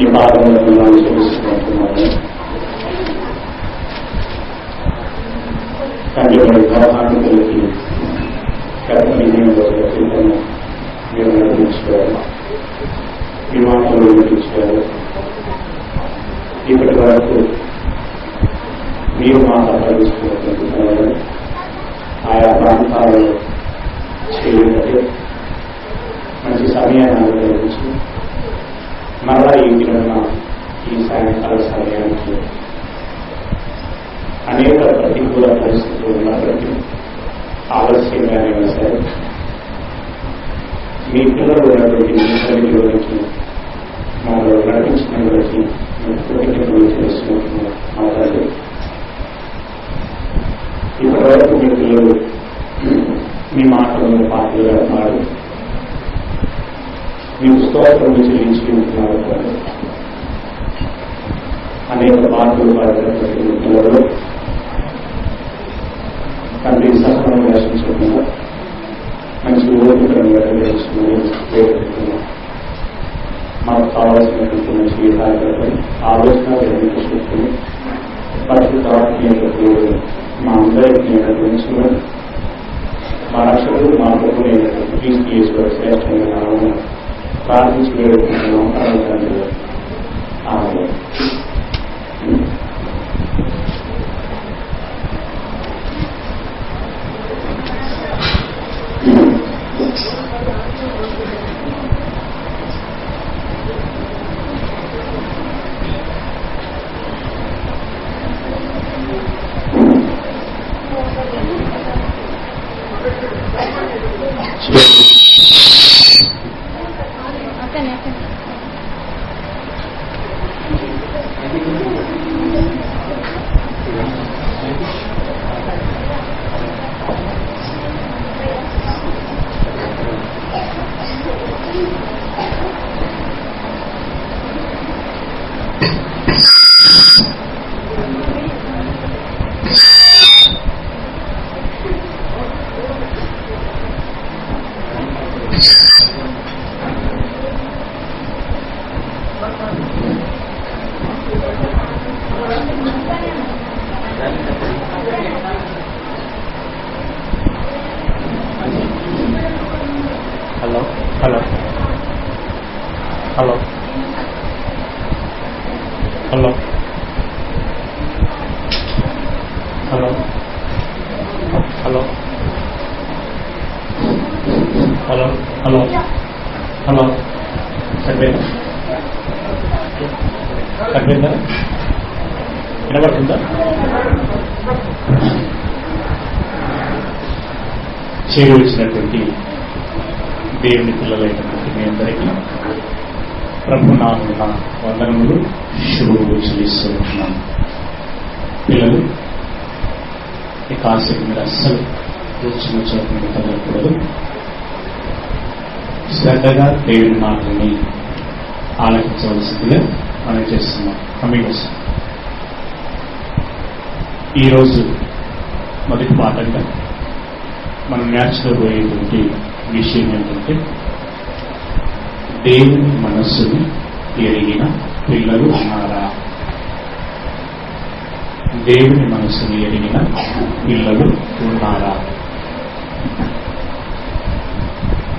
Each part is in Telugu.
ఈ పాఠంలో చూపిస్తున్నట్టున్నాను. కంటిపడి వ్యవహారానికి గత విజయంలో మీరు నడిపించారు, విమానంలో నడిపించారు. ఇప్పటి వరకు మీరు మాకు అప్పగిస్తున్నటువంటి పనులు ఆయా ప్రాంతాలలో చేయబట్టి మంచి సమయాన్ని అనుగ్రహించి మరలా ఈ దిన ఈ సాయంకాల సమయానికి అనేక ప్రతికూల పరిస్థితులు ఉన్నప్పటికీ ఆలస్యంగానే సరే మీ పిల్లలు ఉన్నటువంటి మీ గురించి మమ్మల్ని నడిపించిన గురించి కృతజ్ఞతలు చేస్తున్నట్టు మాట్లాడి ఇప్పటి వరకు మీ పిల్లలు మీ మాటలను పాటలుగా మారు మీకు స్తోత్రం చెల్లించి ఉంటున్నారు. అనేక పాటలు పాడినటువంటి పిల్లలు తండ్రి సహనం దర్శించకుండా మంచి ఓపికలను వేడుకుంటున్నాం. మాకు కావాల్సినటువంటి మంచి కార్యక్రమం ఆలోచన చూసుకుని పరిశుద్ధాత్మీయ మా అందరికీ నడిపించుకుని మా రక్షకుడు మా ప్రభుత్వ క్రీస్తు శ్రేష్టమైన నామమున ప్రార్థించి వేడుకుంటున్నాం. ఆమేన్. Hello hello hello hello hello hello hello hello hello సరిపోయిందా? వినబడుతుందా? చేరువచ్చినటువంటి దేవుని పిల్లలైనటువంటి మీ అందరికీ ప్రభునామమున వందనములు, శుభములు చెల్లిస్తున్నాను. పిల్లలు ఈ కాసేపు మీరు అస్సలు కూర్చున్న చోట మీరు కదలకూడదు. శ్రద్ధగా దేవుని మాటల్ని ఆలకించవలసిందిగా మనం చేస్తున్నాం. కమింగ్ ఈరోజు మొదటి పాఠంగా మనం నేర్చుకోబోయేటువంటి విషయం ఏంటంటే దేవుని మనస్సుని ఎరిగిన పిల్లలు ఉన్నారా? దేవుని మనస్సుని ఎరిగిన పిల్లలు ఉన్నారా?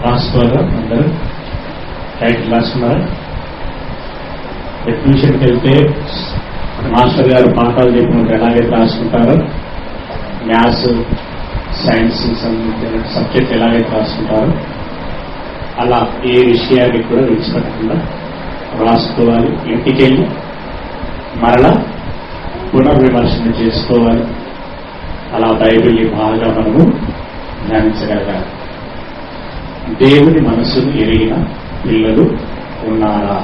రాసుకోరా అందరూ? టైటిల్ రాసుకున్నారా? ట్యూషన్కి వెళ్తే మాస్టర్ గారు పాఠాలు చెప్పినట్టు ఎలాగైతే రాసుకుంటారో, మ్యాథ్స్ సైన్స్ సంబంధించిన సబ్జెక్ట్ ఎలాగైతే రాసుకుంటారో అలా ఏ విషయానికి కూడా విడిచిపెట్టకుండా రాసుకోవాలి. ఇంటికి వెళ్ళి మరలా పునర్విమర్శన చేసుకోవాలి. అలా బైబిల్ని బాగా మనము ధ్యానించగలగాలి. దేవుని మనసును ఎరిగిన పిల్లలు ఉన్నారా?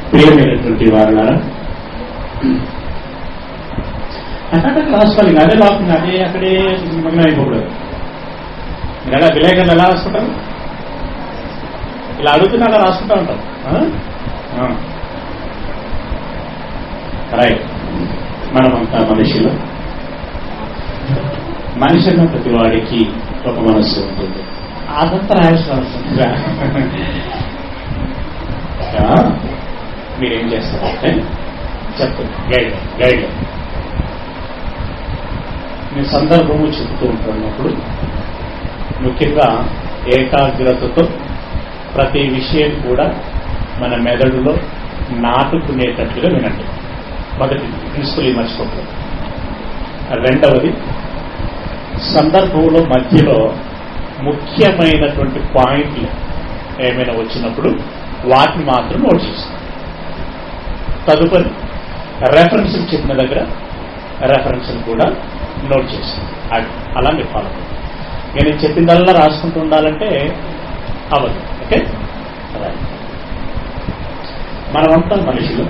ప్రియమైనటువంటి వారులారా, అక్కడ రాసుకోవాలి. అదే లాక్తుంది, అదే అక్కడే మగ్నం అయిపోకూడదు. మీరు అలా విలేకరులు ఎలా రాసుకుంటారు? ఇలా అడుగుతున్నా అలా రాసుకుంటా ఉంటారు. రైట్. మనమంతా మనిషిలో, మనిషి అన్న ప్రతి వాడికి ఒక మనస్సు ఉంటుంది. అదంతా రాయాల్సిన అవసరం. మీరేం చేస్తారంటే చెప్తుంది గైడ్ నేను సందర్భము చెప్తూ ఉంటున్నప్పుడు ముఖ్యంగా ఏకాగ్రతతో ప్రతి విషయం కూడా మన మెదడులో నాటుకునేటట్లుగా వినండి. మొదటి ప్రిన్సిపల్ మర్చిపోకూడదు. రెండవది, సందర్భంలో మధ్యలో ముఖ్యమైనటువంటి పాయింట్లు ఏమైనా వచ్చినప్పుడు వాటిని మాత్రం నోట్ చేస్తాం. తదుపరి రెఫరెన్స్లు చెప్పిన దగ్గర రెఫరెన్స్లు కూడా నోట్ చేస్తాం. అలా మీరు ఫాలో అవ్వండి. నేను చెప్పిందల్లా రాసుకుంటూ ఉండాలంటే అవ్వదు. ఓకే, మనమంతా మనిషిలో,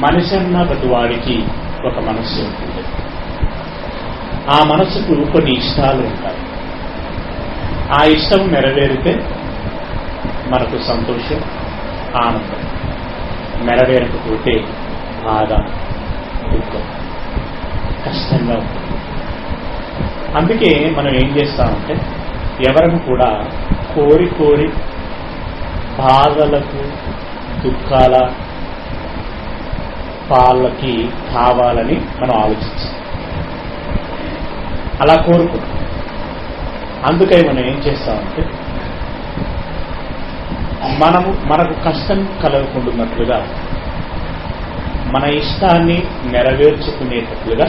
మనిషి అన్న ప్రతి వాడికి ఒక మనస్సు ఉంటుంది. ఆ మనస్సుకు కొన్ని ఇష్టాలు ఉంటాయి. ఆ ఇష్టం నెరవేరితే మనకు సంతోషం, ఆనందం. నెరవేరకపోతే బాధ, దుఃఖం, కష్టంగా ఉంటుంది. అందుకే మనం ఏం చేస్తామంటే ఎవరిని కూడా కోరి బాధలకు, దుఃఖాల పాలకి కావాలని మనం ఆలోచించాం. అలా కోరుకుంటాం. అందుకని మనం ఏం చేస్తామంటే మనకు కష్టం కలగకుండాన్నట్లుగా, మన ఇష్టాన్ని నెరవేర్చుకునేటట్లుగా,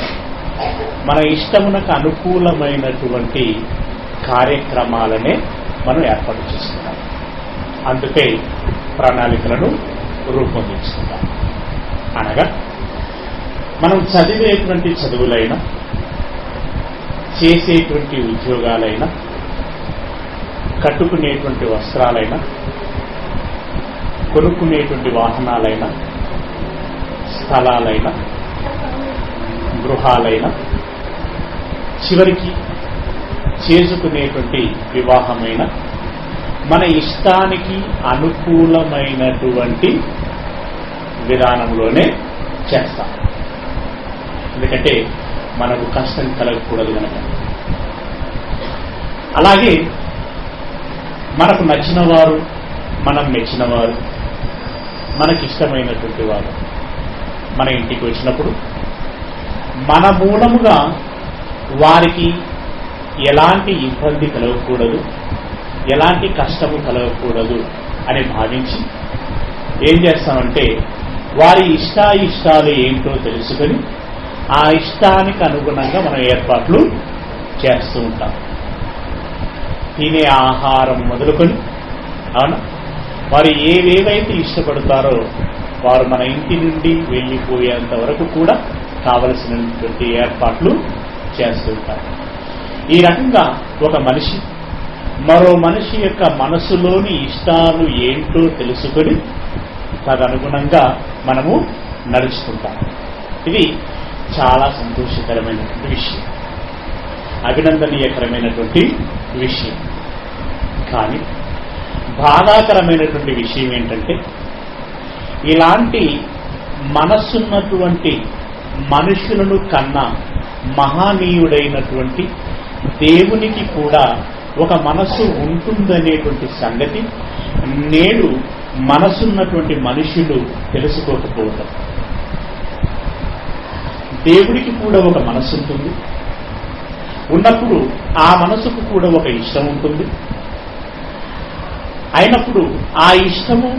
మన ఇష్టమునకు అనుకూలమైనటువంటి కార్యక్రమాలనే మనం ఏర్పాటు చేసుకుంటాం. అందుకే ప్రణాళికలను రూపొందించుకుంటాం. అనగా మనం చదివేటువంటి చదువులైనా, చేసేటువంటి ఉద్యోగాలైనా, కట్టుకునేటువంటి వస్త్రాలైనా, కొనుక్కునేటువంటి వాహనాలైనా, స్థలాలైనా, గృహాలైనా, చివరికి చేసుకునేటువంటి వివాహమైన మన ఇష్టానికి అనుకూలమైనటువంటి విధానంలోనే చేస్తాం. ఎందుకంటే మనకు కష్టం కలగకూడదు కనుక. అలాగే మనకు నచ్చిన వారు, మనం మెచ్చిన వారు, మనకిష్టమైనటువంటి వారు మన ఇంటికి వచ్చినప్పుడు మన మూలముగా వారికి ఎలాంటి ఇబ్బంది కలగకూడదు, ఎలాంటి కష్టము కలగకూడదు అని భావించి ఏం చేస్తామంటే వారి ఇష్టాయిష్టాలు ఏంటో తెలుసుకొని ఆ ఇష్టానికి అనుగుణంగా మనం ఏర్పాట్లు చేస్తూ ఉంటాం. తినే ఆహారం మొదలుకొని, అవునా, వారు ఏవేవైతే ఇష్టపడతారో వారు మన ఇంటి నుండి వెళ్ళిపోయేంత వరకు కూడా కావలసినటువంటి ఏర్పాట్లు చేస్తూ ఉంటారు. ఈ రకంగా ఒక మనిషి మరో మనిషి యొక్క మనసులోని ఇష్టాలు ఏంటో తెలుసుకొని తదనుగుణంగా మనము నడుచుకుంటాం. ఇది చాలా సంతోషకరమైనటువంటి విషయం, అభినందనీయకరమైనటువంటి విషయం. కానీ బాధాకరమైనటువంటి విషయం ఏంటంటే ఇలాంటి మనస్సున్నటువంటి మనుషులను కన్నా మహానీయుడైనటువంటి దేవునికి కూడా ఒక మనస్సు ఉంటుందనేటువంటి సంగతి నేడు మనసున్నటువంటి మనుషులు తెలుసుకోకపోవటం. దేవుడికి కూడా ఒక మనస్సు ఉంటుంది. ఉన్నప్పుడు ఆ మనసుకు కూడా ఒక ఇష్టం ఉంటుంది. అయినప్పుడు ఆ ఇష్టము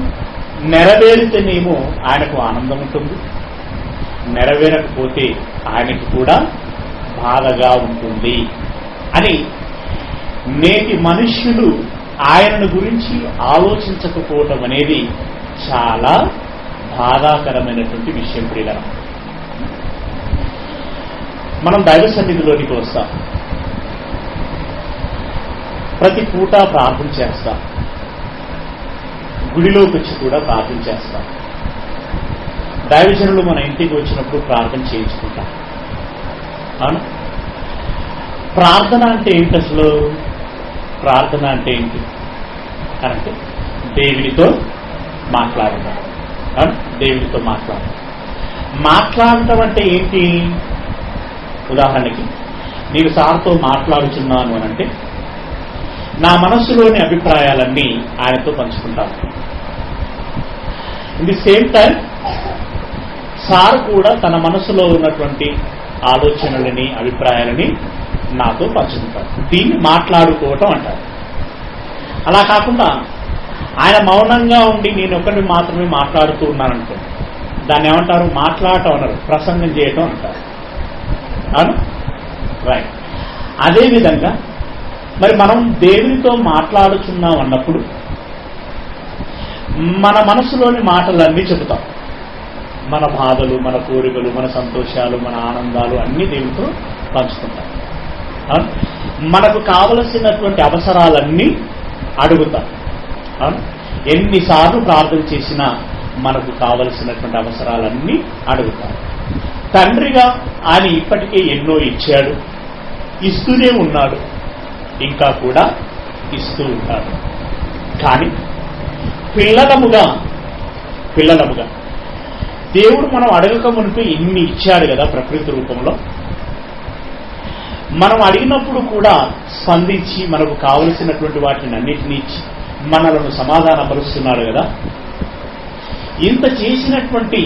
నెరవేరితేనేమో ఆయనకు ఆనందం ఉంటుంది, నెరవేరకపోతే ఆయనకి కూడా బాధగా ఉంటుంది అని నేటి మనుష్యులు ఆయనను గురించి ఆలోచించకపోవటం అనేది చాలా బాధాకరమైనటువంటి విషయం ప్రియులారా. మనం దైవ సన్నిధిలోనికి వస్తాం, ప్రతి పూట ప్రార్థన చేస్తాం, గుడిలోకి వచ్చి కూడా ప్రార్థన చేస్తాం, దైవజనులు మన ఇంటికి వచ్చినప్పుడు ప్రార్థన చేయించుకుంటాం. అవును, ప్రార్థన అంటే ఏంటి అసలు? ప్రార్థన అంటే ఏంటి అంటే దేవునితో మాట్లాడడం. అవును, దేవునితో మాట్లాడటం అంటే ఏంటి? ఉదాహరణకి నేను సార్తో మాట్లాడుచున్నాను అని అంటే నా మనస్సులోని అభిప్రాయాలన్నీ ఆయనతో పంచుకుంటాను. In the same time sir కూడా తన మనసులో ఉన్నటువంటి ఆలోచనలని, అభిప్రాయాలని నాతో పంచుకుంటారు. దీన్ని మాట్లాడుకోవటం అంటారు. అలా కాకుండా ఆయన మౌనంగా ఉండి నేను ఒకరిని మాత్రమే మాట్లాడుతూ ఉన్నాననుకో, దాన్ని ఏమంటారు? మాట్లాడటం అన్నారు, ప్రసంగం చేయటం అంటారు. అవును, రైట్. అదేవిధంగా మరి మనం దేవునితో మాట్లాడుతున్నాం అన్నప్పుడు మన మనసులోని మాటలన్నీ చెబుతాం. మన బాధలు, మన కోరికలు, మన సంతోషాలు, మన ఆనందాలు అన్నీ దేవునితో పంచుకుంటాం. మనకు కావలసినటువంటి అవసరాలన్నీ అడుగుతాం. ఎన్నిసార్లు ప్రార్థన చేసినా మనకు కావలసినటువంటి అవసరాలన్నీ అడుగుతాం. తండ్రిగా ఆయన ఇప్పటికే ఎన్నో ఇచ్చాడు, ఇస్తూనే ఉన్నాడు, ఇంకా కూడా ఇస్తూ ఉంటాడు. కానీ పిల్లలముగా దేవుడు మనం అడగక మునిపే ఇన్ని ఇచ్చాడు కదా ప్రకృతి రూపంలో. మనం అడిగినప్పుడు కూడా స్పందించి మనకు కావలసినటువంటి వాటిని అన్నిటినీ ఇచ్చి మనలను సమాధానపరుస్తున్నాడు కదా. ఇంత చేసినటువంటి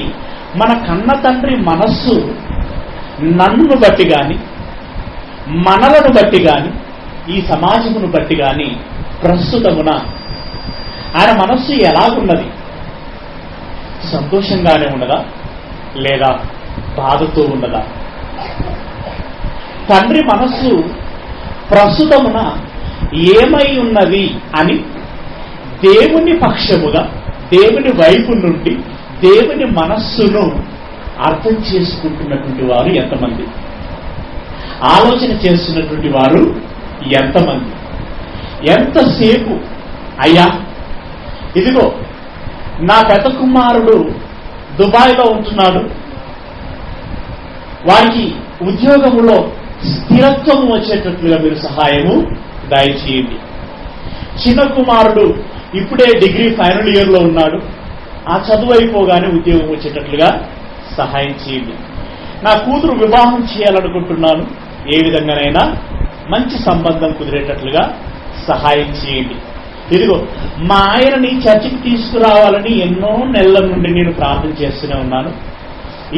మన కన్న తండ్రి మనస్సు నన్ను బట్టి గాని, మనలను బట్టి గాని, ఈ సమాజమును బట్టి గాని ప్రస్తుతమున ఆయన మనస్సు ఎలాగున్నది? సంతోషంగానే ఉన్నదా లేదా బాధతో ఉన్నదా? తండ్రి మనస్సు ప్రస్తుతమున ఏమై ఉన్నది అని దేవుని పక్షముగా, దేవుని వైపు నుండి దేవుని మనస్సును అర్థం చేసుకుంటున్నటువంటి వారు ఎంతమంది? ఆలోచన చేస్తున్నటువంటి వారు ఎంతమంది? ఎంతసేపు అయ్యా ఇదిగో నా పెద్ద కుమారుడు దుబాయ్లో ఉంటున్నాడు, వారికి ఉద్యోగంలో స్థిరత్వం వచ్చేటట్లుగా మీరు సహాయము దయచేయండి. చిన్న కుమారుడు ఇప్పుడే డిగ్రీ ఫైనల్ ఇయర్లో ఉన్నాడు, ఆ చదువు అయిపోగానే ఉద్యోగం వచ్చేటట్లుగా సహాయం చేయండి. నా కూతురు వివాహం చేయాలనుకుంటున్నాను, ఏ విధంగానైనా మంచి సంబంధం కుదిరేటట్లుగా సహాయం చేయండి. ఇదిగో మా ఆయనని చర్చికి తీసుకురావాలని ఎన్నో నెలల నుండి నేను ప్రార్థన చేస్తూనే ఉన్నాను,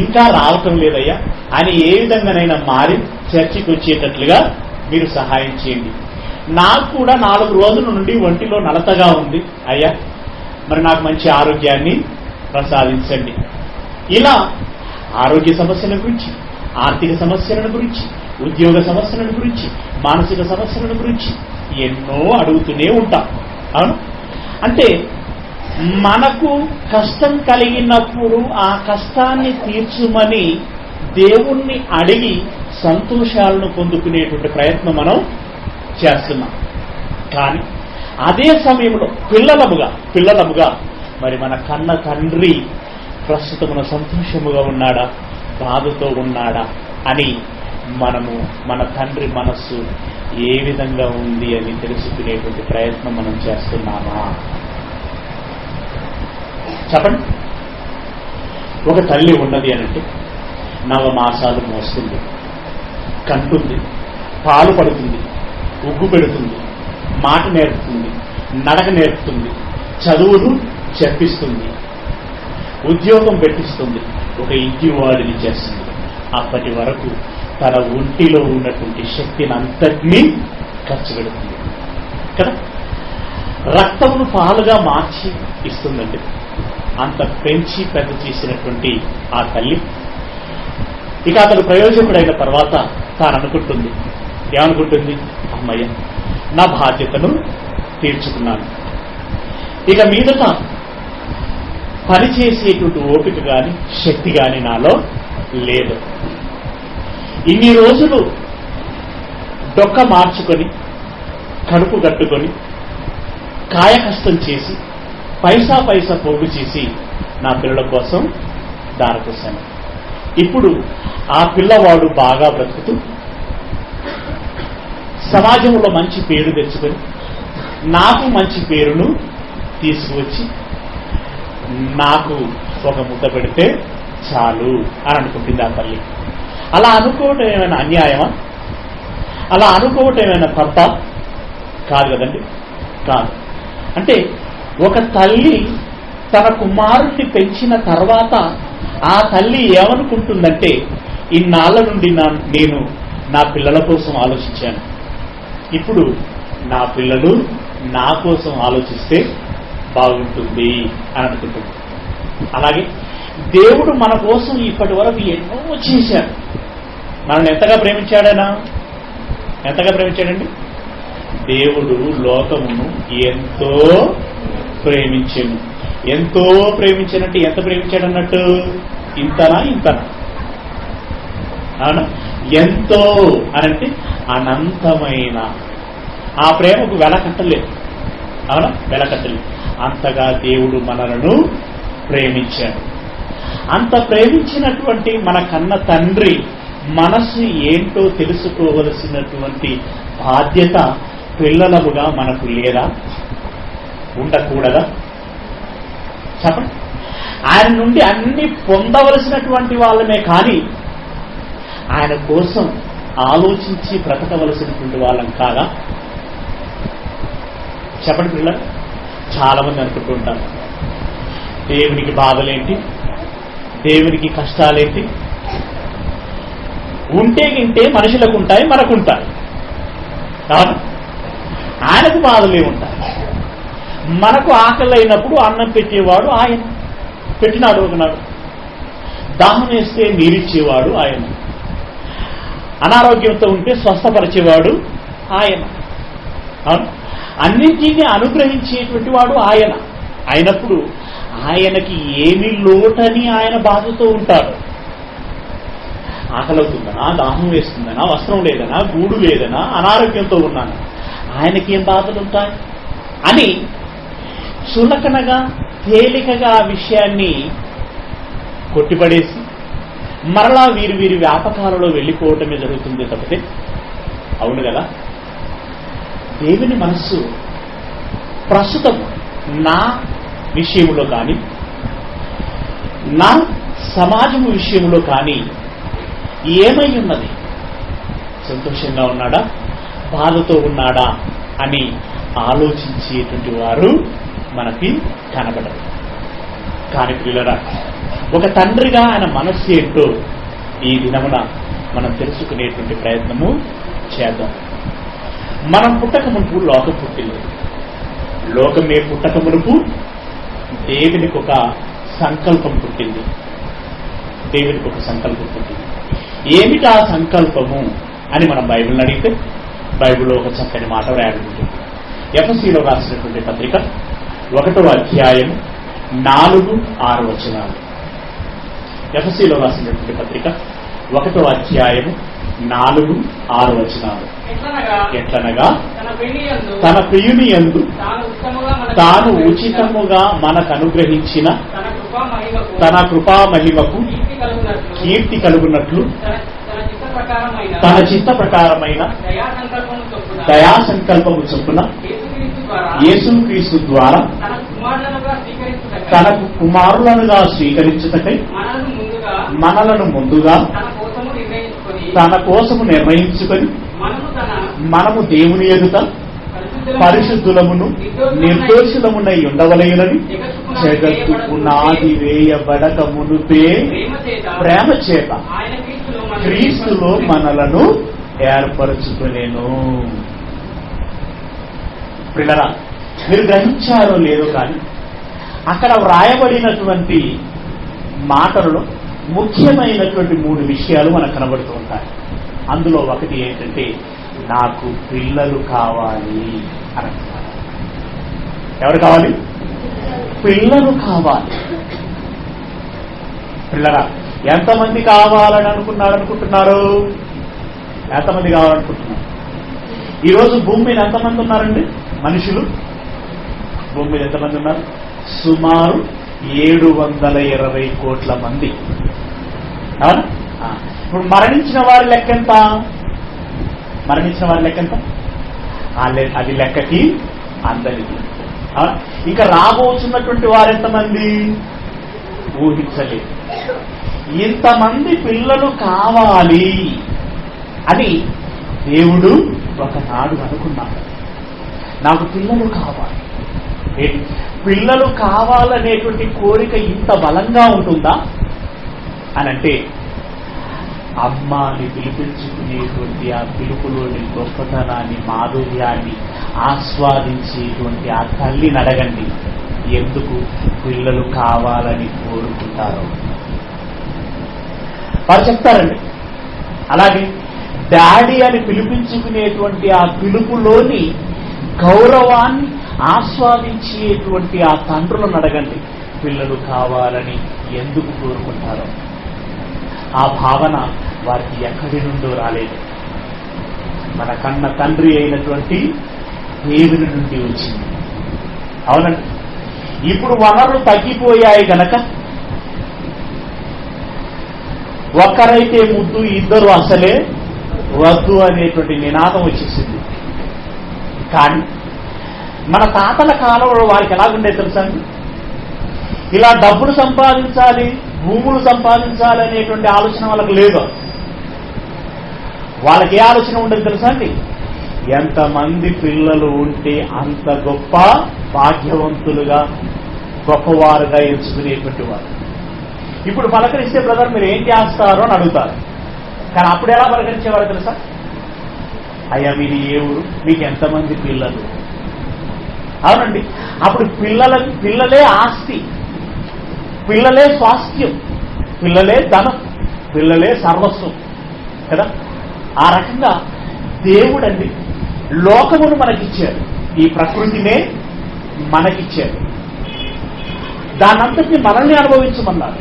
ఇంకా రావటం లేదయ్యా అని ఏ విధంగానైనా మారి చర్చికి వచ్చేటట్లుగా మీరు సహాయం చేయండి. నాకు కూడా 4 రోజుల నుండి ఒంటిలో నలతగా ఉంది అయ్యా, మరి నాకు మంచి ఆరోగ్యాన్ని ప్రసాదించండి. ఇలా ఆరోగ్య సమస్యల గురించి, ఆర్థిక సమస్యల గురించి, ఉద్యోగ సమస్యల గురించి, మానసిక సమస్యల గురించి ఎన్నో అడుగుతూనే ఉంటాం. అవును, అంటే మనకు కష్టం కలిగినప్పుడు ఆ కష్టాన్ని తీర్చుమని దేవుణ్ణి అడిగి సంతోషాలను పొందుకునేటువంటి ప్రయత్నం మనం చేస్తున్నాం. కానీ అదే సమయంలో పిల్లలముగా మరి మన కన్న తండ్రి ప్రస్తుతమున సంతోషముగా ఉన్నాడా, బాధతో ఉన్నాడా అని మనము మన తండ్రి మనస్సు ఏ విధంగా ఉంది అని తెలుసుకునేటువంటి ప్రయత్నం మనం చేస్తున్నామా? చెప్పండి. ఒక తల్లి ఉన్నది అనంటే 9 మాసాలు మోస్తుంది, కంటుంది, పాలు పడుతుంది, ఉగ్గు పెడుతుంది, మాట నేర్పుతుంది, నడక నేర్పుతుంది, చదువును చెప్పిస్తుంది, ఉద్యోగం పెట్టిస్తుంది, ఒక ఇంటి వాడిని చేస్తుంది. అప్పటి వరకు తన ఒంటిలో ఉన్నటువంటి శక్తిని అంతటినీ ఖర్చు పెడుతుంది కదా. రక్తమును పాలుగా మార్చి ఇస్తుందండి. అంత పెంచి పెద్ద చేసినటువంటి ఆ తల్లి ఇక అతను ప్రయోజకుడైన తర్వాత తాను అనుకుంటుంది, ఏమనుకుంటుంది? అమ్మయ్య, నా బాధ్యతను తీర్చుకున్నాను, ఇక మీదట పనిచేసేటువంటి ఓపిక కానీ శక్తి కానీ నాలో లేదు. ఇన్ని రోజులు డొక్క మార్చుకొని కడుపు కట్టుకొని కాయకష్టం చేసి పైసా పోగు చేసి నా పిల్లల కోసం దారపోసాను. ఇప్పుడు ఆ పిల్లవాడు బాగా బ్రతుకుతూ సమాజంలో మంచి పేరు తెచ్చుకొని నాకు మంచి పేరును తీసుకువచ్చి నాకు ఒక ముద్ద పెడితే చాలు అని అనుకుంటుంది ఆ తల్లి. అలా అనుకోవటం ఏమైనా అన్యాయమా? అలా అనుకోవటం ఏమైనా తప్ప? కాదు కదండి, కాదు. అంటే ఒక తల్లి తన కుమారుణ్ణి పెంచిన తర్వాత ఆ తల్లి ఏమనుకుంటుందంటే, ఇన్నాళ్ళ నుండి నేను నా పిల్లల కోసం ఆలోచించాను, ఇప్పుడు నా పిల్లలు నా కోసం ఆలోచిస్తే బాగుంటుంది అని అనుకుంటుంది. అలాగే దేవుడు మన కోసం ఇప్పటి వరకు ఎన్నో చేశాడు. మనల్ని ఎంతగా ప్రేమించాడనా? ఎంతగా ప్రేమించాడండి? దేవుడు లోకమును ఎంతో ప్రేమించాడు. ఎంతో ప్రేమించానంటే ఎంత ప్రేమించాడన్నట్టు? ఇంతనా? అవునా? ఎంతో అనంటే అనంతమైన. ఆ ప్రేమకు వెలకట్టలేదు. అవునా? వెలకట్టలేదు. అంతగా దేవుడు మనలను ప్రేమించాడు. అంత ప్రేమించినటువంటి మన కన్న తండ్రి మనసు ఏంటో తెలుసుకోవలసినటువంటి బాధ్యత పిల్లలముగా మనకు లేదా? ఉండకూడదా? చెప్పండి. ఆయన నుండి అన్ని పొందవలసినటువంటి వాళ్ళమే కానీ ఆయన కోసం ఆలోచించి బ్రతకవలసినటువంటి వాళ్ళం కాదా? చెప్పండి పిల్లలు. చాలా మంది అనుకుంటూ ఉంటారు, దేవునికి బాధలేంటి, దేవునికి కష్టాలేంటి, ఉంటే గింటే మనుషులకు ఉంటాయి, మనకుంటాయి. కాదు, ఆయనకు బాధలే ఉంటాయి. మనకు ఆకలి అయినప్పుడు అన్నం పెట్టేవాడు ఆయన, పెట్టినాడు ఒకనాడు. దాహం వేస్తే నీరిచ్చేవాడు ఆయన, అనారోగ్యంతో ఉంటే స్వస్థపరిచేవాడు ఆయన. అన్నింటినీ అనుగ్రహించేటువంటి వాడు ఆయన అయినప్పుడు ఆయనకి ఏమి లోటని ఆయన బాధతో ఉంటాడు. ఆకలవుతుందనా, దాహం వేస్తుందనా, వస్త్రం లేదనా, గూడు లేదనా, అనారోగ్యంతో ఉన్నాను, ఆయనకేం బాధలు ఉంటాయి అని చులకనగా తేలికగా ఆ విషయాన్ని కొట్టిపడేసి మరలా వీరి వ్యాపకాలలో వెళ్ళిపోవటమే జరుగుతుంది తప్పితే, అవును కదా? దేవుని మనస్సు ప్రస్తుతం నా విషయంలో కానీ నా సమాజము విషయంలో కానీ ఏమై ఉన్నది? సంతోషంగా ఉన్నాడా, బాధతో ఉన్నాడా అని ఆలోచించేటువంటి వారు మనకి కనబడరు. కాని పిల్లరా, ఒక తండ్రిగా ఆయన మనస్సు ఏంటో ఈ దినమున మనం తెలుసుకునేటువంటి ప్రయత్నము చేద్దాం. మనం పుట్టక మునుపు లోకం పుట్టింది. లోకమే పుట్టక మునుపు దేవునికి ఒక సంకల్పం పుట్టింది. దేవునికి ఒక సంకల్పం పుట్టింది. ఏమిటా సంకల్పము అని మనం బైబిల్ని అడిగితే బైబిల్లో ఒక చక్కని మాట రాయబడింది. ఎఫెసీలో రాసినటువంటి పత్రిక 1వ అధ్యాయం 4-6 వచనాలు. ఎఫెసీలో రాసినటువంటి పత్రిక 1వ అధ్యాయం 4-6 వచనాలు. ఎట్లనగా తన ప్రియుని యందు తాను ఉచితముగా మనకు అనుగ్రహించిన తన కృపా మహిమకు కీర్తి కలుగునట్లు తన చిత్త ప్రకారమైన దయా సంకల్పము చొప్పున యేసుక్రీస్తు ద్వారా తనకు కుమారులనుగా స్వీకరించుటకై మనలను ముందుగా తన కోసము నిర్ణయించుకొని మనము దేవుని ఎదుట పరిశుద్ధులమును నిర్దోషులమునై ఉండవలయునని జగత్తు పునాది వేయబడక మునుపే ప్రేమ చేత క్రీస్తులో మనలను ఏర్పరచుకునేను. పిల్లరా, మీరు గ్రహించారో లేదో కానీ అక్కడ వ్రాయబడినటువంటి మాటలలో ముఖ్యమైనటువంటి 3 విషయాలు మనకు కనబడుతూ ఉంటాయి. అందులో ఒకటి ఏంటంటే, నాకు పిల్లలు కావాలి అని. ఎవరు కావాలి? పిల్లలు కావాలి. పిల్లరా, ఎంతమంది కావాలని అనుకుంటున్నారు? ఎంతమంది కావాలనుకుంటున్నారు? ఈరోజు భూమి మీద ఎంతమంది ఉన్నారండి మనుషులు? భూమి మీద ఎంతమంది ఉన్నారు? సుమారు 720 కోట్ల మంది. అవునా? ఇప్పుడు మరణించిన వారి లెక్కెంత? అది లెక్కకి అందరికీ. ఇంకా రాబోతున్నటువంటి వారెంతమంది ఊహించలేదు. ఇంతమంది పిల్లలు కావాలి అని దేవుడు ఒకనాడు అనుకున్నాడు. నాకు పిల్లలు కావాలి. పిల్లలు కావాలనేటువంటి కోరిక ఇంత బలంగా ఉంటుందా అనంటే, అమ్మాని పిలిపించుకునేటువంటి ఆ పిలుపులోని గొప్పతనాన్ని, మాధుర్యాన్ని ఆస్వాదించేటువంటి ఆ తల్లిని అడగండి, ఎందుకు పిల్లలు కావాలని కోరుకుంటారో వారు చెప్తారండి. అలాగే డాడీ అని పిలిపించుకునేటువంటి ఆ పిలుపులోని గౌరవాన్ని ఆస్వాదించేటువంటి ఆ తండ్రులను అడగండి, పిల్లలు కావాలని ఎందుకు కోరుకుంటారో. ఆ భావన వారికి ఎక్కడి నుండో రాలేదు, మన కన్న తండ్రి అయినటువంటి దేవుని నుండి వచ్చింది. అవునండి. ఇప్పుడు వనరులు తగ్గిపోయాయి గనక ఒక్కరైతే ముద్దు, ఇద్దరు అసలే వద్దు అనేటువంటి నినాదం వచ్చేసింది. కానీ మన తాతల కాలంలో వారికి ఎలాగుండేది తెలుసా? ఇలా డబ్బులు సంపాదించాలి, భూములు సంపాదించాలి అనేటువంటి ఆలోచన వాళ్ళకి లేదు. వాళ్ళకి ఏ ఆలోచన ఉండేది తెలుసా అండి? ఎంతమంది పిల్లలు ఉంటే అంత గొప్ప భాగ్యవంతులుగా, గొప్పవారుగా ఎంచుకునేటువంటి వారు. ఇప్పుడు పలకరిస్తే బ్రదర్ మీరు ఏం చేస్తారు అని అడుగుతారు. కానీ అప్పుడు ఎలా పలకరించేవారు తెలుసా? అయ్యా మీది ఏ ఊరు, మీకు ఎంతమంది పిల్లలు? అవునండి. అప్పుడు పిల్లలే ఆస్తి, పిల్లలే స్వాస్థ్యం, పిల్లలే ధనం, పిల్లలే సర్వస్వం కదా. ఆ రకంగా దేవుడండి లోకమును మనకిచ్చాడు, ఈ ప్రకృతినే మనకిచ్చాడు, దానంతటిని మనల్ని అనుభవించమన్నాడు.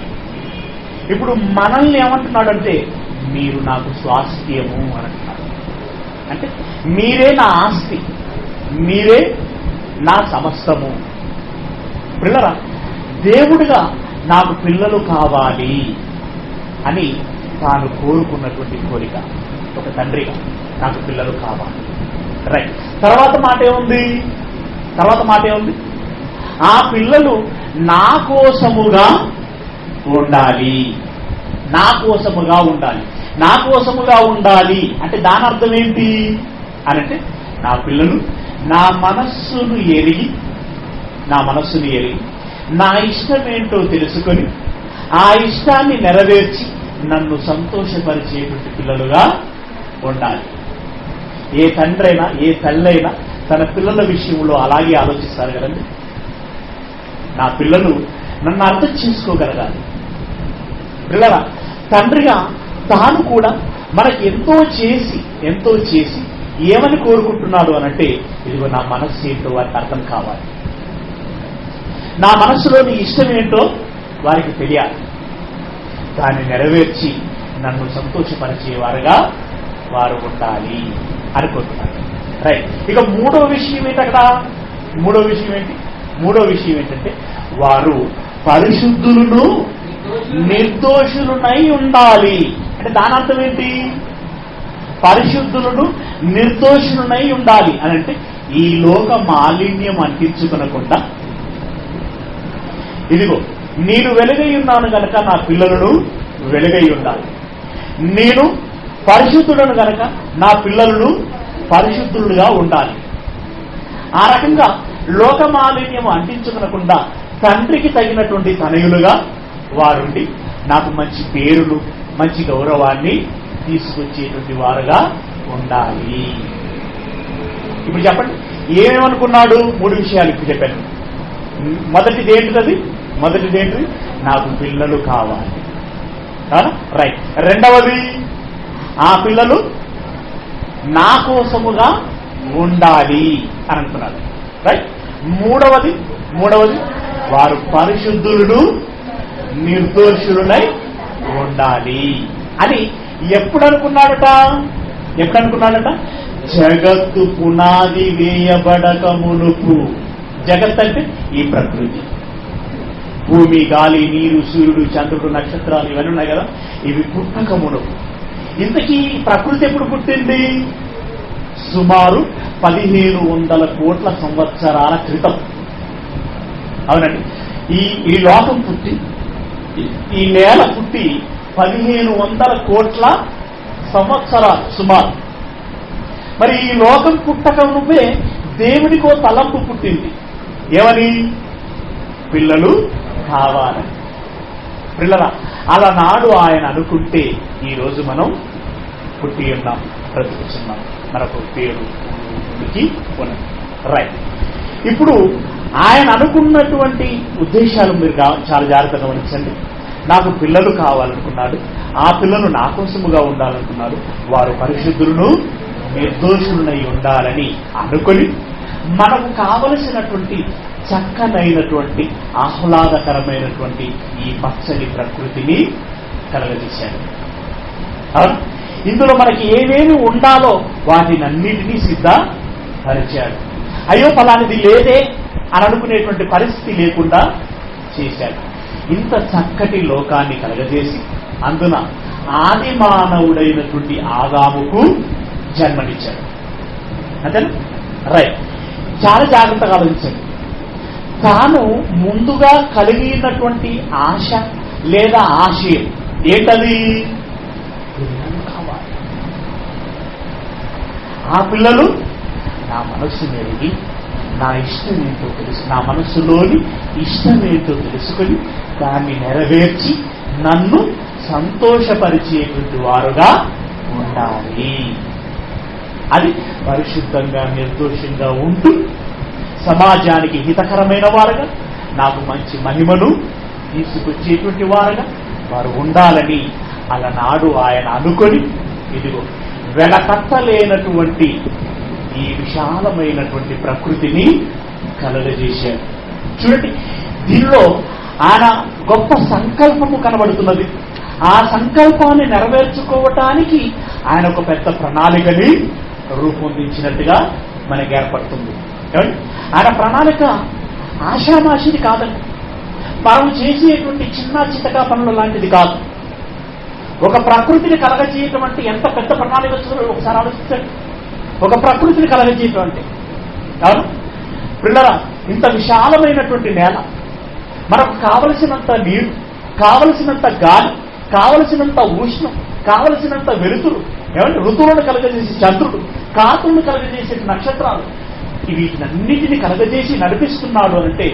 ఇప్పుడు మనల్ని ఏమంటున్నాడంటే, మీరు నాకు స్వాస్థ్యము అని అంటున్నాడు. అంటే మీరే నా ఆస్తి, మీరే నా సమస్తము. పిల్లరా, దేవుడిగా నాకు పిల్లలు కావాలి అని తాను కోరుకున్నటువంటి కోరిక, ఒక తండ్రిగా నాకు పిల్లలు కావాలి. రైట్. తర్వాత మాట ఏముంది? ఆ పిల్లలు నా కోసముగా ఉండాలి. నా కోసముగా ఉండాలి అంటే దాని అర్థం ఏంటి అనంటే, నా పిల్లలు నా మనస్సును ఎరిగి నా ఇష్టమేంటో తెలుసుకొని ఆ ఇష్టాన్ని నెరవేర్చి నన్ను సంతోషపరిచేటువంటి పిల్లలుగా ఉండాలి. ఏ తండ్రైనా, ఏ తల్లైనా తన పిల్లల విషయంలో అలాగే ఆలోచిస్తారు కదండి. నా పిల్లలు నన్ను అర్థం చేసుకోగలగాలి. పిల్లల తండ్రిగా తాను కూడా మనకి ఎంతో చేసి ఏమని కోరుకుంటున్నాడు అనంటే, ఇదిగో నా మనస్సు ఏంటో వారికి అర్థం కావాలి, నా మనస్సులోని ఇష్టం ఏంటో వారికి తెలియాలి, దాన్ని నెరవేర్చి నన్ను సంతోషపరిచేవారుగా వారు ఉండాలి అనుకుంటున్నారు. రైట్. ఇక మూడో విషయం ఏంటంటే, వారు పరిశుద్ధులను నిర్దోషులునై ఉండాలి. అంటే దాని అర్థం ఏంటి? పరిశుద్ధులను నిర్దోషులునై ఉండాలి అని అంటే, ఈ లోక మాలిన్యం అంటించుకునకుండా, ఇదిగో నేను వెలుగై ఉన్నాను గనక నా పిల్లలను వెలుగై ఉండాలి, నేను పరిశుద్ధులను గనక నా పిల్లలను పరిశుద్ధులుగా ఉండాలి. ఆ రకంగా లోక మాలిన్యం అంటించుకునకుండా తండ్రికి తగినటువంటి తనయులుగా వారుండి నాకు మంచి పేరును, మంచి గౌరవాన్ని తీసుకొచ్చేటువంటి వారుగా ఉండాలి. ఇప్పుడు చెప్పండి, ఏమేమనుకున్నాడు? 3 విషయాలు ఇప్పుడు చెప్పాను. మొదటిది ఏంటిది? నాకు పిల్లలు కావాలి. రైట్. రెండవది, ఆ పిల్లలు నా కోసముగా ఉండాలి అని అంటున్నాడు. రైట్. మూడవది వారు పరిశుద్ధులను నిర్దోషులై ఉండాలి అని ఎప్పుడు అనుకున్నాడట? జగత్తు పునాది వేయబడక మునుపు. జగత్ అంటే ఈ ప్రకృతి, భూమి, గాలి, నీరు, సూర్యుడు, చంద్రుడు, నక్షత్రాలు ఇవన్నీ ఉన్నాయి కదా, ఇవి పుట్టక మునుపు. ఇంతకీ ప్రకృతి ఎప్పుడు పుట్టింది? సుమారు 1500 కోట్ల సంవత్సరాల క్రితం. అవునండి. ఈ లోకం పుట్టి, ఈ నేల పుట్టి 1500 కోట్ల సంవత్సరాలు సుమారు. మరి ఈ లోకం పుట్టక నువ్వే దేవుడికో తలంపు పుట్టింది. ఏమని? పిల్లలు కావాలని. పిల్లల అలనాడు ఆయన అనుకుంటే ఈరోజు మనం పుట్టి ఉన్నాం, బ్రతుకుతున్నాం, మనకు పేరుకి ఉన్నది. రైట్. ఇప్పుడు ఆయన అనుకున్నటువంటి ఉద్దేశాలు మీరు చాలా జాగ్రత్తగా గమనించండి. నాకు పిల్లలు కావాలనుకున్నాడు, ఆ పిల్లలు నా కోసముగా ఉండాలనుకున్నాడు, వారు పరిశుద్ధులను నిర్దోషులనై ఉండాలని అనుకొని మనకు కావలసినటువంటి చక్కనైనటువంటి ఆహ్లాదకరమైనటువంటి ఈ పచ్చని ప్రకృతిని కలగజేశాడు. ఇందులో మనకి ఏమేమి ఉండాలో వాటినన్నిటినీ సిద్ధపరిచాడు. అయ్యో ఫలానిది లేదే అని అనుకునేటువంటి పరిస్థితి లేకుండా చేశాడు. ఇంత చక్కటి లోకాన్ని కలగజేసి అందున ఆది మానవుడైనటువంటి ఆదాముకు జన్మనిచ్చాడు. అంతేనా? రైట్. చాలా జాగ్రత్తగా ఆలోచించండి. తాను ముందుగా కలిగినటువంటి ఆశ లేదా ఆశయం ఏంటది? పిల్లలు కావాలి. ఆ పిల్లలు నా మనస్సు మెరిగి నా ఇష్టం ఏంటో తెలుసు, నా మనస్సులోని ఇష్టం ఏంటో తెలుసుకొని దాన్ని నెరవేర్చి నన్ను సంతోషపరిచేటువంటి వారుగా ఉండాలి. అది పరిశుద్ధంగా నిర్దోషంగా ఉంటూ సమాజానికి హితకరమైన వారుగా, నాకు మంచి మహిమను తీసుకొచ్చేటువంటి వారుగా వారు ఉండాలని అలనాడు ఆయన అనుకొని ఇదిగో వెలకట్టలేనటువంటి ఈ విశాలమైనటువంటి ప్రకృతిని కలగజేశాడు. చూడండి, దీనిలో ఆయన గొప్ప సంకల్పము కనబడుతున్నది. ఆ సంకల్పాన్ని నెరవేర్చుకోవటానికి ఆయన ఒక పెద్ద ప్రణాళికని రూపొందించినట్టుగా మనకి ఏర్పడుతుంది. ఆయన ప్రణాళిక ఆషామాషిది కాదండి. మనం చేసేటువంటి చిన్న చితకా పనుల లాంటిది కాదు. ఒక ప్రకృతిని కలగజేయటం అంటే ఎంత పెద్ద ప్రణాళిక వచ్చిందో ఒకసారి ఆలోచించండి. ఒక ప్రకృతిని కలగజేయటం అంటే అవును పిల్లరా, ఇంత విశాలమైనటువంటి నేల, మనకు కావలసినంత నీరు, కావలసినంత గాలి, కావలసినంత ఉష్ణం, కావలసినంత వెలుతురు, ఏమంటే ఋతువులను కలగజేసి చంద్రుడు, కాకులను కలగజేసే నక్షత్రాలు, వీటినన్నిటిని కలగజేసి నడిపిస్తున్నాడు అంటే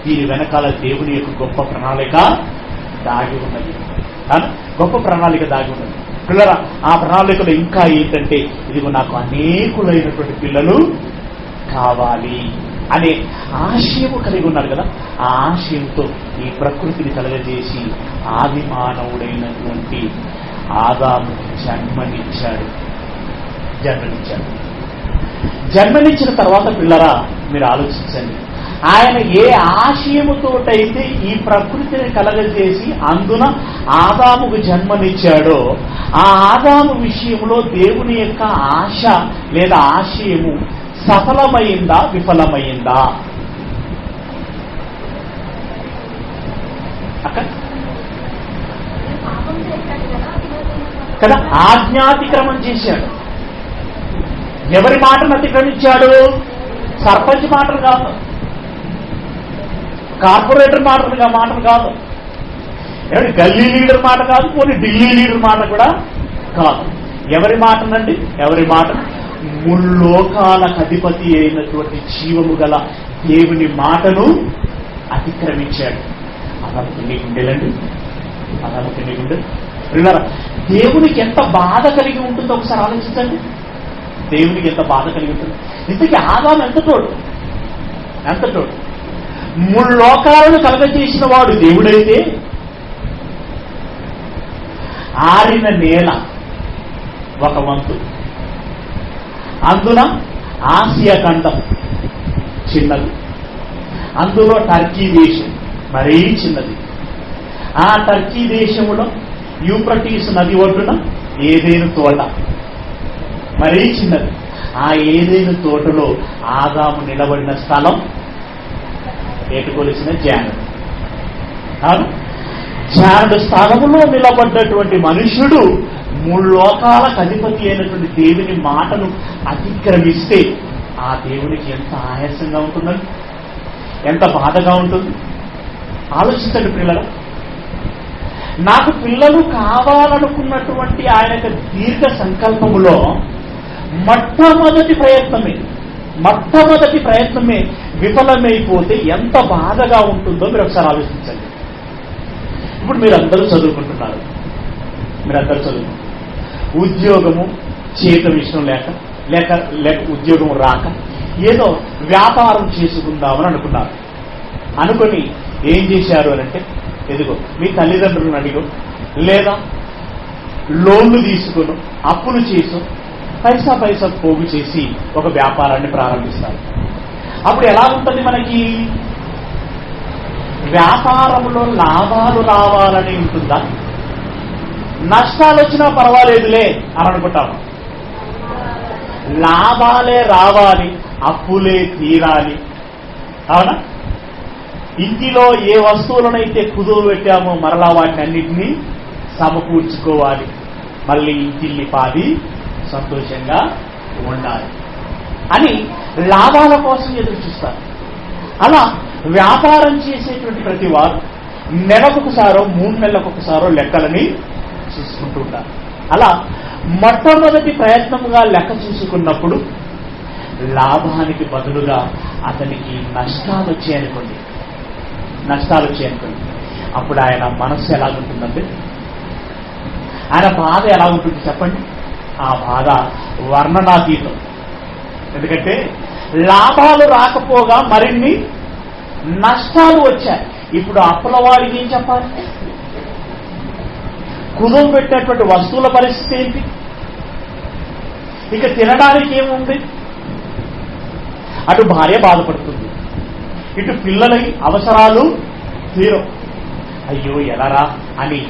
దీని వెనకాల దేవుని యొక్క గొప్ప ప్రణాళిక దాగి ఉన్నది. గొప్ప ప్రణాళిక దాగి ఉన్నది. పిల్లరా, ఆ ప్రణాళికలో ఇంకా ఏంటంటే ఇదిగో నాకు అనేకులైనటువంటి పిల్లలు కావాలి అనే ఆశయము కలిగి ఉన్నారు కదా. ఆ ఆశయంతో ఈ ప్రకృతిని కలగజేసి ఆది మానవుడైనటువంటి ఆదాము జన్మనిచ్చాడు. జన్మనిచ్చిన తర్వాత పిల్లరా మీరు ఆలోచించండి, ఆయన ఏ ఆశయముతోటైతే ఈ ప్రకృతిని కలగజేసి అందున ఆదాముకు జన్మనిచ్చాడో ఆ ఆదాము విషయంలో దేవుని యొక్క ఆశ లేదా ఆశయము సఫలమైందా విఫలమైందా? కదా, ఆజ్ఞాతిక్రమం చేశాడు. ఎవరి మాటను అతిక్రమించాడు? సర్పంచ్ మాటలు కాదు, కార్పొరేటర్ మాటలు కాదు, గల్లీ లీడర్ మాట కాదు, పోనీ ఢిల్లీ లీడర్ మాట కూడా కాదు. ఎవరి మాటనండి? ఎవరి మాట? ముల్లోకాలకు అధిపతి అయినటువంటి జీవము గల దేవుని మాటను అతిక్రమించాడు. అదొకటి నీ గుండెలండి, అదొకటి నీ గుండె. దేవునికి ఎంత బాధ కలిగి ఉంటుందో ఒకసారి ఆలోచించండి. దేవునికి ఎంత బాధ కలిగి ఉంటుంది. ఇంతకీ ఆదాము ఎంత తోడు? ముల్లోకాలను కలగజేసిన వాడు దేవుడైతే ఆరిన నేల ఒక వంతు, అందున ఆసియా ఖండం చిన్నది, అందులో టర్కీ దేశం మరీ చిన్నది, ఆ టర్కీ దేశంలో యూఫ్రటీస్ నది ఒడ్డున ఏదైనా తోట, మరీ చిన్నది. ఆ ఏదైనా తోటలో ఆదాము నిలబడిన స్థలం ఏటుకొలిసిన జానుడు. జానుడు స్థానంలో నిలబడ్డటువంటి మనుష్యుడు మూడు లోకాలకు అధిపతి అయినటువంటి దేవుని మాటను అతిక్రమిస్తే ఆ దేవునికి ఎంత ఆయాసంగా ఉంటుందండి, ఎంత బాధగా ఉంటుంది. ఆలోచించండి పిల్లలు. నాకు పిల్లలు కావాలనుకున్నటువంటి ఆయన యొక్క దీర్ఘ సంకల్పములో మొట్టమొదటి ప్రయత్నమే విఫలమైపోతే ఎంత బాధగా ఉంటుందో మీరు ఒకసారి ఆలోచించండి. ఇప్పుడు మీరందరూ చదువుకుంటున్నారు, ఉద్యోగము చేయటం ఇష్టం లేక ఉద్యోగం రాక ఏదో వ్యాపారం చేసుకుందామని అనుకున్నారు. అనుకొని ఏం చేశారు అనంటే, ఎదుగో మీ తల్లిదండ్రులను అడిగో, లేదా లోన్లు తీసుకుని అప్పులు చేసి పైసా పోగు చేసి ఒక వ్యాపారాన్ని ప్రారంభిస్తారు. అప్పుడు ఎలా ఉంటుంది? మనకి వ్యాపారంలో లాభాలు రావాలని ఉంటుందా? నష్టాలు వచ్చినా పర్వాలేదులే అని అనుకుంటాము. లాభాలే రావాలి, అప్పులే తీరాలి. అవునా? ఇంటిలో ఏ వస్తువులనైతే కుదువు పెట్టామో మరలా వాటిని అన్నింటినీ సమకూర్చుకోవాలి, మళ్ళీ ఇంటిల్లి పాది సంతోషంగా ఉండాలి అని లాభాల కోసం ఎదురు చూస్తారు. అలా వ్యాపారం చేసేటువంటి ప్రతి వారు నెలకొకసారో 3 నెలలకొకసారో లెక్కలని చూసుకుంటూ ఉంటారు. అలా మొట్టమొదటి ప్రయత్నముగా లెక్క చూసుకున్నప్పుడు లాభానికి బదులుగా అతనికి నష్టాలు వచ్చాయనుకోండి. అప్పుడు ఆయన మనస్సు ఎలాగుంటుందంటే, ఆయన బాధ ఎలా ఉంటుంది చెప్పండి? ఆ బాధ వర్ణనాతీతం. ఎందుకంటే లాభాలు రాకపోగా మరిన్ని నష్టాలు వచ్చాయి. ఇప్పుడు అప్పుల వాడికి ఏం చెప్పాలి? కుదువ పెట్టినటువంటి వస్తువుల పరిస్థితి ఏంటి? ఇక తినడానికి ఏముంది? అటు భార్య బాధపడుతుంది, ఇటు పిల్లలకి అవసరాలు తీరం. అయ్యో ఎలారా అని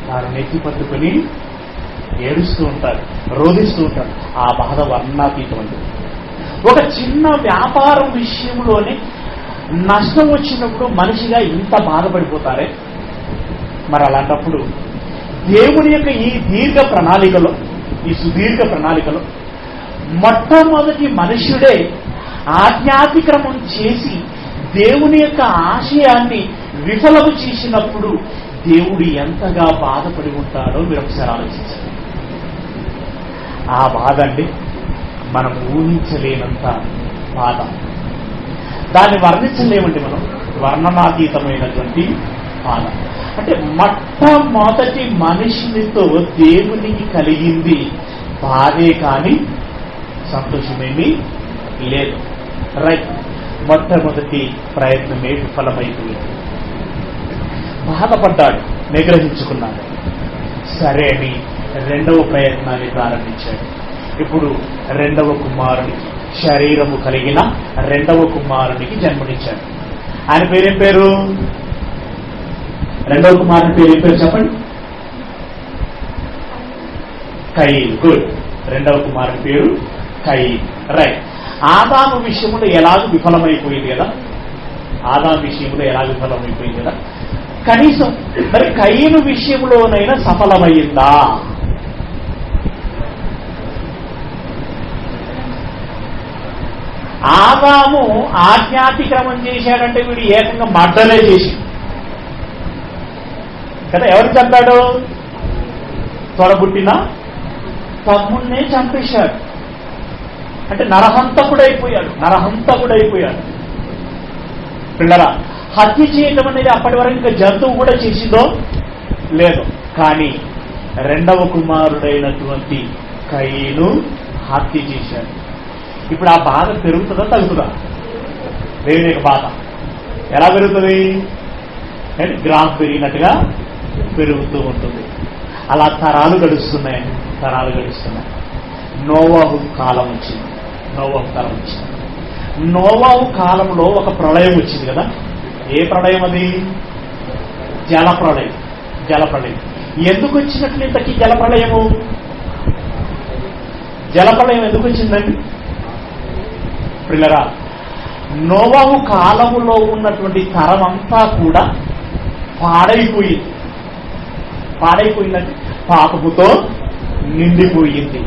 వారు నెత్తి పట్టుకుని ఏడుస్తూ ఉంటారు, రోధిస్తూ ఉంటారు. ఆ బాధ వర్ణాతీతం అండి. ఒక చిన్న వ్యాపారం విషయంలోనే నష్టం వచ్చినప్పుడు మనిషిగా ఇంత బాధపడిపోతారే. మరి అలాంటప్పుడు దేవుని యొక్క ఈ సుదీర్ఘ ప్రణాళికలో మొట్టమొదటి మనుష్యుడే ఆజ్ఞాతిక్రమం చేసి దేవుని యొక్క ఆశయాన్ని విఫలము చేసినప్పుడు దేవుడు ఎంతగా బాధపడి ఉంటాడో మీరు ఒకసారి ఆలోచించండి. ఆ బాధ అండి మనం ఊహించలేనంత బాధ. దాన్ని వర్ణించలేమండి మనం. వర్ణనాతీతమైనటువంటి బాధ. అంటే మొట్టమొదటి మనిషినితో దేవునికి కలిగింది బాధే కానీ సంతోషమేమీ లేదు. రైట్. మొట్టమొదటి ప్రయత్నమే విఫలమైపోయింది. బాధపడ్డాడు, నిగ్రహించుకున్నాడు. సరే అని రెండవ ప్రయత్నాన్ని ప్రారంభించాడు. ఇప్పుడు రెండవ కుమారునికి, శరీరము కలిగిన రెండవ కుమారునికి జన్మనిచ్చాడు. ఆయన పేరేం పేరు? రెండవ కుమారుని పేరేం పేరు చెప్పండి? కయీన్. గుడ్. రెండవ కుమారుని పేరు కయీన్. రైట్. ఆదాము విషయంలో ఎలాగూ విఫలమైపోయింది కదా. కనీసం మరి కయీను విషయంలోనైనా సఫలమైందా? ఆదాము ఆజ్ఞాతిక్రమం చేశాడంటే వీడు ఏకంగా మర్డరే చేసి కదా. ఎవరు చంపాడు? తొడబుట్టిన తమ్ముణ్ణే చంపేశాడు. అంటే నరహంతకుడైపోయాడు. పిల్లరా, హత్య చేయటం అనేది అప్పటి వరకు ఇంకా జంతువు కూడా చేసిందో లేదు. కానీ రెండవ కుమారుడైనటువంటి కయీను హత్య చేశాడు. ఇప్పుడు ఆ బాధ పెరుగుతుందా తగ్గుతుందా? దేవుని యొక్క బాధ ఎలా పెరుగుతుంది? గ్రాఫ్ పెరిగినట్టుగా పెరుగుతూ ఉంటుంది. అలా తరాలు గడుస్తున్నాయి. నోవాహు కాలం వచ్చింది. నోవాహు కాలంలో ఒక ప్రళయం వచ్చింది కదా. ఏ ప్రళయం అది? జల ప్రళయం. జలప్రళయం. ఎందుకు వచ్చినట్లు ఇంతకీ జలప్రళయము? జలప్రళయం ఎందుకు వచ్చిందండి పిల్లరా? నోవాహు కాలములో ఉన్నటువంటి తరం అంతా కూడా పాడైపోయిందంటే పాపముతో నిండిపోయింది.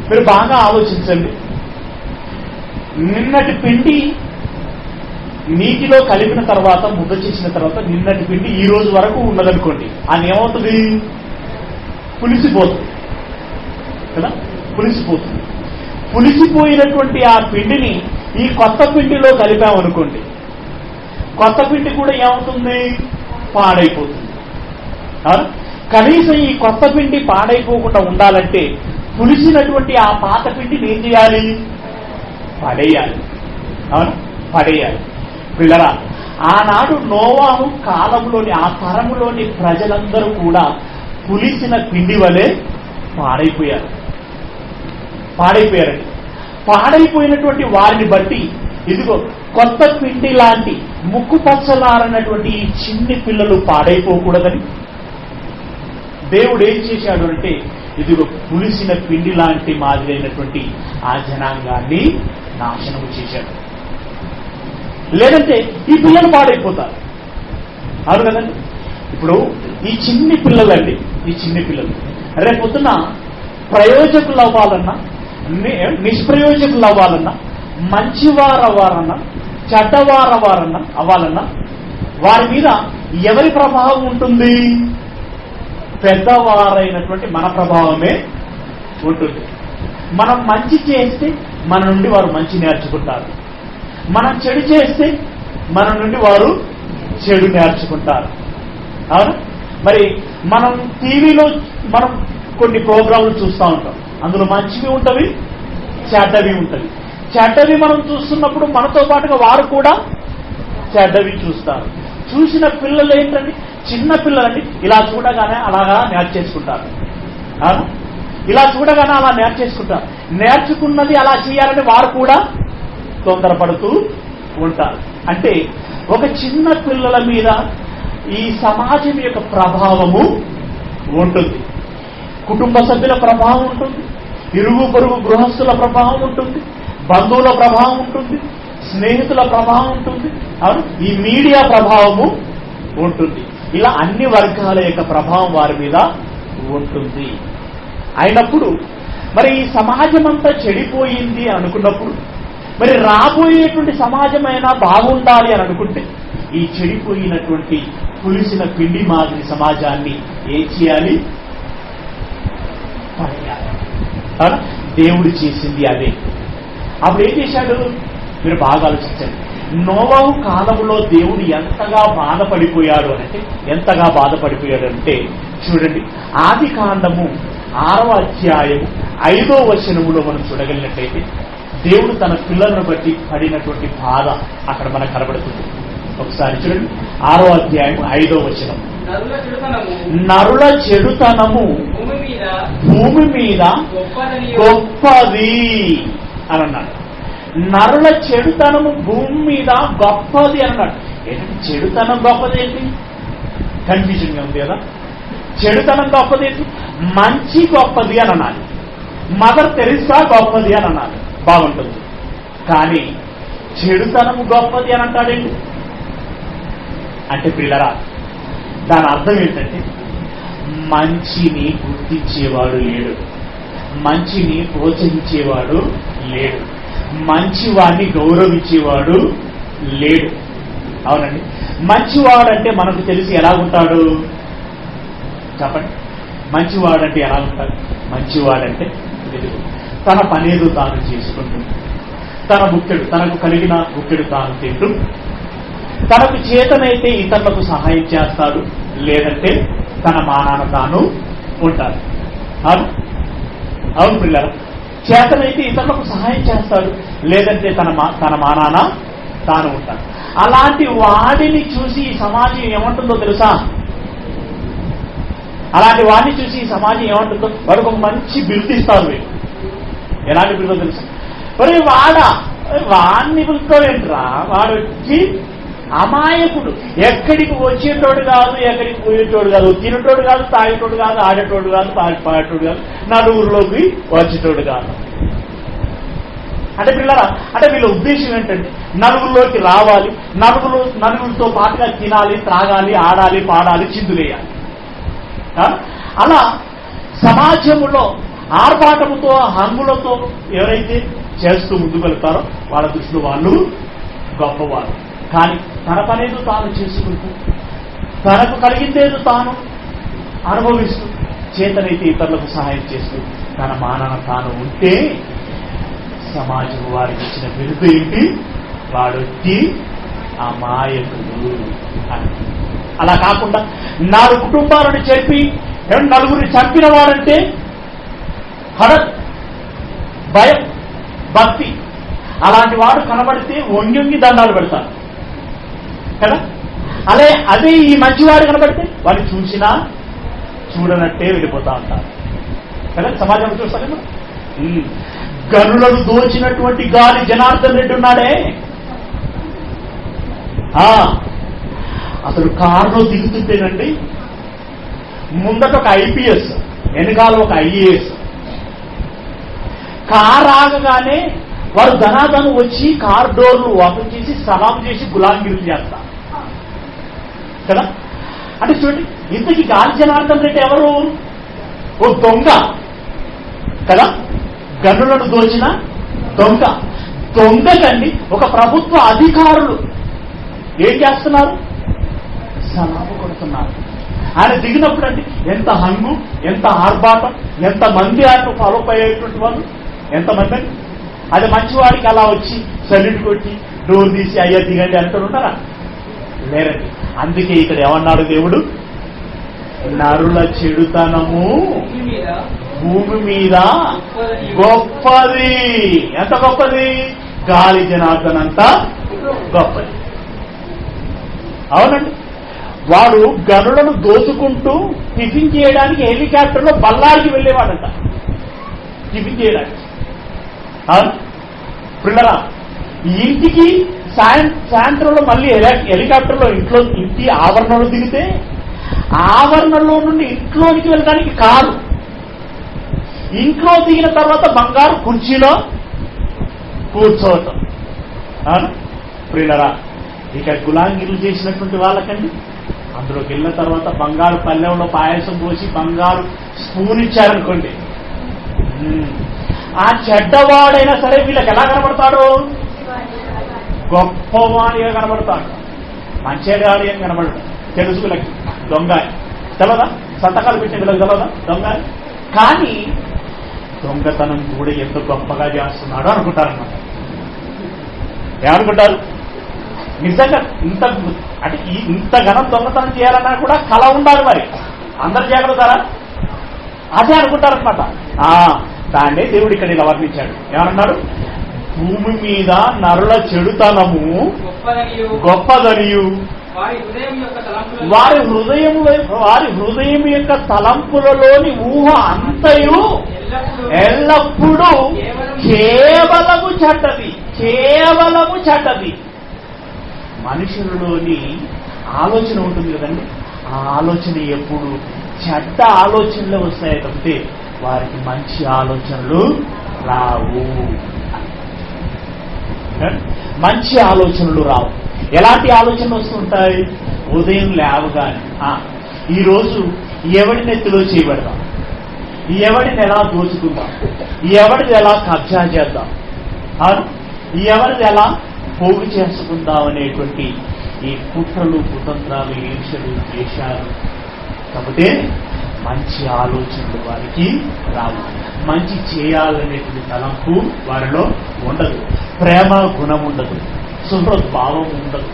మీరు బాగా ఆలోచించండి. నిన్నటి పిండి నీటిలో కలిపిన తర్వాత, ముద్ద చేసిన తర్వాత నిన్నటి పిండి ఈ రోజు వరకు ఉన్నదనుకోండి, అది ఏమవుతుంది? పులిసిపోతుంది కదా, పులిసిపోతుంది. పులిసిపోయినటువంటి ఆ పిండిని ఈ కొత్త పిండిలో కలిపామనుకోండి, కొత్త పిండి కూడా ఏమవుతుంది? పాడైపోతుంది. కనీసం ఈ కొత్త పిండి పాడైపోకుండా ఉండాలంటే పులిసినటువంటి ఆ పాత పిండిని ఏం చేయాలి? పడేయాలి. పడేయాలి. పిల్లరా, ఆనాడు నోవాహు కాలంలోని ఆ తరములోని ప్రజలందరూ కూడా పులిసిన పిండి వలె పాడైపోయారండి. పాడైపోయినటువంటి వారిని బట్టి ఇదిగో కొత్త పిండి లాంటి ముక్కు పచ్చలారనటువంటి ఈ చిన్ని పిల్లలు పాడైపోకూడదని దేవుడు ఏం చేశాడు అంటే, ఇదిగో పులిసిన పిండి లాంటి మాదిరైనటువంటి ఆ జనాంగాన్ని నాశనము చేశాడు. లేదంటే ఈ పిల్లలు పాడైపోతారు. అవును కదండి. ఇప్పుడు ఈ చిన్ని పిల్లలండి, ఈ చిన్ని పిల్లలు రేపొద్దున ప్రయోజకులు అవ్వాలన్నా, నిష్ప్రయోజకులు అవ్వాలన్నా, మంచివారు అవ్వాలన్నా, చెడ్డవారు అవ్వాలన్నా వారి మీద ఎవరి ప్రభావం ఉంటుంది? పెద్దవారైనటువంటి మన ప్రభావమే ఉంటుంది. మనం మంచి చేస్తే మన నుండి వారు మంచి నేర్చుకుంటారు. మనం చెడు చేస్తే మన నుండి వారు చెడు నేర్చుకుంటారు. అవునా? మరి మనం టీవీలో మనం కొన్ని ప్రోగ్రాంలు చూస్తూ ఉంటాం. అందులో మంచివి ఉంటవి, చెడ్డవి ఉంటవి. చెడ్డవి మనం చూస్తున్నప్పుడు మనతో పాటుగా వారు కూడా చెడ్డవి చూస్తారు. చూసిన పిల్లలు ఏంటండి, చిన్న పిల్లలండి, ఇలా చూడగానే అలాగా నేర్చేసుకుంటారు. ఇలా చూడగానే అలా నేర్చేసుకుంటారు. నేర్చుకున్నది అలా చేయాలని వారు కూడా తొందరపడుతూ ఉంటారు. అంటే ఒక చిన్న పిల్లల మీద ఈ సమాజం యొక్క ప్రభావము ఉంటుంది. కుటుంబ సభ్యుల ప్రభావం ఉంటుంది, ఇరుగు పొరుగు గృహస్థుల ప్రభావం ఉంటుంది, బంధువుల ప్రభావం ఉంటుంది, స్నేహితుల ప్రభావం ఉంటుంది, ఈ మీడియా ప్రభావము ఉంటుంది. ఇలా అన్ని వర్గాల యొక్క ప్రభావం వారి మీద ఉంటుంది. అయినప్పుడు మరి ఈ సమాజం అంతా చెడిపోయింది అని అనుకున్నప్పుడు, మరి రాబోయేటువంటి సమాజమైనా బాగుండాలి అని అనుకుంటే ఈ చెడిపోయినటువంటి పులిసిన పిండి మాదిరి సమాజాన్ని ఏం చేయాలి? పడేయాలి. దేవుడు చేసింది అదే. అప్పుడు ఏం చేశాడు? మీరు బాగా ఆలోచించండి. నోవాహు కాలంలో దేవుడు ఎంతగా బాధపడిపోయాడు అంటే చూడండి, ఆది కాండము 6వ అధ్యాయము 5వ వచనములో మనం చూడగలిగినట్లయితే దేవుడు తన పిల్లలను బట్టి పడినటువంటి బాధ అక్కడ మనకు కనబడుతుంది. ఒకసారి చూడండి, 6వ అధ్యాయం 5వ వచనం. నరుల చెడుతనము భూమి మీద గొప్పది అని అన్నాడు. నరుల చెడుతనము భూమి మీద గొప్పది అన్నాడు. ఏంటంటే చెడుతనం గొప్పది ఏంటి? కన్ఫ్యూజన్ గా ఉంది కదా. చెడుతనం గొప్పది ఏంటి? మంచి గొప్పది అని అనాలి. మదర్ తెరిసా గొప్పది అని అనాలి, బాగుంటుంది. కానీ చెడుతనము గొప్పది అని అంటాడేంటి అంటే పిల్లరా, దాని అర్థం ఏంటంటే మంచిని గుర్తించేవాడు లేడు, మంచిని ప్రోత్సహించేవాడు లేడు, మంచివాడిని గౌరవించేవాడు లేడు. అవునండి. మంచివాడంటే మనకు తెలిసి ఎలా ఉంటాడు చెప్పండి? మంచివాడంటే ఎలా ఉంటాడు? మంచివాడంటే తన పనేదో తాను చేసుకుంటూ, తనకు కలిగిన గుక్కెడు తాను తింటూ, తనకు చేతనైతే ఇతరులకు సహాయం చేస్తాడు, లేదంటే తన మానాన తాను ఉంటాడు. అవును పిల్లలు, చేతనైతే ఇతరులకు సహాయం చేస్తాడు, లేదంటే తన మానాన తాను ఉంటాడు. అలాంటి వాడిని చూసి ఈ సమాజం ఏమంటుందో తెలుసా? అలాంటి వాడిని చూసి ఈ సమాజం ఏమంటుందో, వాడికి ఒక మంచి బిరుదు ఇస్తారు. వీళ్ళు ఎలాంటి బిరుదో తెలుసా? మరి వాడిని పిలుస్తావేంట్రా, వాడు వచ్చి అమాయకుడు, ఎక్కడికి వచ్చేటోడు కాదు, ఎక్కడికి పోయేటోడు కాదు, తినేటోడు కాదు, తాగేటోడు కాదు, ఆడేటోడు కాదు, పాడేటోడు కాదు, నలుగురిలోకి వచ్చేటోడు కాదు. అంటే పిల్లరా, అంటే వీళ్ళ ఉద్దేశం ఏంటంటే నలుగురిలోకి రావాలి, నలుగురితో పాటుగా తినాలి, త్రాగాలి, ఆడాలి, పాడాలి, చిందులేయాలి. అలా సమాజంలో ఆర్భాటముతో హంగులతో ఎవరైతే చేస్తూ ముందుకు వెళ్తారో వాళ్ళ దృష్టిలో వాళ్ళు గొప్పవారు. కానీ తన పనేదో తాను చేసుకుంటూ, తనకు కలిగిందేదో తాను అనుభవిస్తూ, చేతనైతే ఇతరులకు సహాయం చేస్తూ తన మానన తాను ఉంటే సమాజం వారికి ఇచ్చిన బిరుదు ఏంటి? వాడొచ్చి అమాయకుడు అని. అలా కాకుండా 4 కుటుంబాలను చెప్పి 4 చంపిన వాడంటే భయం, భక్తి. అలాంటి వాడు కనబడితే వంగి దండాలు పెడతారు కదా. అదే ఈ మంచివాడు కనబడితే వాడిని చూసినా చూడనట్టే వెళ్ళిపోతా ఉంటారు కదా. సమాజంలో చూస్తారేమో. గనులను దోచినటువంటి గాలి జనార్దన్ రెడ్డి ఉన్నాడే, అతడు కారులో దిగుతుంటేనండి ముందట ఒక ఐపీఎస్, వెనకాల ఒక ఐఏఎస్. కారు ఆగగానే వారు ధనాధను వచ్చి కార్ డోర్లు ఓపెన్ చేసి సలాం చేసి గులాంగిరి చేస్తారు కదా. అంటే చూడండి, ఇంతకీ గాలి జనార్దన్ రెడ్డి ఎవరు? ఓ దొంగ కదా, గనులను దోచిన దొంగ. దొంగకండి ఒక ప్రభుత్వ అధికారులు ఏం చేస్తున్నారు? సలాము కొడుతున్నారు. ఆయన దిగినప్పుడు అండి ఎంత హంగు, ఎంత ఆర్భాటం, ఎంత మంది ఆయన ఫాలో అయ్యేటువంటి వాళ్ళు, ఎంతమంది అండి. అది మంచివాడికి అలా వచ్చి సల్యూట్ కొట్టి డోర్ తీసి అయ్యా దిగండి అంటూ ఉంటారా? లేరండి. అందుకే ఇక్కడ ఏమన్నాడు దేవుడు? నరుల చెడుతనము భూమి మీద గొప్పది. ఎంత గొప్పది? గాలి జనార్దన్ అంతా గొప్పది. అవునండి. వాడు గనులను దోచుకుంటూ టిఫిన్ చేయడానికి హెలికాప్టర్లో బళ్ళారికి వెళ్ళేవాడంట టిఫిన్ చేయడానికి. పిల్లరా, ఇంటికి సాయంత్రంలో మళ్ళీ హెలికాప్టర్లో ఇంటి ఆవరణలో దిగితే ఆవరణలో నుండి ఇంట్లోనికి వెళ్ళడానికి కారు, ఇంట్లో దిగిన తర్వాత బంగారు కుర్చీలో కూర్చోవటం. పిల్లరా, ఇక గులాంగిర్లు చేసినటువంటి వాళ్ళకండి అందులోకి వెళ్ళిన తర్వాత బంగారు పల్లెంలో పాయసం పోసి బంగారు స్పూన్ ఇచ్చారనుకోండి, ఆ చెడ్డవాడైనా సరే వీళ్ళకి ఎలా కనబడతాడు? గొప్పవాడిగా కనబడతాడు. మంచిగాడి అని కనబడతాడు. తెలుసు వీళ్ళకి దొంగ తెలదా, సంతకాలు పెట్టిన వీళ్ళకి తెలదా దొంగ. కానీ దొంగతనం కూడా ఎంత గొప్పగా చేస్తున్నాడో అనుకుంటారన్నమాట. ఏమనుకుంటారు? నిజంగా అంటే ఇంత ఘనం దొంగతనం చేయాలన్నా కూడా కళ ఉండాలి. మరి అందరు చేయగలుగుతారా? అదే అనుకుంటారనమాట. దాన్నే దేవుడు ఇక్కడ ఇలా వర్ణించాడు. ఏమన్నాడు? భూమి మీద నరుల చెడుతనము గొప్పదనియు వారి హృదయం యొక్క తలంపులలోని ఊహ అంతయు ఎల్లప్పుడూ కేవలము చెడ్డది. మనుషులలోని ఆలోచన ఉంటుంది కదండి, ఆ ఆలోచన ఎప్పుడు చెడ్డ ఆలోచనలు వస్తాయి తప్పితే వారికి మంచి ఆలోచనలు రావు. మంచి ఆలోచనలు రావు. ఎలాంటి ఆలోచనలు వస్తుంటాయి? ఉదయం లేవగానే ఈరోజు ఎవడి నెత్తిలో చేయబడదాం, ఎవడిని ఎలా దోచుకుందాం, ఎవడిది ఎలా కబ్జా చేద్దాం, ఎవరిది ఎలా పోగు చేసుకుందాం అనేటువంటి ఈ కుట్రలు, కుతంత్రాలు, ఈర్షలు, ద్వేషాలు. కాకపోతే మంచి ఆలోచనలు వారికి రావు. మంచి చేయాలనేటువంటి తలంపు వారిలో ఉండదు. ప్రేమ గుణం ఉండదు. సుహృద్భావం ఉండదు.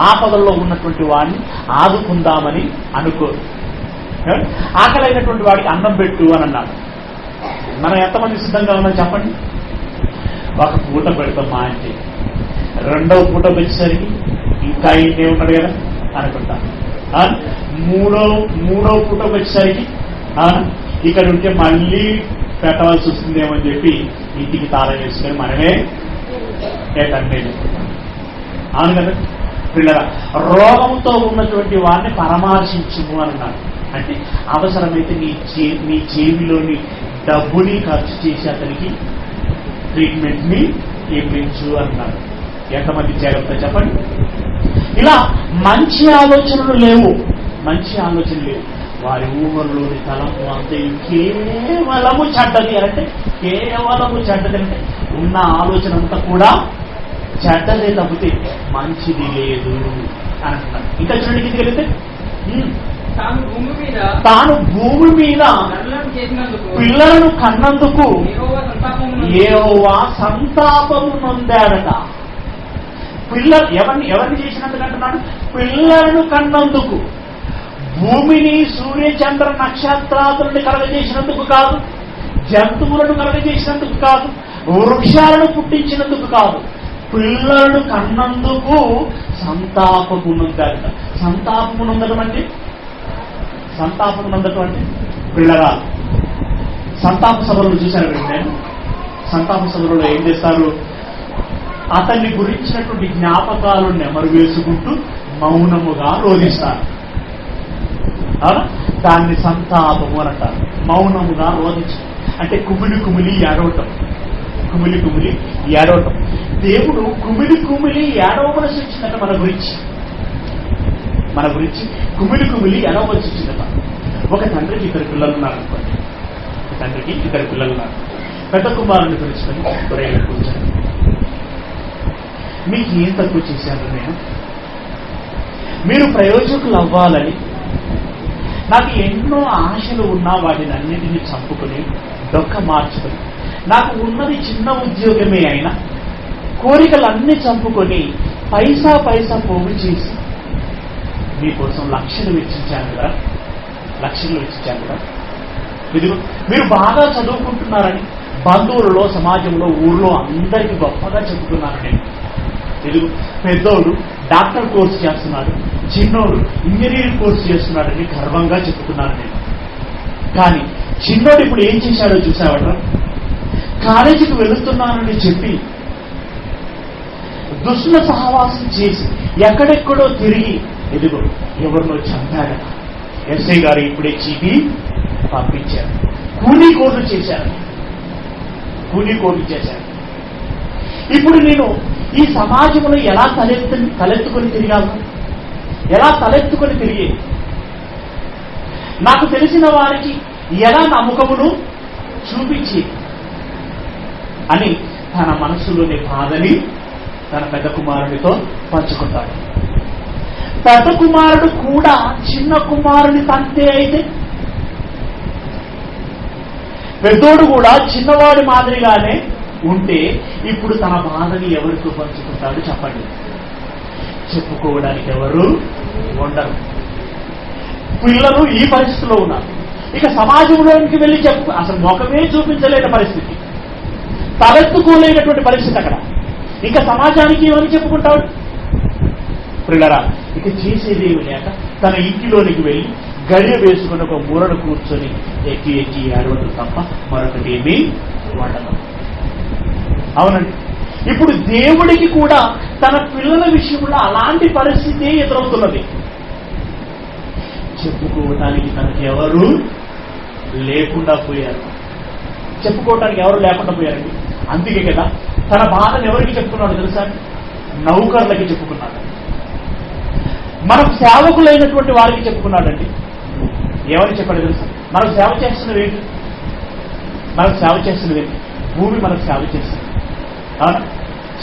ఆపదల్లో ఉన్నటువంటి వాడిని ఆదుకుందామని అనుకోరు. ఆకలైనటువంటి వాడికి అన్నం పెట్టు అని అన్నాడు. మనం ఎంతమంది సిద్ధంగా ఉన్నాం చెప్పండి? ఒక పూట పెడతామా అంటే రెండవ పూట వచ్చేసరికి ఇంకా ఇంటే ఉన్నాడు కదా అనుకుంటా. మూడో పూట వచ్చేసరికి ఇక్కడ ఉంటే మళ్ళీ పెట్టవలసి వస్తుందేమని చెప్పి ఇంటికి తాళం వేసుకొని మనమే ఏటండి. అవును కదా. పిల్లల రోగంతో ఉన్నటువంటి వారిని పరామర్శించుము అన్నాడు. అంటే అవసరమైతే నీ జేబులోని డబ్బుని ఖర్చు చేసి అతనికి ట్రీట్మెంట్ ని ఇప్పించు అన్నాడు. ఎంతమంది జాగ్రత్త చెప్పండి. ఇలా మంచి ఆలోచనలు లేవు, మంచి ఆలోచన లేవు. వారి ఊహల్లోని తలము అంతే కేవలము చెడ్డది అంటే, కేవలము చెడ్డది అంటే ఉన్న ఆలోచన అంతా కూడా చెడ్డదే తప్పితే మంచిది లేదు అని అంటున్నాడు. ఇంకా చూడండి కిందకి వెళితే, తాను భూమి మీద పిల్లలను కన్నందుకు యెహోవా సంతాపము నొందాడట. ఎవరిని చేసినందుకు అంటున్నాడు? పిల్లలను కన్నందుకు. భూమిని సూర్య చంద్ర నక్షత్రాదులను కలగజేసినందుకు కాదు, జంతువులను కలగజేసినందుకు కాదు, వృక్షాలను పుట్టించినందుకు కాదు, పిల్లలను కన్నందుకు సంతాపము నొందాడట. సంతాపము నొందడం అంటే, సంతాపము నొందటం అంటే పిల్లరా, సంతాప సభలను చూశాను నేను. సంతాప సభలలో ఏం చేస్తారు? అతన్ని గురించినటువంటి జ్ఞాపకాలను నెమరు వేసుకుంటూ మౌనముగా రోధిస్తారు. దాన్ని సంతాపము అని అంటారు. మౌనముగా రోధించడం అంటే కుమిలి కుమిలి ఏడవటం, కుమిలి కుమిలి ఏడవటం. దేవుడు కుమిలి కుమిలి ఏడవవలసి వచ్చిందట మన గురించి కుమిలి కుమిలి ఏడవలసి వచ్చిందట. ఒక తండ్రికి ఇద్దరు పిల్లలు ఉన్నారనుకోండి, ఒక తండ్రికి ఇద్దరు పిల్లలు ఉన్నారు. పెద్ద కుమారుని పిలుచుకొని ఒరేగా కూర్చొని, మీకు ఏం తక్కువ చేశాను నేను? మీరు ప్రయోజకులు అవ్వాలని నాకు ఎన్నో ఆశలు ఉన్నా వాటిని అన్నింటినీ చంపుకొని డొక్క మార్చుకొని, నాకు ఉన్నది చిన్న ఉద్యోగమే అయినా కోరికలన్నీ చంపుకొని పైసా పోగు చేసి మీకోసం లక్షలు వెచ్చించాను కదా. ఇదిగో మీరు బాగా చదువుకుంటున్నారని బంధువులలో, సమాజంలో, ఊళ్ళో అందరికీ గొప్పగా చెబుతున్నాను నేను. ఇదిగో పెద్దోడు డాక్టర్ కోర్సు చేస్తున్నాడు, చిన్నోడు ఇంజనీరింగ్ కోర్సు చేస్తున్నాడని గర్వంగా చెప్తున్నాను నేను. కానీ చిన్నోడు ఇప్పుడు ఏం చేశాడో చూసావట? కాలేజీకి వెళుతున్నానని చెప్పి దుష్టుల సహవాసం చేసి ఎక్కడెక్కడో తిరిగి ఎదుగో ఎవరినో చంపాడట. ఎస్ఐ గారు ఇప్పుడే చీపి పంపించారు. కూలీ కోర్టు చేశారు. ఇప్పుడు నేను ఈ సమాజంలో ఎలా తలెత్తుకొని తిరిగే, నాకు తెలిసిన వారికి ఎలా నమ్మకమును చూపించి అని తన మనసులోని బాధని తన పెద్ద కుమారుడితో పంచుకుంటాడు. పెద్ద కుమారుడు కూడా చిన్న కుమారుని తంతే అయితే, పెద్దోడు కూడా చిన్నవాడి మాదిరిగానే ఉంటే ఇప్పుడు తన బాధని ఎవరితో పంచుకుంటాడు చెప్పండి? చెప్పుకోవడానికి ఎవరు ఉండరు. పిల్లలు ఈ పరిస్థితిలో ఉన్నారు. ఇక సమాజంలోనికి వెళ్ళి అసలు ముఖమే చూపించలేని పరిస్థితి, తలెత్తుకోలేనటువంటి పరిస్థితి అక్కడ. ఇక సమాజానికి ఏమని చెప్పుకుంటాడు? పిల్లరా, ఇక చేసేదేమి లేక తన ఇంటిలోనికి వెళ్ళి గడియ వేసుకుని ఒక మూరను కూర్చొని ఎక్కి ఏడవడం తప్ప మరొకటి ఏమీ వండదు. అవునండి. ఇప్పుడు దేవుడికి కూడా తన పిల్లల విషయంలో అలాంటి పరిస్థితి ఎదురవుతున్నది. చెప్పుకోవటానికి తనకి ఎవరు లేకుండా పోయారు. పోయారండి. అందుకే కదా తన బాధను ఎవరికి చెప్పుకున్నాడు తెలుసా? నౌకర్లకి చెప్పుకున్నాడు. మనం సేవకులైనటువంటి వారికి చెప్పుకున్నాడండి. ఏమని చెప్పాడు తెలుసా? మనకు సేవ చేస్తున్నది ఏంటి? భూమి మనకు సేవ చేస్తుంది.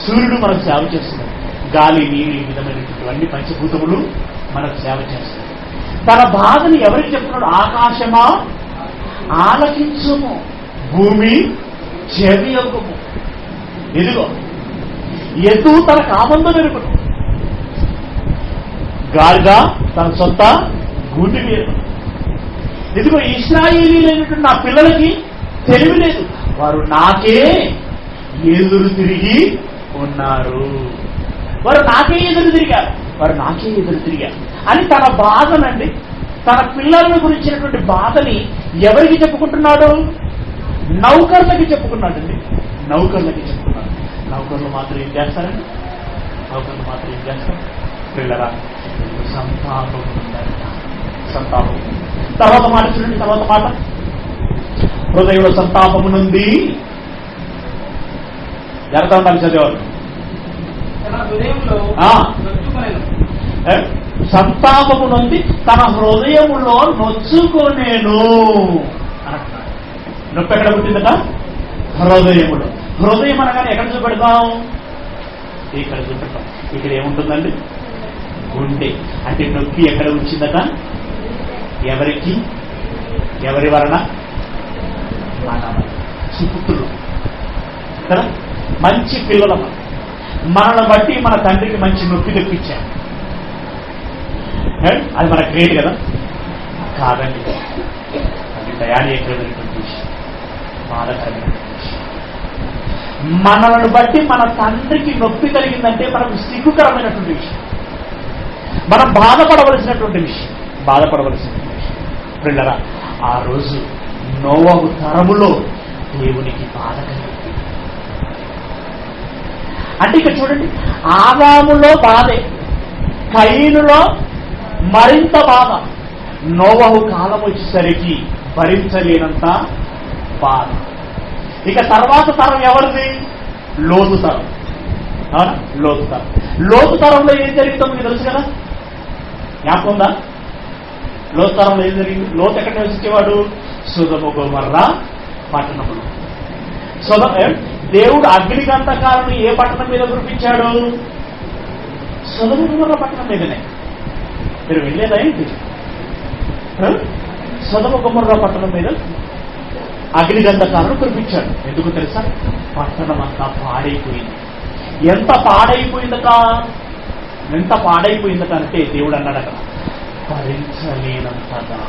సూర్యుడు మనకు సేవ చేస్తున్నాడు. గాలి, నీరు, ఈ విధమైనటువంటి పంచభూతములు మనకు సేవ చేస్తుంది. తన బాధని ఎవరికి చెప్తున్నాడు? ఆకాశమా ఆలకించుము, భూమి చెవియొగ్గుము. ఇదిగో ఎద్దు తన కామంలో వెరుకును, గాడిద తన సొంత గూటి వేరుకును. ఇదిగో ఇశ్రాయేలీలైనటువంటి నా పిల్లలకి తెలివి లేదు, వారు నాకే ఎదురు తిరిగి ఉన్నారు. వారు నాకే ఎదురు తిరిగారు అని తన బాధనండి, తన పిల్లల గురించినటువంటి బాధని ఎవరికి చెప్పుకుంటున్నాడు? నౌకర్లకి చెప్పుకున్నాడండి. నౌకర్లు మాత్రం ఏం చేస్తారు? పిల్లరా సంతాపము ఉందంట. సంతాపం. తర్వాత మాట చూడండి, తర్వాత మాట, హృదయంలో సంతాపము నుండి జరుగుతూ ఉండాలి చదివారు. సంతాపము నుండి తన హృదయములో నొచ్చుకొనేను అంటున్నాడు. నొప్పి ఎక్కడ పుట్టిందట? హృదయములో. హృదయం అనగానే ఎక్కడ చూపెడతాం? ఇక్కడ చూపెడతాం. ఇక్కడ ఏముంటుందండి? గుండె. అంటే నొప్పి ఎక్కడ వచ్చిందట? ఎవరికి? ఎవరి వలన? మన సుపుత్రులు కదా, మంచి పిల్లల మనల్ని బట్టి మన తండ్రికి మంచి నొప్పి తెప్పించాం. అది మన గ్రేట్ కదా? కాదండి, అది దయానీయకరమైనటువంటి విషయం, బాధకరమైనటువంటి విషయం. మనల్ని బట్టి మన తండ్రికి నొప్పి కలిగిందంటే మనకు సిగ్గుకరమైనటువంటి విషయం, మనం బాధపడవలసినటువంటి విషయం, బాధపడవలసినటువంటి విషయం. పిల్లరా, ఆ రోజు నోవహు తరములో దేవునికి బాధ కలిగింది. అంటే ఇక్కడ చూడండి, ఆదాములో బాధే, కయీనులో మరింత బాధ, నోవహు కాలం వచ్చేసరికి భరించలేనంత బాధ. ఇక తర్వాత తరం ఎవరిది? లోతు తరం. అవునా? లోతు తరం. లోతు తరంలో ఏం జరుగుతుందో మీకు తెలుసు కదా, జ్ఞాపకం ఉందా? లోతు తరంలో ఏం జరిగింది? లోతు ఎక్కడ నివసించేవాడు? సొదొమ గొమొర్రా పట్టణంలో. దేవుడు అగ్నిగంధకాలను ఏ పట్టణం మీద కురిపించాడు? సొదొమ గొమొర్రా పట్టణం మీదనే. మీరు వెళ్ళేదా ఏంటి? సొదొమ గొమొర్రా పట్టణం మీద అగ్నిగంధకాలను కురిపించాడు. ఎందుకు తెలుసా? పట్టణం అంతా పాడైపోయింది. ఎంత పాడైపోయిందట, ఎంత పాడైపోయిందట అంటే దేవుడు అన్నాడట, భరించలేనంతగా.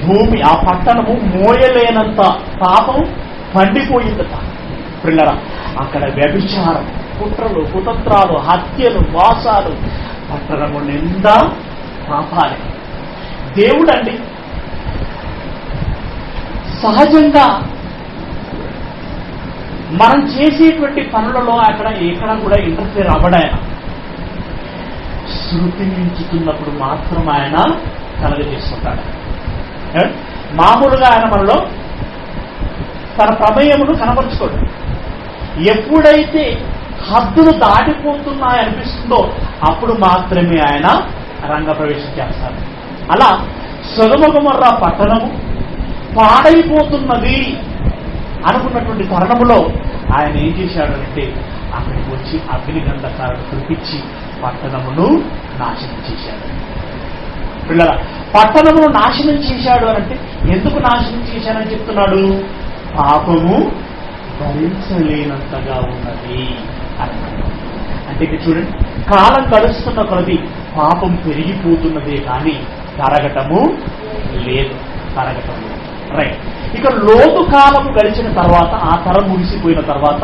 భూమి, ఆ పట్టణము మోయలేనంత పాపం పండిపోయిందట. పిల్లరా, అక్కడ వ్యభిచారం, కుట్రలు, కుతంత్రాలు, హత్యలు, మోసాలు, పట్టణము నిండా పాపాలే. దేవుడండి సహజంగా మనం చేసేటువంటి పనులలో ఎక్కడ కూడా ఇంటర్ఫియర్ అవ్వడాయన. శృతి మించుతున్నప్పుడు మాత్రం ఆయన కలగజేస్తుంటాడు. మామూలుగా ఆయన మనలో తన ప్రమేయమును కనబరుచుకోడు. ఎప్పుడైతే హద్దులు దాటిపోతున్నాయనిపిస్తుందో అప్పుడు మాత్రమే ఆయన రంగప్రవేశం చేస్తారు. అలా సొదొమ గొమొర్రా పట్టణము పాడైపోతున్నది అనుకున్నటువంటి తరుణములో ఆయన ఏం చేశాడు అంటే అక్కడికి వచ్చి అగ్నిగంధకాలను కురిపించి పట్టణమును నాశనం చేశాడు. పిల్లల, పట్టణమును నాశనం చేశాడు అనంటే ఎందుకు నాశనం చేశాడని చెప్తున్నాడు? పాపము భరించలేనంతగా ఉన్నది అన్నాడు. అంటే ఇక చూడండి, కాలం గడుస్తున్న కొలది పాపం పెరిగిపోతున్నదే కానీ తరగటము లేదు, తరగటం లేదు. రైట్. ఇక లోతు కాలము గడిచిన తర్వాత, ఆ తరం ముగిసిపోయిన తర్వాత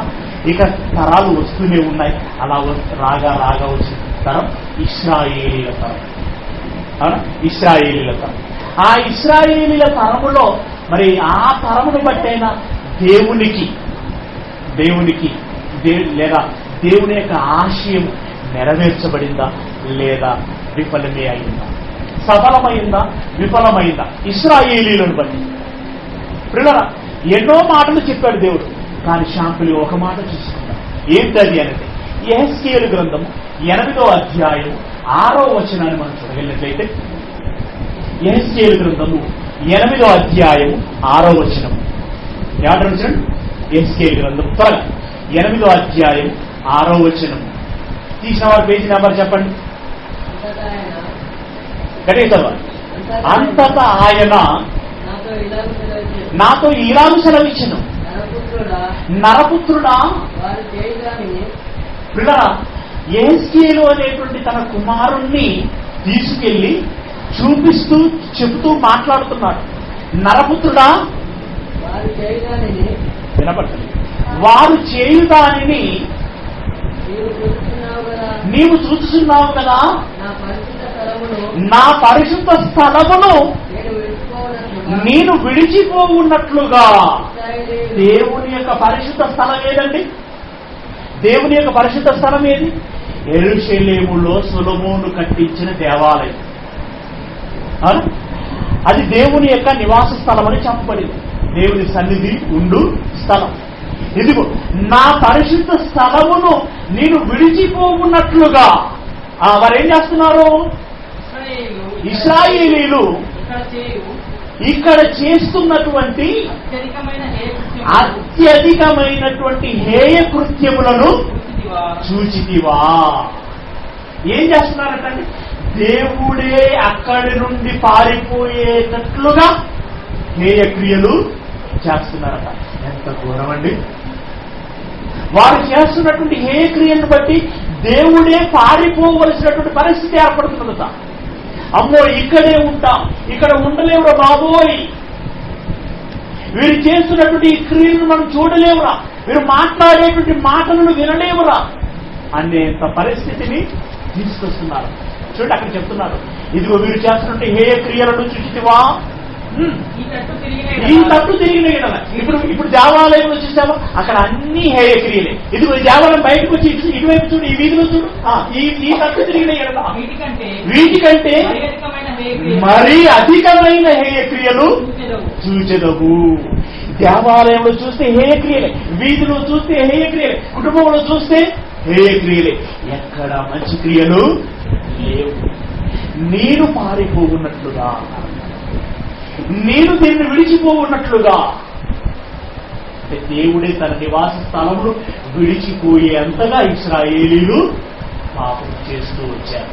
ఇక తరాలు వస్తూనే ఉన్నాయి. అలా రాగా రాగా వచ్చిన తరం ఇశ్రాయేలీల తరం. అవునా? ఇశ్రాయేలీల తరం. ఆ ఇశ్రాయేలీల తరములో మరి ఆ తరమును బట్టైనా దేవునికి లేదా దేవుని యొక్క ఆశయం నెరవేర్చబడిందా లేదా విఫలమే అయిందా? సఫలమైందా విఫలమైందా? ఇశ్రాయేలీలను బట్టి. పిల్లరా, ఎన్నో మాటలు చెప్పాడు దేవుడు, కానీ శాంపులు ఒక మాట చూసుకుందాం. ఏంటది అంటే యెహెజ్కేలు గ్రంథం 8వ అధ్యాయం 6వ వచనాన్ని మనం చూడగలిగినట్లయితే, యెహెజ్కేలు గ్రంథము 8వ అధ్యాయం 6వ వచనం. ఏమంటారు చూడండి, యెహెజ్కేలు గ్రంథం త్వరగా 8వ అధ్యాయం 6వ వచనం. తీసిన వారి పేజీ నెంబర్ చెప్పండి. కనీసం అంతటా ఆయన నాతో ఇలాగు సెలవిచ్చెను, నరపుత్రుడా. పిల్లరా, యెహెజ్కేలు అనేటువంటి తన కుమారుణ్ణి తీసుకెళ్లి చూపిస్తూ చెబుతూ మాట్లాడుతున్నాడు. నరపుత్రుడా, వినపడుతుంది, వారు చేయు దానిని నీవు చూస్తున్నావు కదా, నా పరిశుద్ధ స్థలమును నేను విడిచిపోవున్నట్లుగా. దేవుని యొక్క పరిశుద్ధ స్థలం ఏదండి? దేవుని యొక్క పరిశుద్ధ స్థలం ఏది? యెరూషలేములో సొలొమోను కట్టించిన దేవాలయం. అది దేవుని యొక్క నివాస స్థలం అని చెప్పబడింది. దేవుని సన్నిధి ఉండు స్థలం. ఇదిగో నా పరిశుద్ధ స్థలమును నేను విడిచిపోవున్నట్లుగా వారేం చేస్తున్నారు? ఇశ్రాయేలీలు ఇక్కడ చేస్తున్నటువంటి అత్యధికమైనటువంటి హేయ కృత్యములను చూచితివా? ఏం చేస్తున్నారంటే దేవుడే అక్కడి నుండి పారిపోయేటట్లుగా హేయ క్రియలు చేస్తున్నారట. ఎంత ఘోరం అండి! వారు చేస్తున్నటువంటి హేయ క్రియలను బట్టి దేవుడే పారిపోవలసినటువంటి పరిస్థితి ఏర్పడుతున్నదట. అమ్మో, ఇక్కడే ఉంటాం, ఇక్కడ ఉండలేవురా బాబోయ్, వీరు చేస్తున్నటువంటి ఈ క్రియలను మనం చూడలేవురా, వీరు మాట్లాడేటువంటి మాటలను వినలేవురా అనేంత పరిస్థితిని తీసుకొస్తున్నారు. చూడండి, అక్కడ చెప్తున్నారు, ఇదిగో వీరు చేస్తున్నటువంటి హేయ క్రియలను చూసివా? ఈ తట్టు తిరిగిన ఇప్పుడు దేవాలయంలో చూసావా, అక్కడ అన్ని హేయ క్రియలే. ఇదిగో ఈ దేవాలయం బయటకు వచ్చి ఇటువైపు చూడు, ఈ వీధిలో చూడు, ఈ తట్టు తిరిగిన వీటికంటే మరీ అధికమైన హేయ క్రియలు చూచెదవు. దేవాలయంలో చూస్తే హేయ క్రియలే, వీధిలో చూస్తే హేయ క్రియలే, కుటుంబంలో చూస్తే హేయ క్రియలే, ఎక్కడ మంచి క్రియలు లేవు. నేను పారిపోవున్నట్లుగా, నేను దీన్ని విడిచిపోవున్నట్లుగా, దేవుడే తన నివాస స్థలమును విడిచిపోయే అంతగా ఇశ్రాయేలీలు పాపం చేస్తూ వచ్చారు.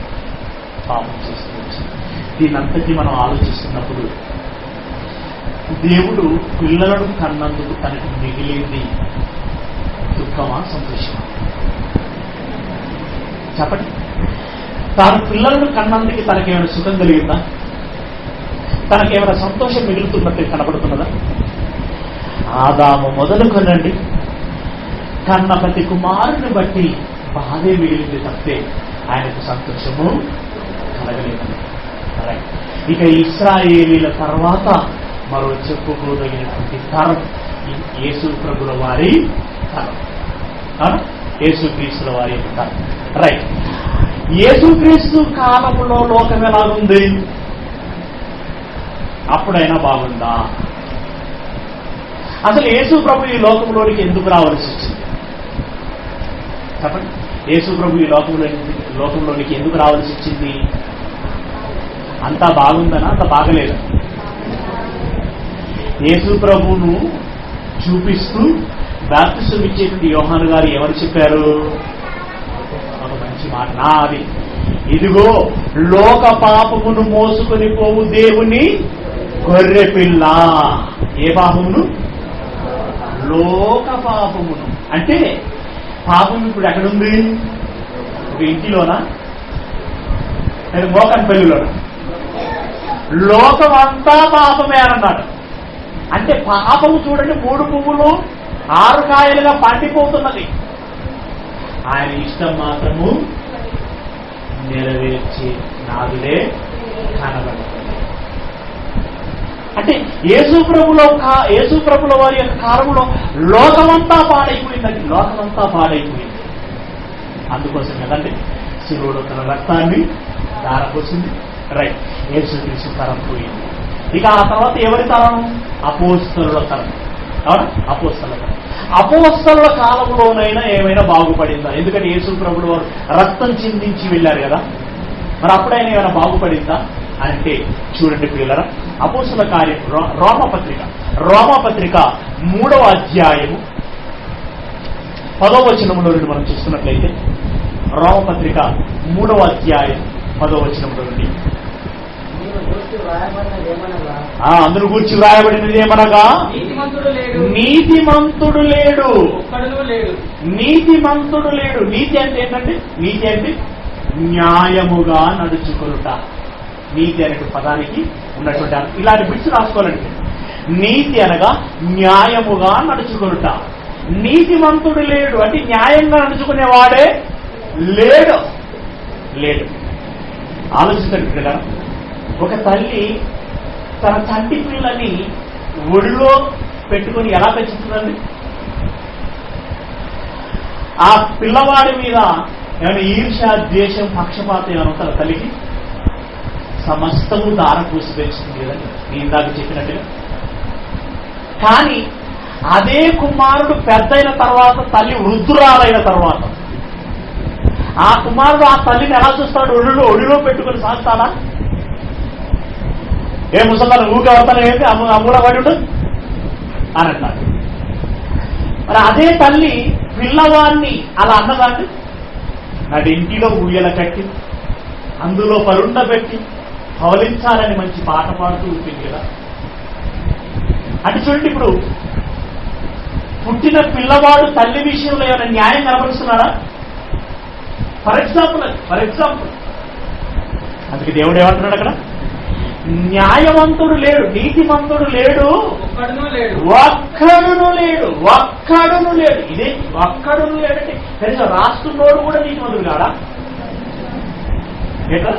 దీనంతటి మనం ఆలోచిస్తున్నప్పుడు దేవుడు పిల్లలను కన్నందుకు తనకు మిగిలింది దుఃఖమా, సంతోషమా? చెప్పండి. తాను పిల్లలను కన్నందుకు తనకేమైనా సుఖం కలిగిందా? తనకేమైనా సంతోషం మిగులుతున్నట్టు కనబడుతున్నదా? ఆదాము మొదలుకొనండి కన్న ప్రతి కుమారుని బట్టి బాధే మిగిలింది తప్పితే ఆయనకు సంతోషము కలగలేదు. ఇక ఇశ్రాయేలీల తర్వాత మరో చెప్పుకోదగినటువంటి తరం యేసు ప్రభుల వారి తరం, యేసుక్రీస్తుల వారి యొక్క తరం. రైట్. యేసుక్రీస్తు కాలంలో లోకం ఎలాగుంది? అప్పుడైనా బాగుందా? అసలు యేసు ప్రభు ఈ లోకంలోనికి ఎందుకు రావాల్సి వచ్చింది? చెప్పండి. యేసు ప్రభు ఈ లోకంలోనికి ఎందుకు రావాల్సి వచ్చింది? అంతా బాగుందనా, అంత బాగలేదా? యేసు ప్రభువును చూపిస్తూ బాప్తిసం ఇచ్చేటువంటి యోహాను గారు ఎవరు చెప్పారు? ఒక మంచి మాట, నాది ఇదిగో లోక పాపమును మోసుకొని పోవు దేవుని గొర్రె పిల్ల. ఏ పాపమును? లోక పాపమును. అంటే పాపం ఇప్పుడు ఎక్కడుంది? ఒక ఇంటిలోనా, లేదా మోకన్పల్లిలోనా? లోకం అంతా పాపమే అన్నాడు. అంటే పాపము చూడండి, 3 పువ్వులు 6 కాయలుగా పండిపోతున్నది. ఆయన ఇష్టం మాత్రము నెరవేర్చి నాదులే కనబడుతుంది. అంటే యేసు ప్రభుల వారి యొక్క కాలంలో లోకమంతా పాడైపోయిందండి. లోకమంతా పాడైపోయింది. అందుకోసం కదండి శిలువలో తన రక్తాన్ని ధారపోసింది. రైట్. యేసుక్రీస్తు తరం పోయింది. ఇక ఆ తర్వాత ఎవరి తరం? అపోస్తలుల తరం. అపోస్తలుల కాలంలోనైనా ఏమైనా బాగుపడిందా? ఎందుకంటే యేసు ప్రభుల వారు రక్తం చిందించి వెళ్ళారు కదా, మరి అప్పుడైనా ఏమైనా బాగుపడిందా అంటే చూడండి పిల్లరా, అపోస్తలుల కార్యం రోమపత్రిక 3వ అధ్యాయము 10వ వచనంలో నుండి మనం చూస్తున్నట్లయితే, రోమపత్రిక 3వ అధ్యాయం 10వ వచనంలో నుండి అందరూ గూర్చి వ్రాయబడినది ఏమనగా, నీతిమంతుడు లేడు. నీతిమంతుడు లేడు. నీతి అంటే ఏంటంటే, నీతి అంటే న్యాయముగా నడుచుకొనుట. నీతి అనే పదానికి ఉన్నటువంటి ఇలాంటి బిట్స్ రాసుకోవాలంటే, నీతి అనగా న్యాయముగా నడుచుకొనుట. నీతిమంతుడు లేడు అంటే న్యాయంగా నడుచుకునేవాడే లేడు. ఆలోచించండి కదా, ఒక తల్లి తన చంటి పిల్లని ఒడిలో పెట్టుకుని ఎలా పెంచుతుందండి? ఆ పిల్లవాడి మీద ఏమైనా ఈర్ష్య, ద్వేషం, పక్షపాతం ఏమైనా ఉంటారు తల్లికి? సమస్తము దార పూసి పెంచుతుంది కదండి, నేను ఇందాక చెప్పినట్టుగా. కానీ అదే కుమారుడు పెద్దయిన తర్వాత, తల్లి వృద్ధురాలైన తర్వాత, ఆ కుమారుడు ఆ తల్లిని ఎలా చూస్తాడు? ఒడిలో పెట్టుకుని సాగుతాడా? ఏ ముసల్దాన్ని ఊరికి అవుతాను ఏంటి అమ్మూల పడి ఉండదు అని అంటాడు. మరి అదే తల్లి పిల్లవాడిని అలా అన్నదాన్ని నాటి ఇంటిలో ఊయల కట్టి, అందులో పరుండబెట్టి పవలించాలని మంచి పాట పాడుతూ ఉంటుంది కదా. అంటే చూడండి, ఇప్పుడు పుట్టిన పిల్లవాడు తల్లి విషయంలో ఏమైనా న్యాయం కనపరుస్తున్నాడా? ఫర్ ఎగ్జాంపుల్ అందుకే దేవుడు ఏమంటున్నాడు అక్కడ? న్యాయవంతుడు లేడు, నీతిమంతుడు లేడు, ఒక్కడును లేడు. ఇదే ఒక్కడును లేడంటే కనీసం రాస్తున్నోడు కూడా నీతిమంతుడు కాడా? ఎట్లా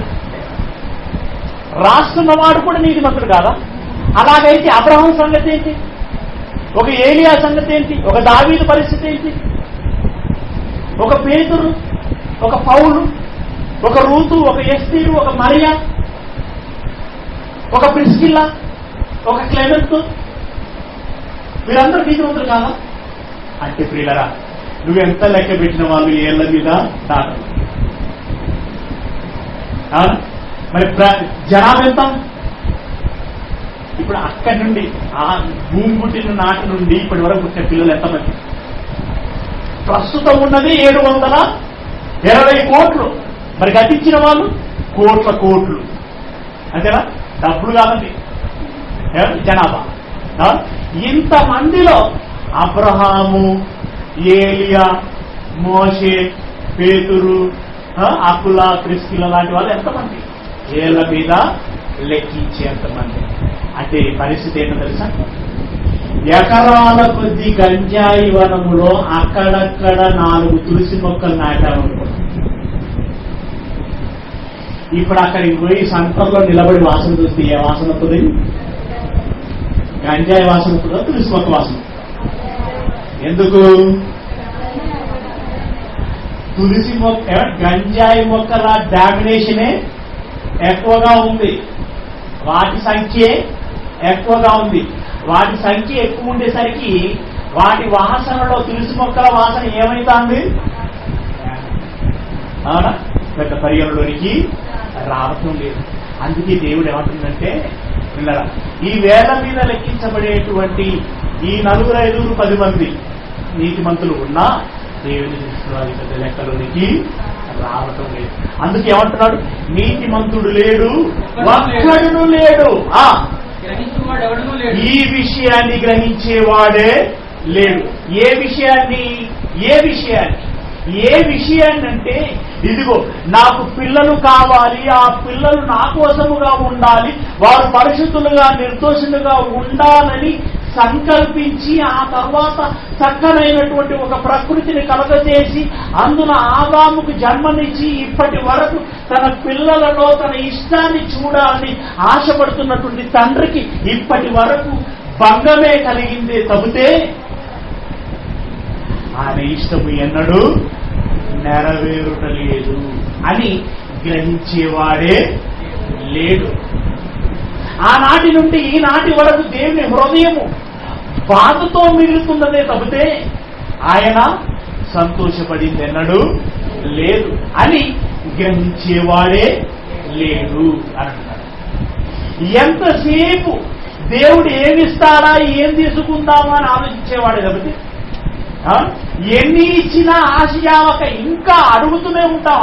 రాస్తున్నవాడు కూడా నీతిమంతుడు కాదా? అలాగైతే అబ్రహాం సంగతి ఏంటి? ఒక ఏలియా సంగతి ఏంటి? ఒక దావీదు పరిస్థితి ఏంటి? ఒక పేతురు, ఒక పౌలు, ఒక రూతు, ఒక ఎస్తీరు, ఒక మరియా, ఒక ప్రిస్కిల్లా, ఒక క్లెమెంత్, వీరందరూ నీతిమంతులు కాదా? అంటే ప్రియులరా, నువ్వెంత లెక్క పెట్టిన వాళ్ళు ఏళ్ల మీద దాట. మరి జనాభా ఎంత? ఇప్పుడు అక్కడి నుండి ఆ భూమి పుట్టిన నాటి నుండి ఇప్పటి వరకు పుట్టిన పిల్లలు ఎంతమంది? ప్రస్తుతం ఉన్నది 720 కోట్లు. మరి గతించిన వాళ్ళు కోట్లు. అంతేనా? డబ్బులు కాదండి, జనాభా. ఇంతమందిలో అబ్రహాము, ఏలియా, మోషే, పేతురు, అకుల, ప్రిస్కిల లాంటి వాళ్ళు ఎంతమంది? ఏళ్ల మీద లెక్కించేంతమంది. అంటే పరిస్థితి ఏంటో తెలుసా? ఎకరాల కొద్ది గంజాయి వనములో అక్కడక్కడ 4 తులసి మొక్కలు నాటామనుకోండి. ఇప్పుడు అక్కడికి పోయి సంతలో నిలబడి వాసన చూస్తే ఏ వాసన వస్తుంది? గంజాయి వాసన వస్తుందా, తులసి మొక్క వాసన? ఎందుకు? తులసి మొక్క, గంజాయి మొక్కల డామినేషనే ఎక్కువగా ఉంది, వాటి సంఖ్యే ఎక్కువగా ఉంది. వాటి సంఖ్య ఎక్కువ ఉండేసరికి వాటి వాసనలో తులసి మొక్కల వాసన ఏమైతుంది? అవునా? పెద్ద పరిగణలోనికి రావటం లేదు. అందుకే దేవుడు ఏమంటుందంటే, పిల్లరా, ఈ వేల మీద లెక్కించబడేటువంటి ఈ 4, 5, 10 మంది నీతిమంతులు ఉన్నా దేవుని దృష్టిలో పెద్ద లెక్కలోనికి రావటం లేదు. అందుకే ఏమంటున్నాడు? నీతిమంతుడు లేడు, ఒక్కడును లేడు. ఈ విషయాన్ని గ్రహించేవాడే లేడు. ఏ విషయాన్ని అంటే, ఇదిగో నాకు పిల్లలు కావాలి, ఆ పిల్లలు నా కోసముగా ఉండాలి, వారు పరిశుద్ధులుగా, నిర్దోషులుగా ఉండాలని సంకల్పించి ఆ తర్వాత చక్కనైనటువంటి ఒక ప్రకృతిని కలగజేసి అందులో ఆదాముకు జన్మనిచ్చి ఇప్పటి వరకు తన పిల్లలలో తన ఇష్టాన్ని చూడాలని ఆశపడుతున్నటువంటి తండ్రికి ఇప్పటి వరకు భంగమే కలిగిందే తప్పితే ఆయన ఇష్టము ఎన్నడూ నెరవేరుట లేదు అని గ్రహించేవాడే లేడు. ఆనాటి నుండి ఈనాటి వరకు దేవుని హృదయము బాధతో మిగులుతున్నదే తప్పితే ఆయన సంతోషపడింది ఎన్నడూ లేదు అని గ్రహించేవాడే లేడు అంటున్నాడు. ఎంతసేపు దేవుడు ఏమిస్తాడా, ఏం తీసుకుందామా అని ఆలోచించేవాడే తప్పితే ఎన్ని ఇచ్చినా ఆశయావక ఇంకా అడుగుతూనే ఉంటాం,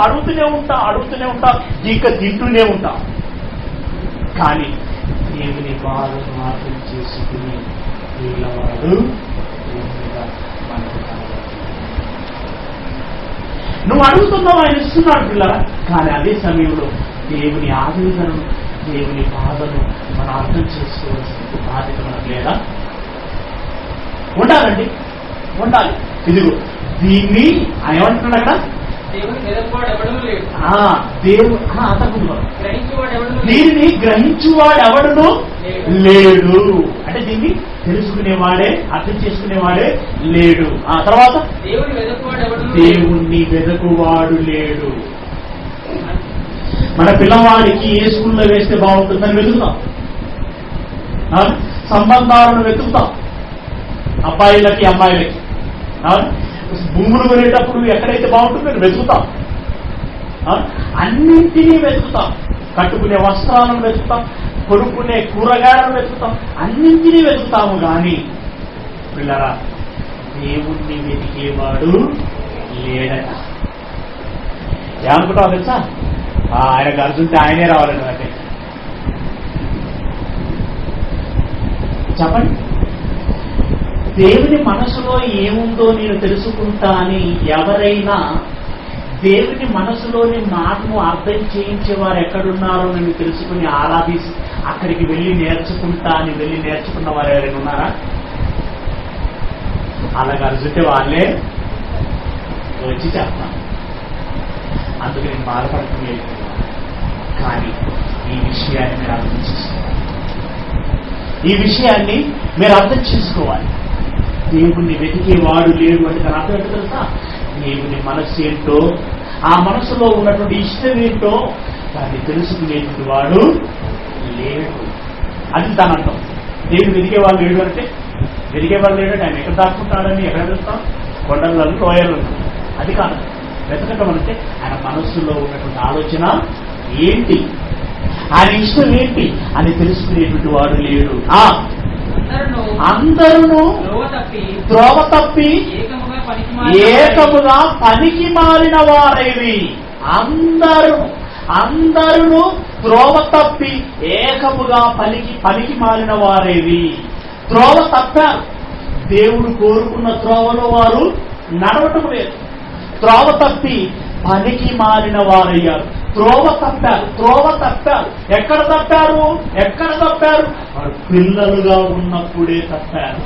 ఇంకా తింటూనే ఉంటాం. కానీ దేవుని బాధను అర్థం చేసుకుని వీళ్ళవాడు మనకు నువ్వు అడుగుతున్నావు, ఆయన ఇస్తున్నాడు పిల్లరా. కానీ అదే సమయంలో దేవుని ఆవేదనను, దేవుని బాధను మనం అర్థం చేసుకోవాల్సిన బాధ్యత మనకు లేదా? ఉండాలండి, ఉండాలి. ఇదిగో దీన్ని ఆయన ఏమంటున్నాడు అక్కడ? దీనిని గ్రహించువాడెవడును లేడు. అంటే దీన్ని తెలుసుకునేవాడే, అర్థం చేసుకునేవాడే లేడు. ఆ తర్వాత దేవుణ్ణి వెదకువాడు లేడు. మన పిల్లవాడికి ఏ స్కూల్లో వేస్తే బాగుంటుందని వెతుకుతాం, సంబంధాలను వెతుకుతాం, అబ్బాయిలకి అమ్మాయిలకి. భూములు కొనేటప్పుడు ఎక్కడైతే బాగుంటుందో వెతుకుతాం, అన్నింటినీ వెతుకుతాం. కట్టుకునే వస్త్రాలను వెతుకుతాం, కొనుక్కునే కూరగాయలను వెతుకుతాం, అన్నింటినీ వెతుకుతాము. కానీ పిల్లరా, దేవుణ్ణి వెతికేవాడు లేడట. ఏమనుకుంటావు తెలుసా? ఆయన గర్జుంటే ఆయనే రావాలండి. అంటే చెప్పండి, దేవుని మనసులో ఏముందో నేను తెలుసుకుంటా అని ఎవరైనా దేవుని మనసులోని మాటను అర్థం చేయించేవారు ఎక్కడున్నారో నేను తెలుసుకుని ఆరాధించి అక్కడికి వెళ్ళి నేర్చుకుంటా అని వెళ్ళి నేర్చుకున్న వారు ఎవరైనా ఉన్నారా? అలా గర్జుంటే వాళ్ళే వచ్చి చెప్తాను. అందుకు నేను బాధపడుతుంది. కానీ ఈ విషయాన్ని మీరు అర్థం చేసుకోవాలి. ఈ విషయాన్ని మీరు అర్థం చేసుకోవాలి. దేవుణ్ణి వెతికేవాడు లేడు అంటే తన అర్థం ఏంటో తెలుసా? దేవుని మనస్సు ఏంటో, ఆ మనసులో ఉన్నటువంటి ఇష్టం ఏంటో దాన్ని తెలుసుకునేటువంటి వాడు లేడు. అది తన అర్థం. దేవుడు వెతికేవాడు లేడు అంటే, వెతికేవాడు లేడు అంటే ఆయన ఎక్కడ దాక్కుంటాడని ఎక్కడ వెళ్తాం? కొండలలో, లోయలలో. అది కాదు. వెతకటం అంటే ఆయన మనస్సులో ఉన్నటువంటి ఆలోచన ఏంటి, ఆయన ఇష్టం ఏంటి అని తెలుసుకునేటువంటి వాడు లేడు. అందరూ త్రోవ తప్పి ఏకముగా పనికి మారిన వారైవి. అందరూ త్రోవ తప్పి ఏకముగా పనికి మారిన వారేవి. త్రోవ తప్పారు. దేవుడు కోరుకున్న త్రోవలో వారు నడవటం లేదు. త్రోవ తప్పి పనికి మారిన వారయ్యారు. త్రోవ తప్పారు. ఎక్కడ తప్పారు? వారు పిల్లలుగా ఉన్నప్పుడే తప్పారు.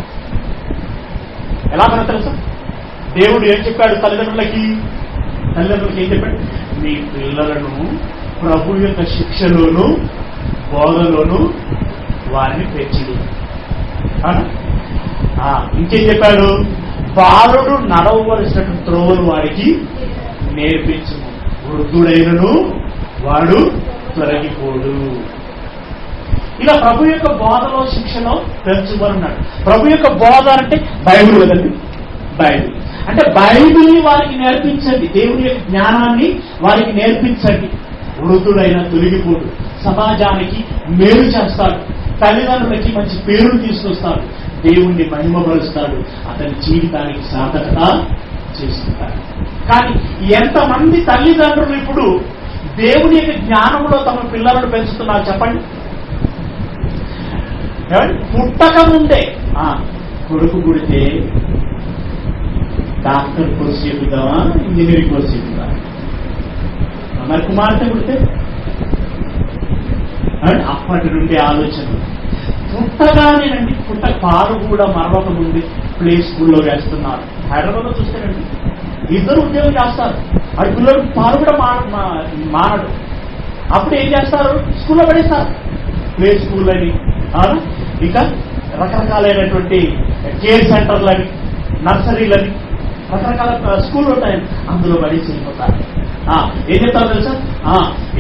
ఎలా మనకు తెలుసు? దేవుడు ఏం చెప్పాడు తల్లిదండ్రులకి ఏం చెప్పాడు? మీ పిల్లలను ప్రభు యొక్క శిక్షలోను బోధలోను వారిని పెంచిది. ఇంకేం చెప్పాడు? బాలుడు నడవవలసినటువంటి త్రోవలు వారికి నేర్పించు, వృద్ధుడైనను వాడు తొలగిపోడు. ఇలా ప్రభు యొక్క బోధలో శిక్షలో పెంచుమన్నాడు. ప్రభు యొక్క బోధ అంటే బైబిల్ కదండి. బైబిల్ అంటే బైబిల్ని వారికి నేర్పించండి. దేవుని యొక్క జ్ఞానాన్ని వారికి నేర్పించండి. వృద్ధుడైన తొలగిపోడు. సమాజానికి మేలు చేస్తాడు. తల్లిదండ్రులకి మంచి పేరును తీసుకొస్తాడు. దేవుణ్ణి మహిమపరుస్తాడు. అతని జీవితానికి సార్థకత చేసుకుంటాడు. కానీ ఎంతమంది తల్లిదండ్రులు ఇప్పుడు దేవుని యొక్క జ్ఞానంలో తమ పిల్లలను పెంచుతున్నారు చెప్పండి? పుట్టక ముందే కొడుకు పుడితే డాక్టర్ కోర్సు చెప్తావా, ఇంజనీరింగ్ కోర్సు చెప్తావా? మరి కుమార్తె పుడితే అప్పటి నుండి ఆలోచన. పుట్టగానేనండి, పాలు కూడా మరొక ముందు ప్లే స్కూల్లో వేస్తున్నారు. హైదరాబాద్లో చూస్తేనండి ఇద్దరు ఉద్యోగం చేస్తారు. వాడి పిల్లలు పాలు కూడా మారడు. అప్పుడు ఏం చేస్తారు? స్కూల్లో పడేస్తారు. ప్లే స్కూల్ అని, ఇంకా రకరకాలైనటువంటి కేర్ సెంటర్లని, నర్సరీలని, రకరకాల స్కూళ్ళు ఉంటాయని అందులో పడేసి వెళ్ళిపోతారు. ఏం చెప్తారో తెలుసా?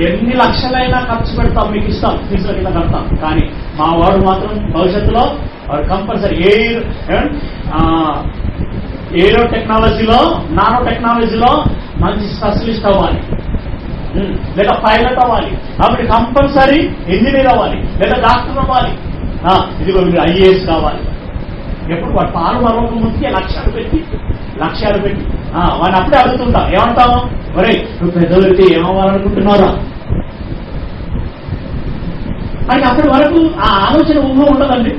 ఎన్ని లక్షలైనా ఖర్చు పెడతాం, మీకు ఇస్తాం, ఫీజుల కింద కడతాం, కానీ మా వాడు మాత్రం భవిష్యత్తులో వాడు కంపల్సరీ ఏరో టెక్నాలజీలో, నానో టెక్నాలజీలో మంచి స్పెషలిస్ట్ అవ్వాలి, లేదా పైలట్ అవ్వాలి, అప్పుడు కంపల్సరీ ఇంజనీర్ అవ్వాలి, లేదా డాక్టర్ అవ్వాలి, ఇదిగో ఐఏఎస్ కావాలి. ఎప్పుడు వాడు పాలు మరొక ముందుకే లక్ష్యాలు పెట్టి వాడిని అప్పుడే అడుగుతుంటా, ఏమంటావు? ఒరే నువ్వు పెద్దవారికి ఏమవ్వాలనుకుంటున్నారా అని. అప్పటి వరకు ఆ ఆలోచన ఊహ ఉండదండి.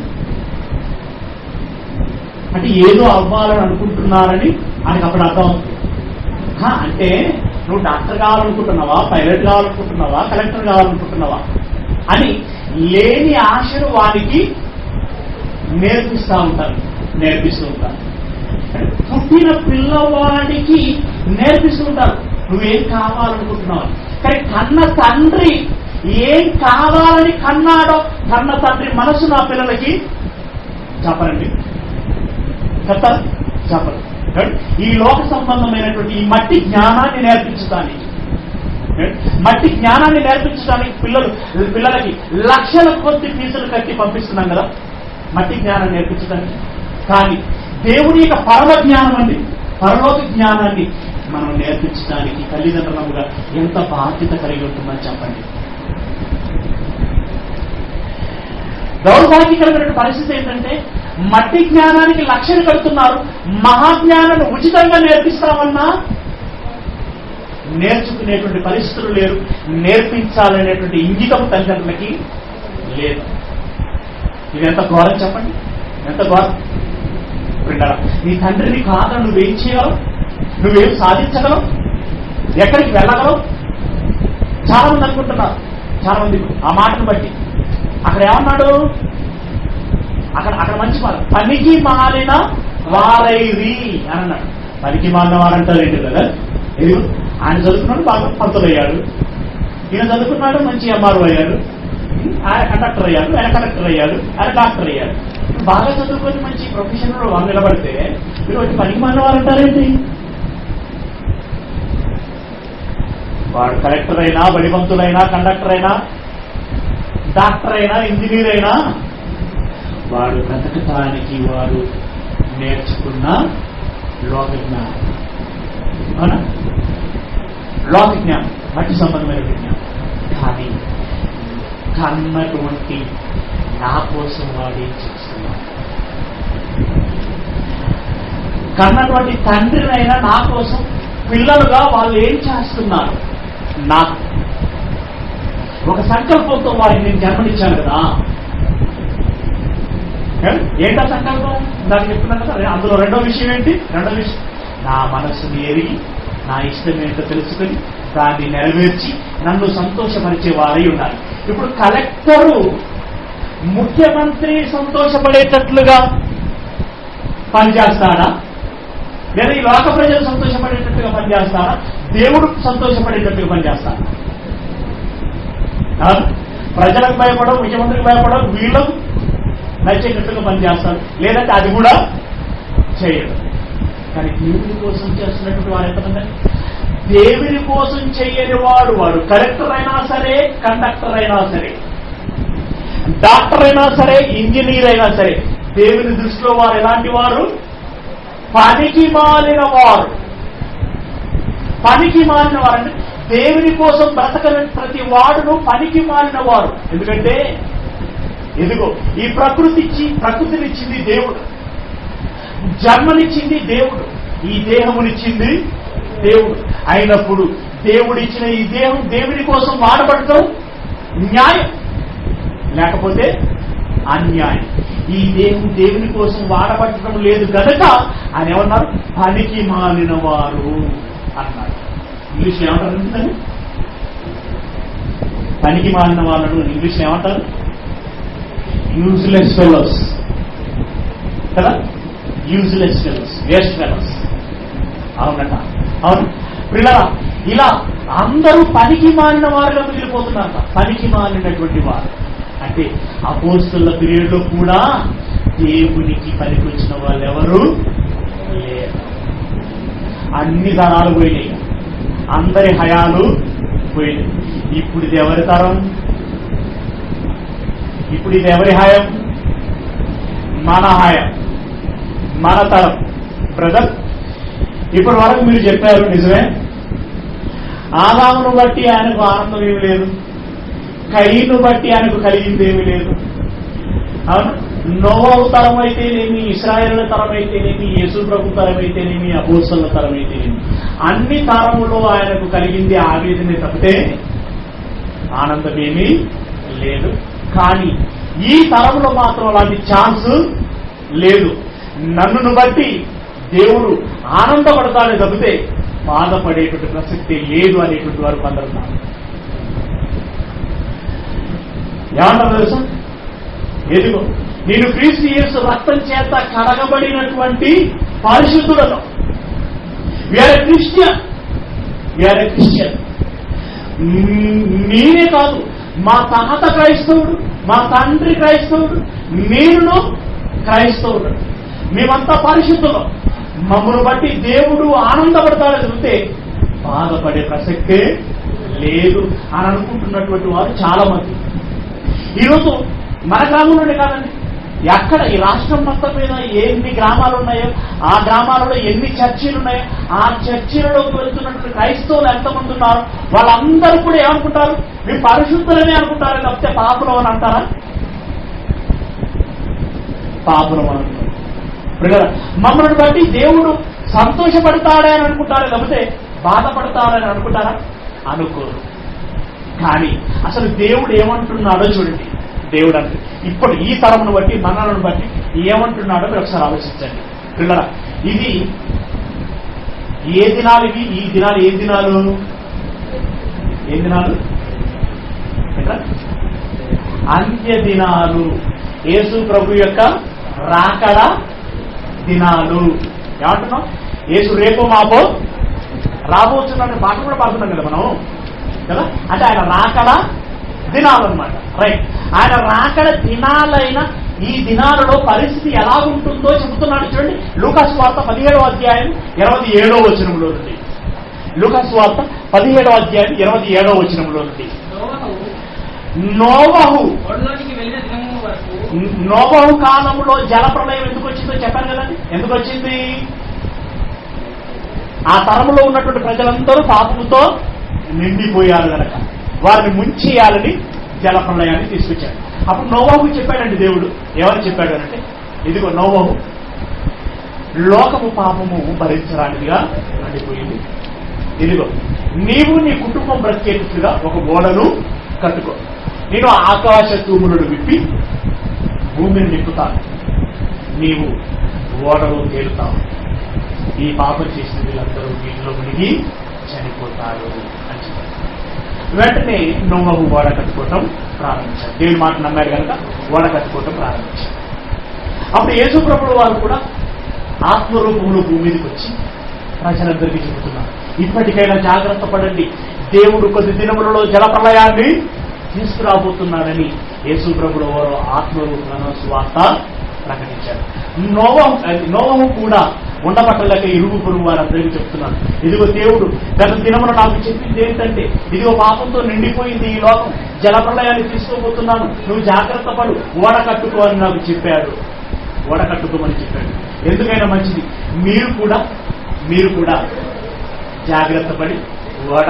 అంటే ఏదో అవ్వాలని అనుకుంటున్నారని ఆయనకు అప్పుడు అర్థం అవుతుంది. అంటే నువ్వు డాక్టర్ కావాలనుకుంటున్నావా, పైలట్ కావాలనుకుంటున్నావా, కలెక్టర్ కావాలనుకుంటున్నావా అని లేని ఆశను వారికి నేర్పిస్తూ ఉంటారు. పుట్టిన పిల్లవాడికి నేర్పిస్తూ ఉంటారు నువ్వేం కావాలనుకుంటున్నావు. కానీ కన్న తండ్రి ఏం కావాలని కన్నాడో, కన్న తండ్రి మనసు నా పిల్లలకి చెప్పరండి, చెప్తారా? చెప్పరు. ఈ లోక సంబంధమైనటువంటి ఈ మట్టి జ్ఞానాన్ని నేర్పించడానికి, మట్టి జ్ఞానాన్ని నేర్పించడానికి పిల్లలకి లక్షల కొద్ది ఫీజులు కట్టి పంపిస్తున్నాం కదా మట్టి జ్ఞానాన్ని నేర్పించడానికి. కానీ దేవుని యొక్క పరమ జ్ఞానం అండి, పరలోక జ్ఞానాన్ని మనం నేర్పించడానికి తల్లిదండ్రులుగా ఎంత బాధ్యత కలిగి ఉంటుందని చెప్పండి. దౌర్భాగ్యకరమైన పరిస్థితి ఏంటంటే మట్టి జ్ఞానానికి లక్షలు కడుతున్నారు, మహాజ్ఞానాన్ని ఉచితంగా నేర్పిస్తామన్నా నేర్చుకునేటువంటి పరిస్థితులు లేరు, నేర్పించాలనేటువంటి ఇంగితం తల్లిదండ్రులకి లేదు. ఇది ఎంత ఘోరం చెప్పండి, ఎంత ఘోరం. నీ తండ్రిని కాదని నువ్వేం చేయగలవు, నువ్వేం సాధించగలవు, ఎక్కడికి వెళ్ళగలవు? చాలా మంది అనుకుంటున్నారు, చాలా మంది ఆ మాటను బట్టి. అక్కడ ఏమన్నాడు, అక్కడ మంచి మాట, పనికి మాలిన వారైరి అని అన్నాడు. పనికి మాలిన వారంటారు ఏంటి కదా, ఇది ఆయన చదువుకున్నాడు, బాగా పంతులయ్యాడు, ఈయన చదువుకున్నాడు, మంచి ఎంఆర్ఓ అయ్యాడు, ఆయన కండక్టర్ అయ్యాడు, ఆయన కలెక్టర్ అయ్యాడు, ఆయన డాక్టర్ అయ్యాడు. బాగా చదువుకొని మంచి ప్రొఫెషనల్ వాళ్ళు నిలబడితే మీరు వచ్చి పనికి మాలిన వారంటారేంటి? వాడు కలెక్టర్ అయినా, బడిపంతులైనా, కండక్టర్ అయినా, డాక్టర్ అయినా, ఇంజనీర్ అయినా వాడు బ్రతకటానికి వాడు నేర్చుకున్న లోక జ్ఞానం, అవునా? లోక జ్ఞానం, మట్టి సంబంధమైన విజ్ఞానం. కానీ కన్నటువంటి నా కోసం వాడేం చేస్తున్నాడు, కన్నటువంటి తండ్రినైనా నా కోసం పిల్లలుగా వాళ్ళు ఏం చేస్తున్నారు, నాకు ఒక సంకల్పంతో వారికి నేను జన్మనిచ్చాను కదా. ఏంటా సంకల్పం? నాకు చెప్తున్నాను కదా, అందులో రెండో విషయం ఏంటి? రెండో విషయం, నా మనస్సుని ఎరిగి నా ఇష్టం ఏంటో తెలుసుకుని దాన్ని నెరవేర్చి నన్ను సంతోషపరిచే వారై ఉండాలి. ఇప్పుడు కలెక్టరు ముఖ్యమంత్రి సంతోషపడేటట్లుగా పనిచేస్తాడా, లేదా ఈ లోక ప్రజలు సంతోషపడేటట్టుగా పనిచేస్తాడా, దేవుడు సంతోషపడేటట్టుగా పనిచేస్తాడా? ప్రజలకు భయపడవు, ముఖ్యమంత్రికి భయపడవు, వీళ్ళకు నచ్చేటట్టుగా పనిచేస్తాడు, లేదంటే అది కూడా చేయడు. కానీ దేవుడి కోసం చేస్తున్నటువంటి వారు ఎంతమంది? దేవుడి కోసం చేయని వాడు కలెక్టర్ అయినా సరే, కండక్టర్ అయినా సరే, డాక్టర్ అయినా సరే, ఇంజనీర్ అయినా సరే, దేవుని దృష్టిలో వారు ఎలాంటి వారు? పనికి మాలిన వారు. పనికి మాలిన వారంటే దేవుని కోసం బ్రతకని ప్రతి వాడును పనికి మాలిన వారు. ఎందుకంటే ఎదుగో ఈ ప్రకృతినిచ్చింది దేవుడు, జన్మనిచ్చింది దేవుడు, ఈ దేహమునిచ్చింది దేవుడు. అయినప్పుడు దేవుడిచ్చిన ఈ దేహం దేవుని కోసం వాడబడటం న్యాయం, లేకపోతే అన్యాయం. ఈ దేహం దేవుని కోసం వాడబడటం లేదు కనుక ఆయన ఏమన్నారు? పనికి మాలిన వారు అన్నారు. ఇంగ్లీష్లో ఏమంటారు? పనికి మాలిన వాళ్ళను ఇంగ్లీష్లో ఏమంటారు? యూజ్లెస్ ఫెలోస్ కదా, యూజ్లెస్ ఫెలోస్, వేస్ట్ ఫెలోస్. అవునట, అవును పిల్లరా. ఇలా అందరూ పనికి మాలిన వారుగా మిగిలిపోతున్నారట. పనికి మాలినటువంటి వారు అంటే అపోస్తలుల పీరియడ్ లో కూడా దేవునికి పనికొచ్చిన వాళ్ళు ఎవరు లేరు. అన్ని తరాలు పోయినాయి, అందరి హయాలు పోయినాయి. ఇప్పుడు ఇది ఎవరి తరం? ఇప్పుడు ఇది ఎవరి హాయం? మన హాయం, మన తరం. బ్రదర్, ఇప్పటి వరకు మీరు చెప్పారు నిజమే, ఆదామును బట్టి ఆయనకు ఆనందం ఏమి లేదు, కయీను బట్టి ఆయనకు కలిగింది ఏమీ లేదు. అవును, నోవహు తరం అయితేనేమి, ఇశ్రాయేలు తరం అయితేనేమి, యేసు ప్రభు తరం అయితేనేమి, అపోస్తలుల తరం అయితేనేమి, అన్ని తరములో ఆయనకు కలిగింది ఆవేదనే తప్పితే ఆనందం ఏమీ లేదు. కానీ ఈ తరంలో మాత్రం అలాంటి ఛాన్స్ లేదు. నన్నును బట్టి దేవుడు ఆనందపడతాడే తప్పితే బాధపడేటువంటి ప్రసక్తి లేదు అనేటువంటి వారు కొందరున్నారు. ఏమంటారు తెలుసా? ఎదుగో నేను క్రీస్తు యేసు రక్తం చేత కడగబడినటువంటి పరిశుద్ధులను. We are a Christian, we are a Christian. నేనే కాదు, మా తాత క్రైస్తవుడు, మా తండ్రి క్రైస్తవుడు, నేను క్రైస్తవులు, మేమంతా పరిశుద్ధులం, మమ్మల్ని బట్టి దేవుడు ఆనందపడతాడని చెబితే బాధపడే ప్రసక్తే లేదు అని అనుకుంటున్నటువంటి వారు చాలా మంది. ఈరోజు మన గ్రామంలోనే కాదండి, ఎక్కడ ఈ రాష్ట్రం మొత్తం మీద ఎన్ని గ్రామాలు ఉన్నాయో ఆ గ్రామాలలో ఎన్ని చర్చిలు ఉన్నాయో ఆ చర్చిలలోకి వెళ్తున్నటువంటి క్రైస్తవులు ఎంతమంది ఉన్నారు, వాళ్ళందరూ కూడా ఏమనుకుంటారు, మేము పరిశుద్ధులనే అనుకుంటారు తప్పితే పాపులం అని అంటారా? పాపులం అని అంటారు. మమ్మల్ని బట్టి దేవుడు సంతోషపడతాడే అని అనుకుంటారే తప్పితే బాధపడతాడని అనుకుంటారా? అనుకోరు. కానీ అసలు దేవుడు ఏమంటున్నాడో చూడండి. దేవుడు అంటే ఇప్పుడు ఈ తరమును బట్టి మనలను బట్టి ఏమంటున్నాడో మీరు ఒకసారి ఆలోచించండి పిల్లరా. ఇది ఏ దినాలు ఇవి? ఈ దినాలు ఏ దినాలు? అంత్య దినాలు, యేసు ప్రభు యొక్క రాకడ దినాలు. ఏమంటున్నాం? యేసు రేపు మాపో రాబోతున్న పాట కూడా పాడుతున్నాం కదా మనం, కదా? అంటే ఆయన రాకడ దినాలు అన్నమాట. రైట్. ఆయన రాకడ దినాలైన ఈ దినాలలో పరిస్థితి ఎలాగుంటుందో చెబుతున్నాడు చూడండి. లూకాసు వార్త 17వ అధ్యాయం 27వ వచనంలో నుండి. లూకాసు వార్త 17వ అధ్యాయం 27వ వచనంలో నుండి. నోవహు కాలంలో జలప్రళయం ఎందుకు వచ్చిందో చెప్పాను కదండి. ఎందుకు వచ్చింది? ఆ తరములో ఉన్నటువంటి ప్రజలందరూ పాపముతో నిండిపోయారు కనుక వారిని ముంచేయాలని జలప్రళయాన్ని తీసుకొచ్చాడు. అప్పుడు నోవహు చెప్పాడండి దేవుడు. ఏమని చెప్పాడు అంటే, ఇదిగో నోవహు, లోకము పాపము భరించడానికిగా నిండిపోయింది. ఇదిగో నీవు నీ కుటుంబం బ్రతికేట్టుగా ఒక ఓడను కట్టుకో. నేను ఆకాశ తూములను విప్పి భూమిని నింపుతాను, నీవు ఓడలో తేలుతావు. ఈ పాపం చేసిన వీళ్ళందరూ వీటిలో మునిగి చనిపోతారు అని చెప్పారు. వెంటనే నోవహు ఓడ కట్టుకోవటం ప్రారంభించారు. దేవుని మాట నమ్మాడు కనుక ఓడ కట్టుకోవటం ప్రారంభించారు. అప్పుడు యేసు ప్రభువు వారు కూడా ఆత్మరూపంలో భూమి మీదకి వచ్చి ప్రజలందరికీ చెబుతున్నారు, ఇప్పటికైనా జాగ్రత్త పడండి, దేవుడు కొద్ది దినములలో జలప్రళయాన్ని తీసుకురాబోతున్నాడని యేసు ప్రభువు వారు ఆత్మరూపంలో సువార్త ప్రకటించారు. నోవహు కూడా ఉండబట్టలేక ఇరుగు పొరుగు వారందరికీ చెప్తున్నారు, ఇదిగో దేవుడు గత దినమున నాకు చెప్పింది ఏంటంటే, ఇదిగో పాపంతో నిండిపోయింది ఈ లోకం, జలప్రళయాన్ని తీసుకోబోతున్నాను, నువ్వు జాగ్రత్త పడు, ఓడ కట్టుకో అని నాకు చెప్పాడు. ఓడ కట్టుకోమని చెప్పాడు. ఎందుకైనా మంచిది, మీరు కూడా జాగ్రత్త పడి ఓడ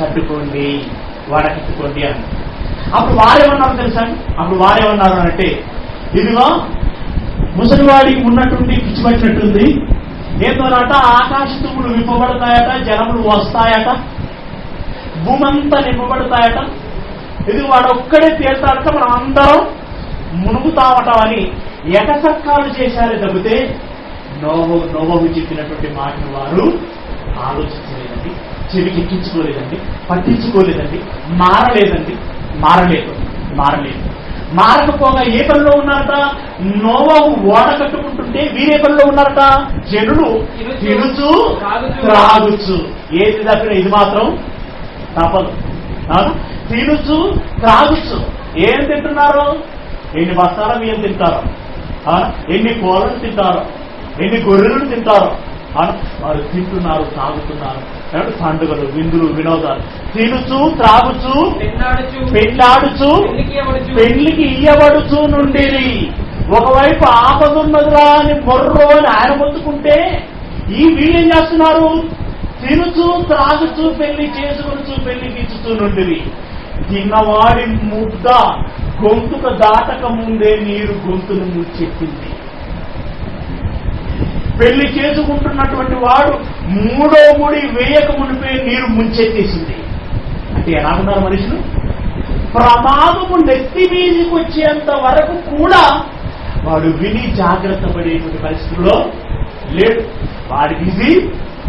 కట్టుకోండి అని. అప్పుడు వారేమన్నారు తెలుసా? అప్పుడు వారేమన్నారు అంటే, ఇదిగో ముసలివాడికి ఉన్నట్టుండి పిచ్చిపట్టినట్టుంది, ఏంటోనట ఆకాశ తుమ్ములు విప్పబడతాయట, జనములు వస్తాయట, భూమంతా నింపబడతాయట, ఇది వాడు ఒక్కడే తేల్తాడట, మనం అందరం మునుగుతామట అని ఎకసక్కాలు చేశారే తప్పితే నోవహు చెప్పినటువంటి మాటను వారు ఆలోచించలేదండి, చెవికెక్కించుకోలేదండి, పట్టించుకోలేదండి, మారలేదు. మారకపోగా ఏ పనిలో ఉన్నారట? నోవహు ఓడ కట్టుకుంటుంటే వీరే పనిలో ఉన్నారట. జనులు తినుచు త్రాగుచు, ఏది తప్పిన ఇది మాత్రం తప్పదు. తినుచు త్రాగుచు ఏం తింటున్నారు? ఎన్ని బస్తాల బియ్యం తింటారో, ఎన్ని కోళ్ళను తింటారో, ఎన్ని గొర్రెలను తింటారో వారు తింటున్నారు, తాగుతున్నారు. పండుగలు, విందులు, వినోదాలు, తినుచు త్రాగుచు పెళ్ళాడుచు పెళ్లికి ఇయ్యబడుచు నుండిరి. ఒకవైపు ఆపదున్నదిరా అని మొర్రో అని ఆయన మొత్తుకుంటే ఈ వీళ్ళేం చేస్తున్నారు? తినుచు త్రాగుచు పెళ్లి చేసుకొనుచు పెళ్లికి ఇచ్చుతూ నుండిరి. తిన్నవాడి ముద్ద గొంతుకు దాటక ముందే నీరు గొంతును ముచ్చెత్తింది. పెళ్లి చేసుకుంటున్నటువంటి వాడు మూడో ముడి వేయక మునిపే నీరు ముంచెత్తేసింది. అంటే ఎలా ఉన్నారు మనుషులు? ప్రమాదము నెత్తి మీదికి వచ్చేంత వరకు కూడా వాడు విని జాగ్రత్త పడేటువంటి పరిస్థితుల్లో లేడు. వాడి బిజీ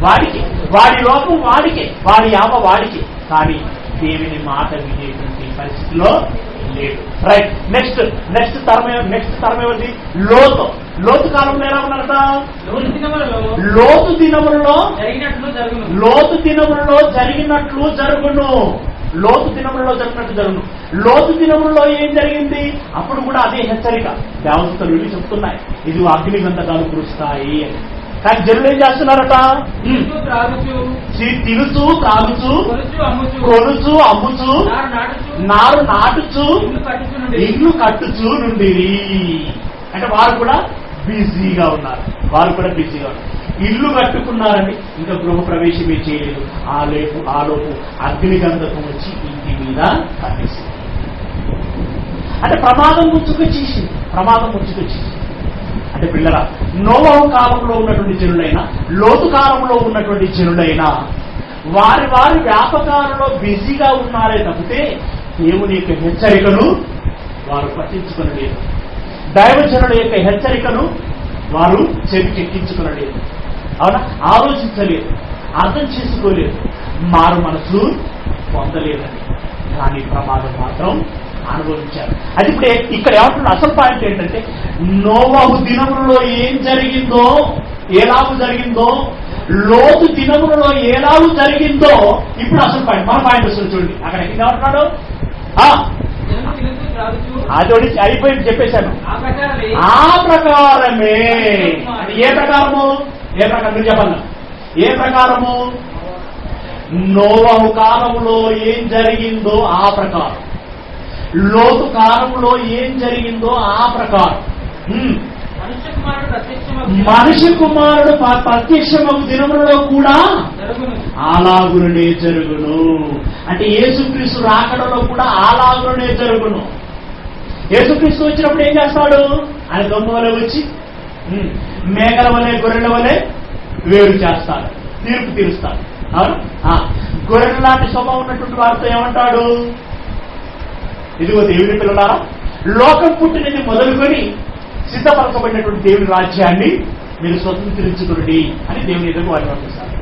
వాడికి, వాడి లోకం వాడికే, వాడి యావ వాడికే, కానీ దేవుని మాట వినేటువంటి పరిస్థితిలో లేడు. రైట్. నెక్స్ట్ తరం ఏమిటి? లోతు కాలంలో ఎలా ఉన్నారట? లోతు దినములలో జరిగినట్లు జరుగును. లోతు దినములలో ఏం జరిగింది? అప్పుడు కూడా అదే హెచ్చరిక దేవదూతలు వెళ్ళి చెప్తున్నాయి, ఇది అగ్ని గంధకాలు కురుస్తాయి అని. కానీ జనులు ఏం చేస్తున్నారట? తినుచు త్రాగుచు కొనుచు అమ్ముచు నారు నాటుచు ఇల్లు కట్టుచు నుండి. అంటే వారు కూడా బిజీగా ఉన్నారు. ఇల్లు కట్టుకున్నారండి, ఇంకా గృహ ప్రవేశమే చేయలేదు. ఆలోపు అగ్ని గంధకం వచ్చి ఇంటి మీద పడేసింది. అంటే ప్రమాదం ముచ్చుకొచ్చేసింది. అంటే పిల్లరా, నోవహు కాలంలో ఉన్నటువంటి జనులైనా, లోతు కాలంలో ఉన్నటువంటి జనులైనా వారి వ్యాపకాలలో బిజీగా ఉన్నారే తప్పితే దేవుని యొక్క హెచ్చరికను వారు పట్టించుకొనలేదు. దైవజనుల యొక్క హెచ్చరికను వారు చెవికెక్కించుకొనలేదు. అవునా? ఆలోచించలేదు, అర్థం చేసుకోలేదు, మారు మనసు పొందలేదని. కానీ ప్రమాదం మాత్రం అనుభవించారు. అది ఇప్పుడు ఇక్కడ ఏమంటున్న అసలు పాయింట్ ఏంటంటే, నోవహు దినములలో ఏం జరిగిందో, ఎలాగూ జరిగిందో, లోతు దినములలో ఎలాగూ జరిగిందో ఇప్పుడు అసలు పాయింట్. మన పాయింట్ వస్తుంది చూడండి. అక్కడ ఏమంటున్నాడు? అది అయిపోయింది, చెప్పేశాను. ఆ ప్రకారమే. ఏ ప్రకారము? మీరు చెప్పండి. ఏ ప్రకారము? నోవహు కాలంలో ఏం జరిగిందో ఆ ప్రకారం, లోతు కాలంలో ఏం జరిగిందో ఆ ప్రకారం మనిషి కుమారుడు ప్రత్యక్షమగు దినములలో కూడా అలాగునే జరుగును. అంటే యేసుక్రీస్తు రాకడలో కూడా అలాగునే జరుగును. యేసుక్రీస్తు వచ్చినప్పుడు ఏం చేస్తాడు? ఆయన దొంగ వలె వచ్చి మేకల వలె గొర్రెల వలె వేరు చేస్తాడు, తీర్పు తీరుస్తాడు. గొర్రెల లాంటి స్వభావం ఉన్నటువంటి వారితో ఏమంటాడు? ఇదిగో దేవుని పిల్లలారా, లోకం పుట్టినది మొదలుకొని సిద్ధపరచబడినటువంటి దేవుని రాజ్యాన్ని మీరు స్వతంత్రించుకుని అని దేవుని ఎదుగు వారిని పంపిస్తారు.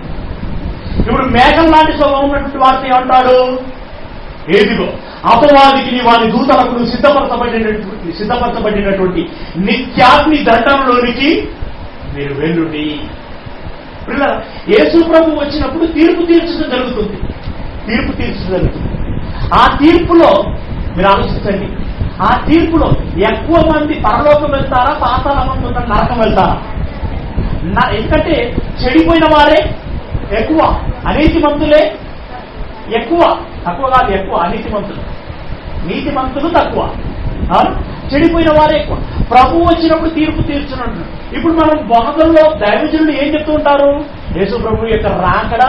ఇప్పుడు మేఘం లాంటి స్వభావం ఉన్నటువంటి వారితో ఏమంటాడు? ఏదిగో అపవాదికి వారి దూతలకు సిద్ధపరచబడినటువంటి నిత్యాగ్ని దండంలోనికి మీరు వెళ్ళుడి. యేసు ప్రభు వచ్చినప్పుడు తీర్పు తీర్చడం జరుగుతుంది. ఆ తీర్పులో మీరు ఆలోచించండి, ఆ తీర్పులో ఎక్కువ మంది పరలోకం వెళ్తారా, పాతాళం ఉన్న నరకం వెళ్తారా? ఎందుకంటే చెడిపోయిన వారే ఎక్కువ, అనీతిమంతులే ఎక్కువ. తక్కువ కాదు, ఎక్కువ అనీతిమంతులు. నీతిమంతులు తక్కువ, చెడిపోయిన వారే ఎక్కువ. ప్రభు వచ్చినప్పుడు తీర్పు తీర్చునంటు. ఇప్పుడు మనం బోధనలో దైవజనులు ఏం చెప్తూ ఉంటారు? యేసు ప్రభు యొక్క రాకడ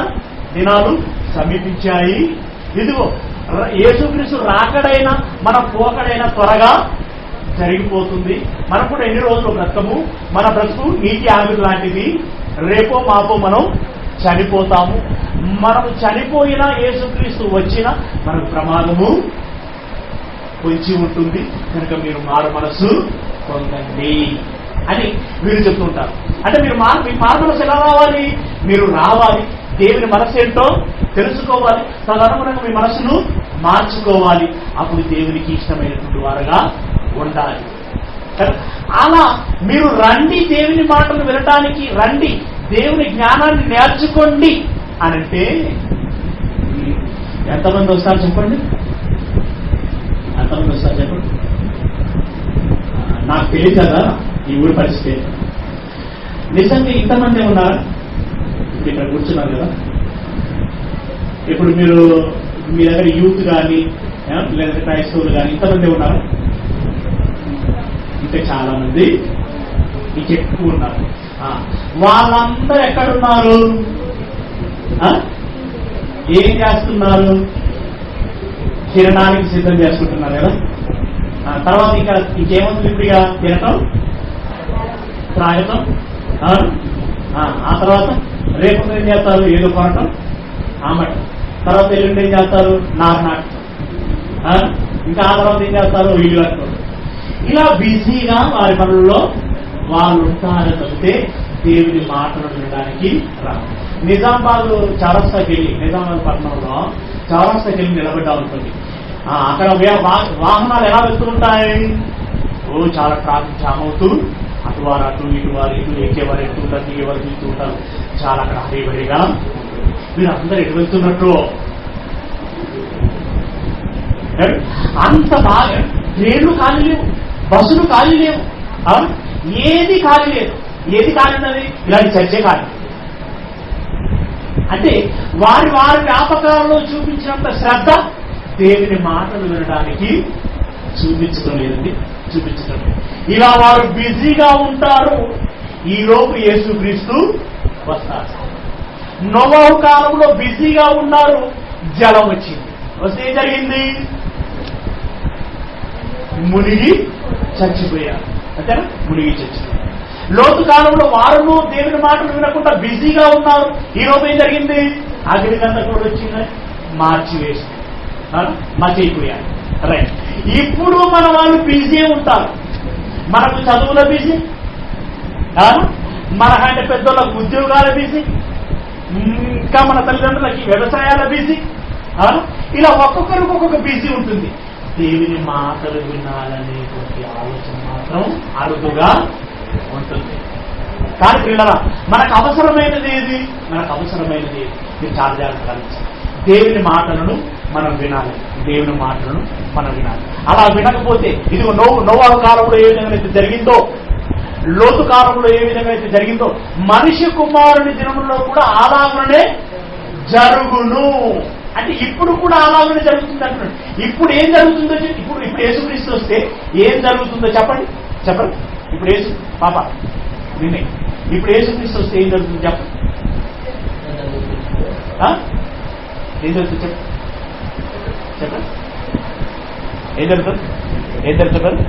దినాలు సమీపించాయి. ఇదిగో యేసుక్రీస్తు రాకడైనా మన పోకడైనా త్వరగా జరిగిపోతుంది. మనం కూడా ఎన్ని రోజులు బ్రతకము, మన బ్రతుకు నీటి ఆవిరి లాంటిది. రేపో మాపో మనం చనిపోతాము. మనము చనిపోయినా యేసుక్రీస్తు వచ్చినా మనకు ప్రమాదము పొంచి ఉంటుంది. కనుక మీరు మారు మనసు పొందండి అని వీరు చెప్తుంటారు. అంటే మీ మారు మనసు ఎలా రావాలి? మీరు రావాలి, దేవుని మనసు ఏంటో తెలుసుకోవాలి, తదనుగుణంగా మీ మనసును మార్చుకోవాలి. అప్పుడు దేవునికి ఇష్టమైనటువంటి వారుగా ఉండాలి. అలా మీరు రండి, దేవుని మాటలు వినటానికి రండి, దేవుని జ్ఞానాన్ని నేర్చుకోండి అనంటే ఎంతమంది వస్తారు చెప్పండి? ఎంతమంది వస్తారు చెప్పండి? నాకు తెలియదు కదా ఈ ఊరి పరిస్థితి. నిజంగా ఇంతమంది ఉన్నారు ఇక్కడ కూర్చున్నారు కదా. ఇప్పుడు మీరు మీ దగ్గర యూత్ కానీ లేదంటే క్రైస్తవులు కానీ ఇంతమంది ఉన్నారు. ఇంకా చాలా మంది మీకు ఎక్కువ ఉన్నారు. వాళ్ళందరూ ఎక్కడున్నారు? ఏం చేస్తున్నారు? తినడానికి సిద్ధం చేసుకుంటున్నారు కదా. తర్వాత ఇంకా ఇంకేమవుతుంది? ఇప్పుడు ఇక తినటం, త్రాగటం, ఆ తర్వాత రేపు ఏం చేస్తారు? ఏదో కొనటం, ఆమటం. తర్వాత ఎల్లుండి ఏం చేస్తారు? నాటం. ఇంకా ఆ తర్వాత ఏం చేస్తారు? ఇల్లు కట్టుకోవడం. ఇలా బిజీగా వారి పనుల్లో వాళ్ళు ఉంటారు తప్పితే దేవుని మాటలు వినడానికి రాదు. నిజామాబాద్ చౌరస్తాకి వెళ్ళి, నిజామాబాద్ పట్టణంలో చౌరస్తాకి వెళ్ళి నిలబడ్డా ఉంటుంది. అక్కడ వాహనాలు ఎలా వెళ్తూ ఉంటాయి? చాలా ట్రాఫిక్ జామ్ అవుతూ అటువారు అటు ఇటువారు ఇటు ఎక్కేవారు ఎత్తు ఉంటారు, దిగేవారు దిగుతూ ఉంటారు. చాలా అక్కడ హరిబరిగా మీరు అందరూ ఎటు వెళ్తున్నట్టు అంత బాగా ట్రైన్లు ఖాళీ లేవు, బస్సులు ఖాళీ లేవు, ఏది ఖాళీ లేదు. ఏది ఖాళీ ఉన్నది? ఇలాంటి చర్చే ఖాళీ. అంటే వారి వారి వ్యాపకాలలో చూపించినంత శ్రద్ధ దేవుని మాటలు వినడానికి చూపించడం లేదండి. ఇలా వారు బిజీగా ఉంటారు. ఈలోపు యేసుక్రీస్తు వస్తారు. నోవహు కాలంలో బిజీగా ఉన్నారు, జలం వచ్చింది. వస్తే ఏం జరిగింది? మునిగి చచ్చిపోయారు. అంతేనా? మునిగి చచ్చిపోయారు. లోతు కాలంలో వారును దేవుని మాటలు వినకుండా బిజీగా ఉన్నారు. ఈలోపు ఏం జరిగింది? అగ్నిగంధకుడు వచ్చింది, మార్చేయిపోయారు. రైట్. ఇప్పుడు మన వాళ్ళు బిజీ ఉంటారు. మనకు చదువుల బిజీ, మనకంటే పెద్దోళ్ళకు ఉద్యోగాల బిజీ, ఇంకా మన తల్లిదండ్రులకి వ్యవసాయాల బిజీ. ఇలా ఒక్కొక్కరికి ఒక్కొక్క బిజీ ఉంటుంది. దేవుని మాటలు వినాలనేటువంటి ఆలోచన మాత్రం అరుదుగా ఉంటుంది. కానీ పిల్లరా, మనకు అవసరమైనది ఏది? మీరు చాలా జాగ్రత్తగా దేవుని మాటలను మనం వినాలి. దేవుని మాటలను మనం వినాలి. అలా వినకపోతే ఇదిగో నోవహు కాలంలో ఏ విధంగా అయితే జరిగిందో, లోతు కాలంలో ఏ విధంగా అయితే జరిగిందో, మనిషి కుమారుని దినములో కూడా అలాగనే జరుగును. అంటే ఇప్పుడు కూడా అలాగనే జరుగుతుంది అంటున్నాడు. ఇప్పుడు ఏం జరుగుతుందో ఇప్పుడు యేసుక్రీస్తు వస్తే ఏం జరుగుతుందో చెప్పండి. ఇప్పుడు యేసు పాప నిన్నే ఇప్పుడు యేసుక్రీస్తు వస్తే ఏం జరుగుతుందో చెప్పండి. ఏం జరుగుతుంది చెప్పండి. ఏం జరుగుతుంది?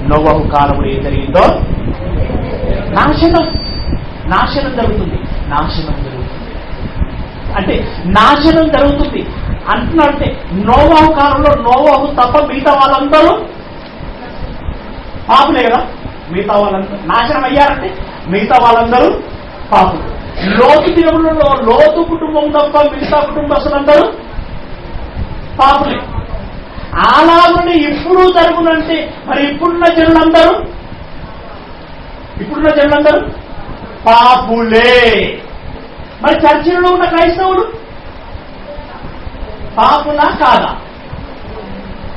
నోవహు కాలంలో ఏం జరిగిందో నాశనం జరుగుతుంది. అంటే నాశనం జరుగుతుంది అంటున్నారంటే నోవహు కాలంలో నోవహు తప్ప మిగతా వాళ్ళందరూ పాపులే కదా. మిగతా వాళ్ళందరూ నాశనం అయ్యారంటే మిగతా వాళ్ళందరూ పాపులు. లోతు దినములలో లోతు కుటుంబం తప్ప మిగతా కుటుంబస్తులందరూ పాపులే. అలాగనే ఇప్పుడు జరుగునంటే మరి ఇప్పుడున్న జనులందరూ పాపులే. మరి చర్చిలో ఉన్న క్రైస్తవులు పాపులా కాదా?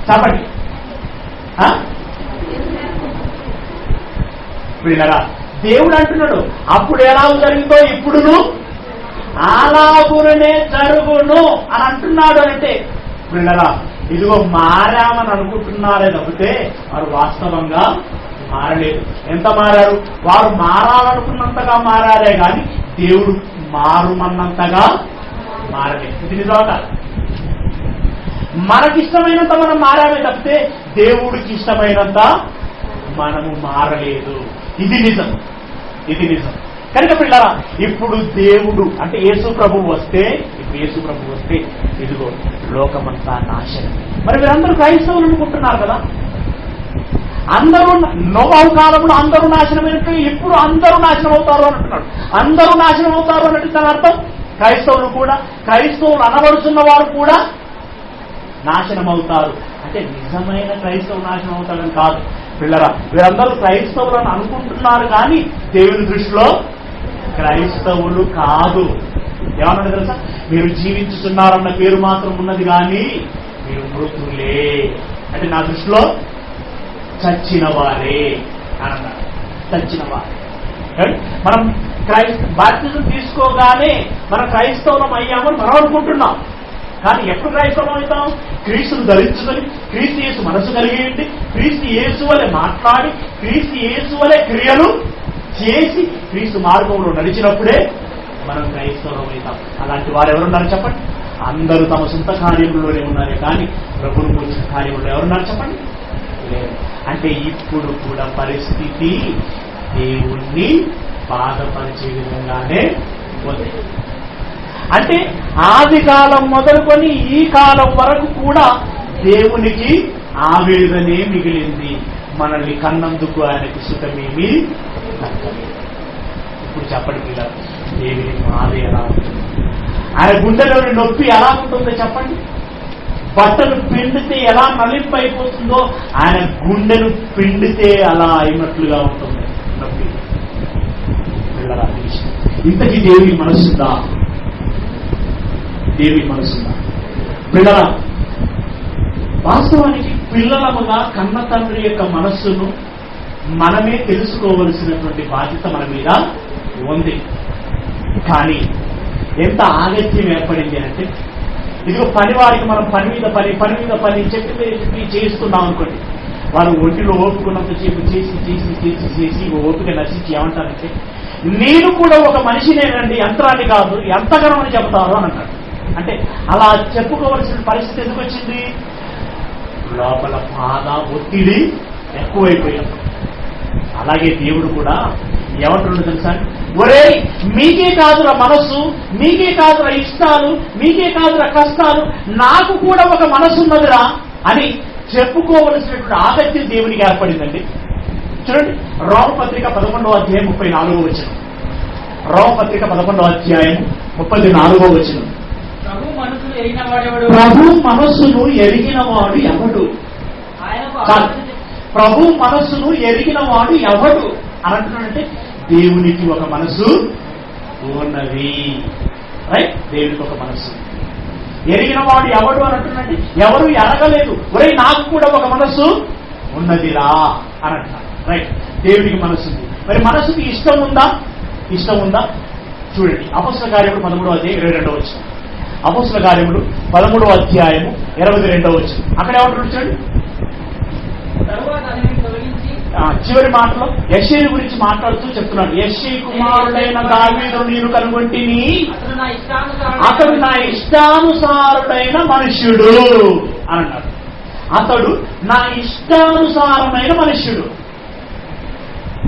చెప్పండి. వీళ్ళరా దేవుడు అంటున్నాడు, అప్పుడు ఎలా జరిగిందో ఇప్పుడును అలాగునే జరుగును అని అంటున్నాడు. అంటే వీళ్ళరా ఇదిగో మారామని అనుకుంటున్నారే తప్పితే వారు వాస్తవంగా మారలేదు. ఎంత మారారు? వారు మారాలనుకున్నంతగా మారారే కానీ దేవుడు మారుమన్నంతగా మారలేదు. ఇది నిజం కాదు. మనకిష్టమైనంత మనం మారామే తప్పితే దేవుడికి ఇష్టమైనంత మనము మారలేదు. ఇది నిజం. కనుక పిల్లరా, ఇప్పుడు దేవుడు అంటే యేసు ప్రభువు వస్తే ఇదిగో లోకమంతా నాశనం. మరి మీరందరూ క్రైస్తవులు అనుకుంటున్నారు కదా. అందరూ నోవహు కాలంలో అందరూ నాశనమైనట్టు ఇప్పుడు అందరూ నాశనం అవుతారు అని అంటున్నాడు. అందరూ నాశనం అవుతారు అన్నట్టు దాని అర్థం క్రైస్తవులు అనబడుతున్న వారు కూడా నాశనం అవుతారు. అంటే నిజమైన క్రైస్తవులు నాశనం అవుతారని కాదు పిల్లరా. వీరందరూ క్రైస్తవులను అనుకుంటున్నారు కానీ దేవుని దృష్టిలో క్రైస్తవులు కాదు. ఏమన్నా తెలుసా? మీరు జీవించుతున్నారన్న పేరు మాత్రం ఉన్నది కానీ మీరు మృతులే. అంటే నా దృష్టిలో చచ్చిన వారే అన్నారు. మనం బాప్తిజం తీసుకోగానే మనం క్రైస్తవులం అయ్యామని మనం అనుకుంటున్నాం. కానీ ఎప్పుడు క్రైస్తవం అవుతాం? క్రీస్తును ధరించుకొని, క్రీస్తు యేసు మనసు కలిగి, క్రీస్తు యేసు వలె మాట్లాడి, క్రీస్తు యేసు వలె క్రియలు చేసి క్రీస్తు మార్గంలో నడిచినప్పుడే మనం క్రైస్తవం అవుతాం. అలాంటి వారు ఎవరున్నారు చెప్పండి? అందరూ తమ సొంత కార్యముల్లోనే ఉన్నారే కానీ ప్రభువును గురించిన కార్యముల్లో ఎవరున్నారు చెప్పండి? లేదు. అంటే ఇప్పుడు కూడా పరిస్థితి దేవుణ్ణి బాధపరిచే విధంగానే ఉంది. అంటే ఆది కాలం మొదలుకొని ఈ కాలం వరకు కూడా దేవునికి ఆవేదనే మిగిలింది. మనల్ని కన్నందుకు ఆయనకు సుఖమేమి దక్కలేదు. ఇప్పుడు చెప్పండి పిల్లలు, దేవుని బాధ ఎలా ఉంటుంది? ఆయన గుండెలోని నొప్పి ఎలా ఉంటుందో చెప్పండి. బట్టలు పిండితే ఎలా నలింపు అయిపోతుందో ఆయన గుండెను పిండితే అలా అయినట్లుగా ఉంటుంది నొప్పి. పిల్లల ఇంతకీ దేవుని మనసుందా? పిల్లల వాస్తవానికి పిల్లలముగా కన్న తండ్రి యొక్క మనస్సును మనమే తెలుసుకోవలసినటువంటి బాధ్యత మన మీద ఉంది. కానీ ఎంత ఆలస్యం ఏర్పడింది అంటే, ఇదిగో పనివారికి మనం పని మీద పని చెప్పి చేస్తున్నాం అనుకోండి, వాళ్ళు ఒంటిలో ఓపుకున్నంత సేపు చేసి ఓపిక నశించి ఏమంటారంటే, నేను కూడా ఒక మనిషినేనండి, యంత్రాన్ని కాదు, ఎంతగానో అని చెప్తారు అని అంటారు. అంటే అలా చెప్పుకోవలసిన పరిస్థితి ఎందుకు వచ్చింది? లోపల బాగా ఒత్తిడి ఎక్కువైపోయాడు. అలాగే దేవుడు కూడా ఏమంటుండో తెలుసా? ఒరే, మీకే కాదురా మనస్సు, మీకే కాదురా ఇష్టాలు, మీకే కాదురా కష్టాలు, నాకు కూడా ఒక మనస్సు ఉన్నదిరా అని చెప్పుకోవలసినటువంటి ఆసక్తి దేవునికి ఏర్పడిందండి. చూడండి, రోమపత్రిక 11వ అధ్యాయం 34వ వచనం. రోమపత్రిక 11వ అధ్యాయం 34వ వచనం. ప్రభు మనస్సును ఎరిగిన వాడు ఎవడు? ప్రభు మనస్సును ఎరిగిన వాడు ఎవడు అని అంటున్నాడంటే, దేవునికి ఒక మనసు ఉన్నది. రైట్, దేవునికి ఒక మనస్సు. ఎరిగిన వాడు ఎవడు అని అంటున్నాడంటే, ఎవరు ఎరగలేదు. ఒరే, నాకు కూడా ఒక మనస్సు ఉన్నదిరా అని అంటున్నాడు. రైట్, దేవునికి మనస్సు ఉంది. మరి మనస్సుకి ఇష్టం ఉందా? ఇష్టం ఉందా? చూడండి, అపొస్తల కార్యములు 13వ అధ్యాయం 22వ వచనం. అపొస్తల కార్యములు 13వ అధ్యాయము 22వ వచనం. అక్కడ ఏమంటున్నాడు చూడండి. చివరి మాటలో యెషయి గురించి మాట్లాడుతూ చెప్తున్నాడు. యెషయి కుమారుడైన దావీదును నేను కనుగొంటిని, అతడు నా ఇష్టానుసారుడైన మనుష్యుడు అని అన్నాడు. అతడు నా ఇష్టానుసారమైన మనుష్యుడు.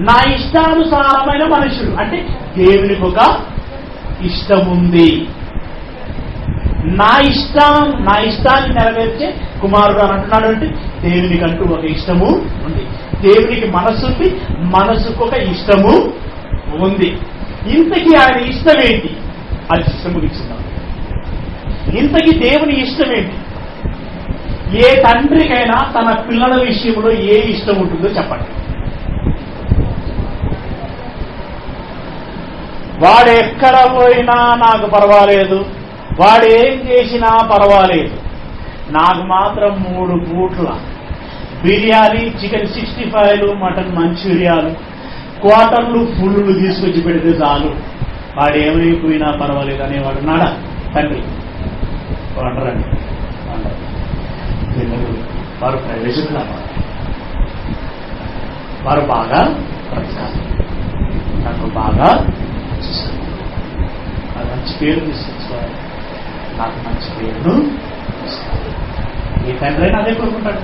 నా ఇష్టానుసారమైన మనుష్యుడు అంటే దేవునికి ఒక ఇష్టం ఉంది. నా ఇష్టాన్ని నెరవేర్చే కుమారుడు అని అంటున్నాడు. అంటే దేవునికి అంటూ ఒక ఇష్టము ఉంది. దేవునికి మనస్సు ఉంది, మనసుకు ఒక ఇష్టము ఉంది. ఇంతకీ ఆయన ఇష్టం ఏంటి? అది ఇష్టము ఇస్తున్నాం. ఇంతకీ దేవుని ఇష్టం ఏంటి? ఏ తండ్రికైనా తన పిల్లల విషయంలో ఏ ఇష్టం ఉంటుందో చెప్పండి. వాడు ఎక్కడ పోయినా నాకు పర్వాలేదు, వాడు ఏం చేసినా పర్వాలేదు, నాకు మాత్రం 3 పూట్ల బిర్యానీ, చికెన్ 65, మటన్ మంచూరియాలు, క్వార్టర్లు ఫుల్లు తీసుకొచ్చి పెడితే చాలు, వాడు ఏమైపోయినా పర్వాలేదు అనేవాడు నాడా తండ్రి. వండరండి, పిల్లలు వారు ప్రయోజకులు అన్నమాట. వారు బాగా బ్రతకాలి, నాకు బాగా మంచి పేరు తీసుకొచ్చుకోవాలి, నాకు మంచి పేరును తీసుకోవాలి. ఏ తండ్రి అయినా అదే కోరుకుంటాడు.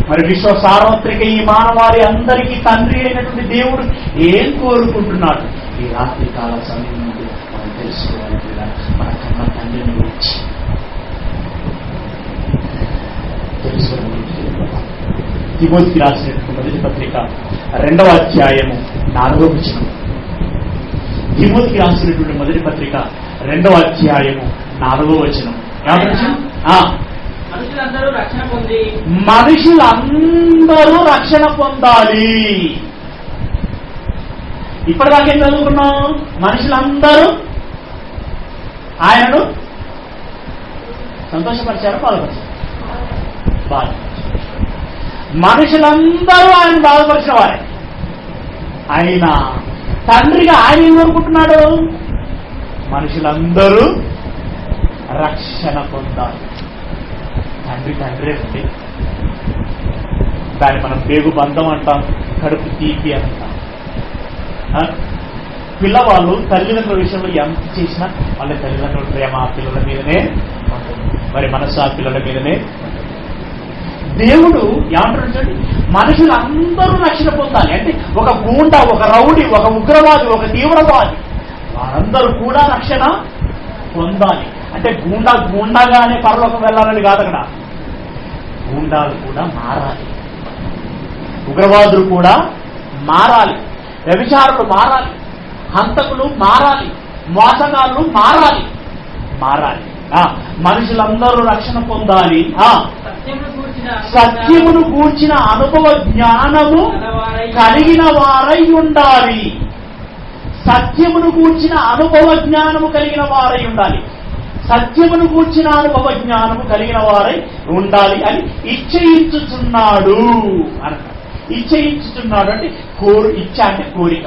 మరి విశ్వ సార్వత్రిక ఈ మానవాళి అందరికీ తండ్రి అయినటువంటి దేవుడు ఏం కోరుకుంటున్నాడు? ఈ రాత్రి కాల సమయం నుండి మనం తెలుసుకోవాలి కూడా మన కన్న తండ్రిని గురించి తెలుసుకోవాలి. తిమోతికి రాసినటువంటి మొదటి పత్రిక 2వ అధ్యాయము 4వ వచనం. తిమోతికి రాసినటువంటి మొదటి పత్రిక 2వ అధ్యాయము 4వ వచనం. మనుషులందరూ రక్షణ పొందాలి. ఇప్పటిదాకా ఏం చదువుకున్నాం? మనుషులందరూ ఆయనను సంతోషపరిచారు, బాధపరిచారు. మనుషులందరూ ఆయన బాధపరిచిన వారే. ఆయన తండ్రిగా ఆయన ఏం కోరుకుంటున్నాడు? మనుషులందరూ రక్షణ పొందాలి. తండ్రి అండి, దాన్ని మనం పేగు బంధం అంటాం, కడుపు తీపి అంటాం. పిల్లవాళ్ళు తల్లిదండ్రుల విషయంలో ఎంత చేసినా వాళ్ళ తల్లిదండ్రుల ప్రేమ ఆ పిల్లల మీదనే ఉంటుంది, మరి మనసు ఆ పిల్లల మీదనే ఉంటుంది. దేవుడు ఏమంటాడు? మనుషులందరూ రక్షణ పొందాలి. అంటే ఒక గూండా, ఒక రౌడీ, ఒక ఉగ్రవాది, ఒక తీవ్రవాది, వారందరూ కూడా రక్షణ పొందాలి. అంటే గూండాగానే పరలోకం వెళ్ళాలని కాదు అక్కడ. గూండాలు కూడా మారాలి, ఉగ్రవాదులు కూడా మారాలి, వ్యభిచారులు మారాలి, హంతకులు మారాలి, మోసగాళ్ళు మారాలి. మనుషులందరూ రక్షణ పొందాలి. సత్యమును గూర్చిన అనుభవ జ్ఞానము కలిగిన వారై ఉండాలి. సత్యమును గూర్చిన అనుభవ జ్ఞానము కలిగిన వారై ఉండాలి. సత్యమును కూర్చిన అనుభవ జ్ఞానము కలిగిన వారై ఉండాలి అని ఇచ్చయించుచున్నాడు అన్నాడు. ఇచ్చయించుచున్నాడు అంటే ఇచ్చ అంటే కోరిక.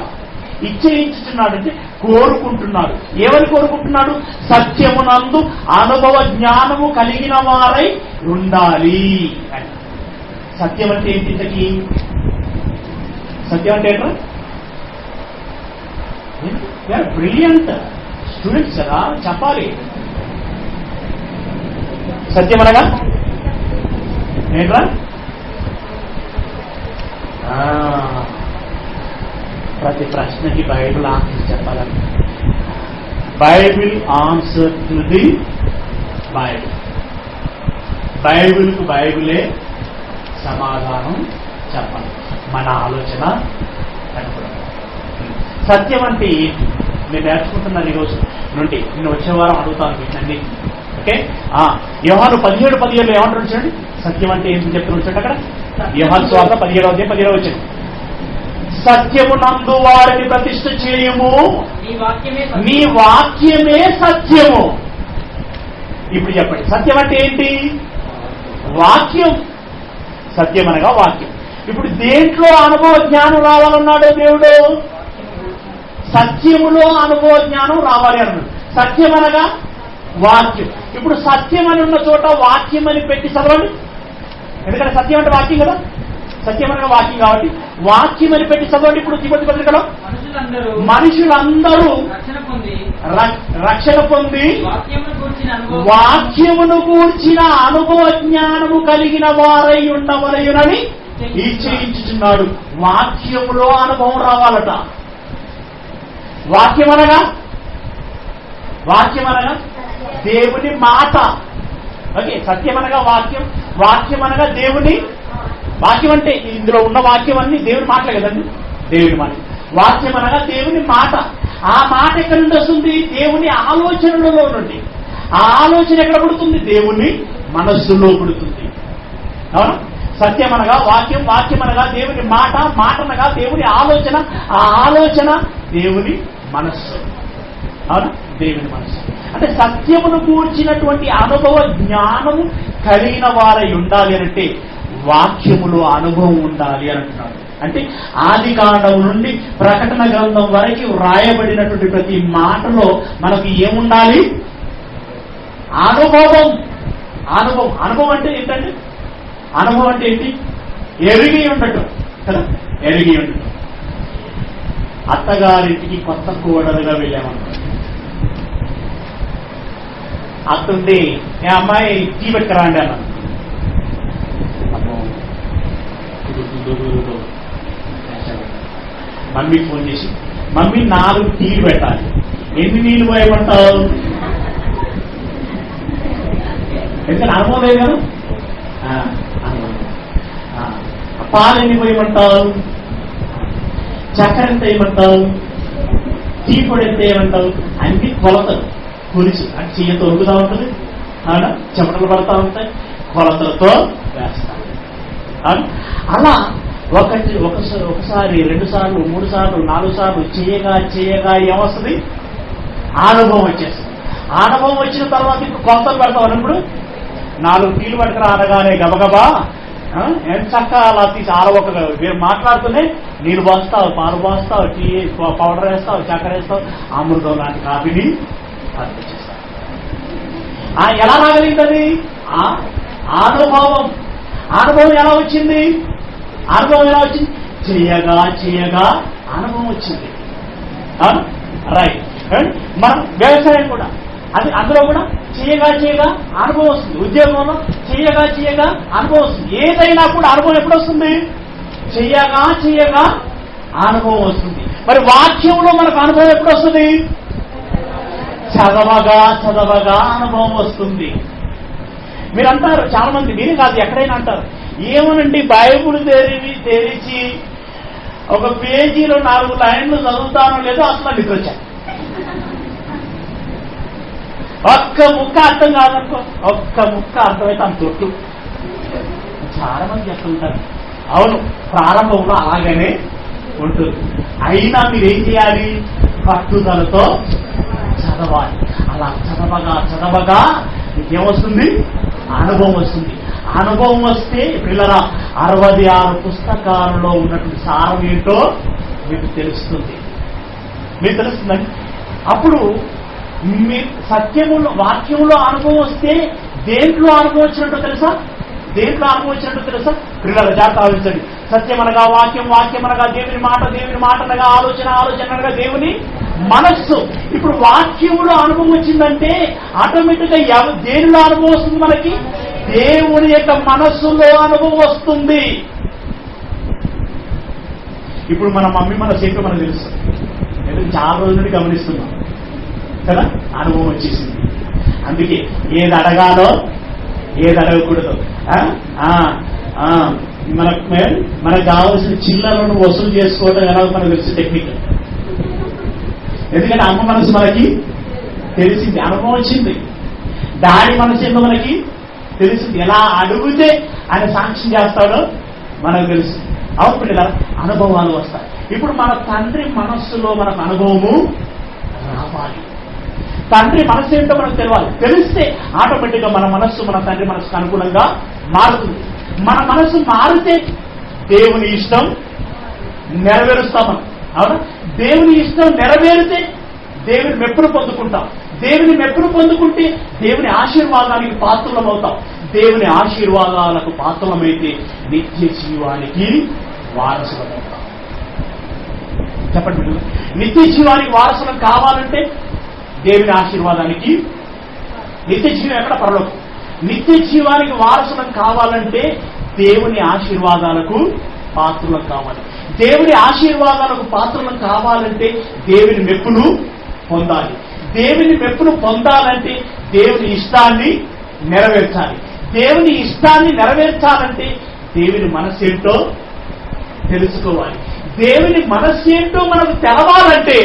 ఇచ్చయించుచున్నాడు అంటే కోరుకుంటున్నాడు. ఏమని కోరుకుంటున్నాడు? సత్యమునందు అనుభవ జ్ఞానము కలిగిన వారై ఉండాలి అని. సత్యం అంటే ఏంటి? ఇంతకీ సత్యం అంటే ఏంట్రా? బ్రిలియంట్ స్టూడెంట్స్ కదా, చెప్పాలి. సత్యం అనగా ఏంట్రా? ప్రతి ప్రశ్నకి బైబిల్ ఆన్సర్ చెప్పాలని. Bible answer to the Bible. బైబిల్కు బైబిలే సమాధానం చెప్పాలి. మన ఆలోచన కనుగొనాలి. సత్యం అంటే ఏంటి మీరు నేర్చుకుంటున్నారు ఈరోజు నుండి. నేను వచ్చే వారం అడుగుతాను వీటన్ని. ఓకే, యోహాను 17:17 ఏమంటారు చూడండి. సత్యం అంటే ఏంటి చెప్తున్నారు చూడండి. అక్కడ యోహాను సువార్త 17:17 వచ్చింది. సత్యమునందు వారిని ప్రతిష్ఠ చేయము, నీ వాక్యమే సత్యము. ఇప్పుడు చెప్పండి, సత్యం అంటే ఏంటి? వాక్యం. సత్యం అనగా వాక్యం. ఇప్పుడు దేంట్లో అనుభవ జ్ఞానం రావాలన్నాడు దేవుడు? సత్యములో అనుభవ జ్ఞానం రావాలి అన్నాడు. సత్యం అనగా వాక్యం. ఇప్పుడు సత్యం అని ఉన్న చోట వాక్యం అని పెట్టి చదవండి. ఎందుకంటే సత్యం అంటే వాక్యం కదా. సత్యం అనగా వాక్యం కాబట్టి వాక్యం అని పెట్టి చదవండి. ఇప్పుడు తిమోతి పత్రికలో మనుషులందరూ రక్షణ పొంది వాక్యమును గూర్చిన అనుభవ జ్ఞానము కలిగిన వారై ఉండవలయునని ఇచ్చయించుచున్నాడు. వాక్యములో అనుభవం రావాలట. వాక్యం అనగా దేవుని మాట. ఓకే, సత్యం అనగా వాక్యం. వాక్యం అనగా దేవుని వాక్యం. అంటే ఇందులో ఉన్న వాక్యం అన్ని దేవుని మాటలే కదండి. దేవుని మాట. వాక్యం అనగా దేవుని మాట. ఆ మాట ఎక్కడి నుండి వస్తుంది? దేవుని ఆలోచనలలో నుండి. ఆ ఆలోచన ఎక్కడ పుడుతుంది? దేవుని మనస్సులో పుడుతుంది. అవునా? సత్యం అనగా వాక్యం. వాక్యం అనగా దేవుని మాట. మాట అనగా దేవుని ఆలోచన. ఆ ఆలోచన దేవుని మనస్సు. అవునా? దేవుని మనస్సు అంటే సత్యమును కూర్చినటువంటి అనుభవ జ్ఞానము కలిగిన వారై ఉండాలి అంటే వాక్యములో అనుభవం ఉండాలి అంటున్నాడు. అంటే ఆది కాండం నుండి ప్రకటన గ్రంథం వరకు వ్రాయబడినటువంటి ప్రతి మాటలో మనకు ఏముండాలి? అనుభవం. అనుభవం. అనుభవం అంటే ఏంటంటే అనుభవం అంటే ఏంటి? ఎరిగి ఉండటం కదా. ఎరిగి ఉండటం. అత్తగారింటికి కొత్త కోడలుగా వెళ్ళామన్నాడు. అత్తుండి ఏ అమ్మాయి టీ పెట్టుకురాండి అన్నాను. మమ్మీకి ఫోన్ చేసి, మమ్మీ 4 టీలు పెట్టాలి, ఎన్ని నీళ్ళు పోయమంటావు? ఎందుకంటే అనుభవం లేదు కదా. పాలు ఎన్ని పోయమంటావు? చక్కెర ఎంత వేయమంటావు? టీ పొడి ఎంత వేయమంటావు? అన్ని కొలతలు. కొలిచి అంటే చెయ్యతో ఉరుకుతా ఉంటుంది, చెమటలు పడతా ఉంటాయి, కొలతలతో వేస్తాను. అలా ఒకసారి 2 సార్లు 3 సార్లు 4 సార్లు చేయగా ఏమొస్తుంది? అనుభవం వచ్చేస్తుంది. అనుభవం వచ్చిన తర్వాత ఇప్పుడు కొలతలు పెడతాం. ఇప్పుడు 4 టీలు పట్టుకురా అనగానే గబగబా ఎంత చక్కగా అలా తీసి మీరు మాట్లాడుతూనే నీళ్ళు పోస్తావు, పాలు పోస్తావు, టీ పౌడర్ వేస్తావు, చక్కెర వేస్తావు, అమృతం లాంటి కాఫీని అర్పించేస్తావు. ఎలా రాగలిగింది? అనుభవం. అనుభవం ఎలా వచ్చింది? చేయగా అనుభవం వచ్చింది. రైట్. మనం వ్యవసాయం కూడా అది అందులో కూడా చేయగా అనుభవం వస్తుంది. ఉద్యోగంలో చేయగా అనుభవం వస్తుంది. ఏదైనా కూడా అనుభవం ఎప్పుడు వస్తుంది? చేయగా అనుభవం వస్తుంది. మరి వాక్యంలో మనకు అనుభవం ఎప్పుడు వస్తుంది? చదవగా అనుభవం వస్తుంది. మీరు అంటారు చాలా మంది, మీరే కాదు ఎక్కడైనా అంటారు, ఏమనండి బైబుల్ తెరిచి ఒక పేజీలో 4 లైన్లు చదువుతానో లేదో అసలు నిద్రొచ్చాను. ఒక్క ముక్క అర్థం కాదనుకో, ఒక్క ముక్క అర్థమైతే అంత తొట్టు. చాలా మంది చెప్తుంటారు. అవును, ప్రారంభంలో అలాగనే ఉంటుంది. అయినా మీరేం చేయాలి? పట్టుదలతో చదవాలి. అలా చదవగా ఏమొస్తుంది? అనుభవం వస్తుంది. అనుభవం వస్తే పిల్లరా 66 పుస్తకాలలో ఉన్నటువంటి సారం ఏంటో మీకు తెలుస్తుంది. మీకు తెలుస్తుందండి. అప్పుడు మీ సత్యములో వాక్యంలో అనుభవం వస్తే దేంట్లో అనుభవం వచ్చినట్టు తెలుసా? దేంట్లో అనుభవం వచ్చినట్టు తెలుసా? పిల్లల జాగ్రత్త ఆలోచించండి. సత్యం అనగా వాక్యం, వాక్యం అనగా దేవుని మాట, దేవుని మాట అనగా ఆలోచన, ఆలోచన అనగా దేవుని మనస్సు. ఇప్పుడు వాక్యంలో అనుభవం వచ్చిందంటే ఆటోమేటిక్ గా దేనిలో అనుభవం వస్తుంది? మనకి దేవుని యొక్క మనస్సులో అనుభవం వస్తుంది. ఇప్పుడు మన మమ్మీ మన సేపు మనకు తెలుసు, ఎందుకంటే చాలా రోజుల నుండి గమనిస్తున్నాం కదా, అనుభవం వచ్చేసింది. అందుకే ఏది అడగాలో ఏది అడగకూడదు, మనకు కావాల్సిన చిల్లరలను వసూలు చేసుకోవడం ఎలా మనకు తెలుసు టెక్నిక్. ఎందుకంటే అమ్మ మనసు మనకి తెలిసింది, అనుభవం వచ్చింది. డాడీ మనసు ఏందో మనకి తెలిసింది. ఎలా అడిగితే ఆయన సాంక్షన్ చేస్తాడో మనకు తెలుసు. అవును కదా, అనుభవాలు వస్తాయి. ఇప్పుడు మన తండ్రి మనస్సులో మనకు అనుభవము రావాలి. తండ్రి మనస్సు ఏంటో మనకు తెలియాలి. తెలిస్తే ఆటోమేటిక్గా మన మనస్సు మన తండ్రి మనస్సుకు అనుకూలంగా మారుతుంది. మన మనస్సు మారితే దేవుని ఇష్టం నెరవేరుస్తాం మనం. అవునా? దేవుని ఇష్టం నెరవేరితే దేవుని మెప్పును పొందుకుంటాం. దేవుని మెప్పును పొందుకుంటే దేవుని ఆశీర్వాదానికి పాత్రలం అవుతాం. దేవుని ఆశీర్వాదాలకు పాత్రలమైతే నిత్య జీవానికి వారసులం అవుతాం. చెప్పండి. నిత్య జీవానికి వారసులం కావాలంటే దేవుని ఆశీర్వాదానికి, నిత్య జీవం ఎక్కడ? పరలోకం. నిత్య జీవానికి వారసులం కావాలంటే దేవుని ఆశీర్వాదాలకు పాత్రలం కావాలి. దేవుని ఆశీర్వాదాలకు పాత్రలం కావాలంటే దేవుని మెప్పును పొందాలి. దేవుని మెప్పును పొందాలంటే దేవుని ఇష్టాన్ని నెరవేర్చాలి. దేవుని ఇష్టాన్ని నెరవేర్చాలంటే దేవుని మనస్సేంటో తెలుసుకోవాలి. దేవుని మనస్సేంటో మనకు తెలవాలంటే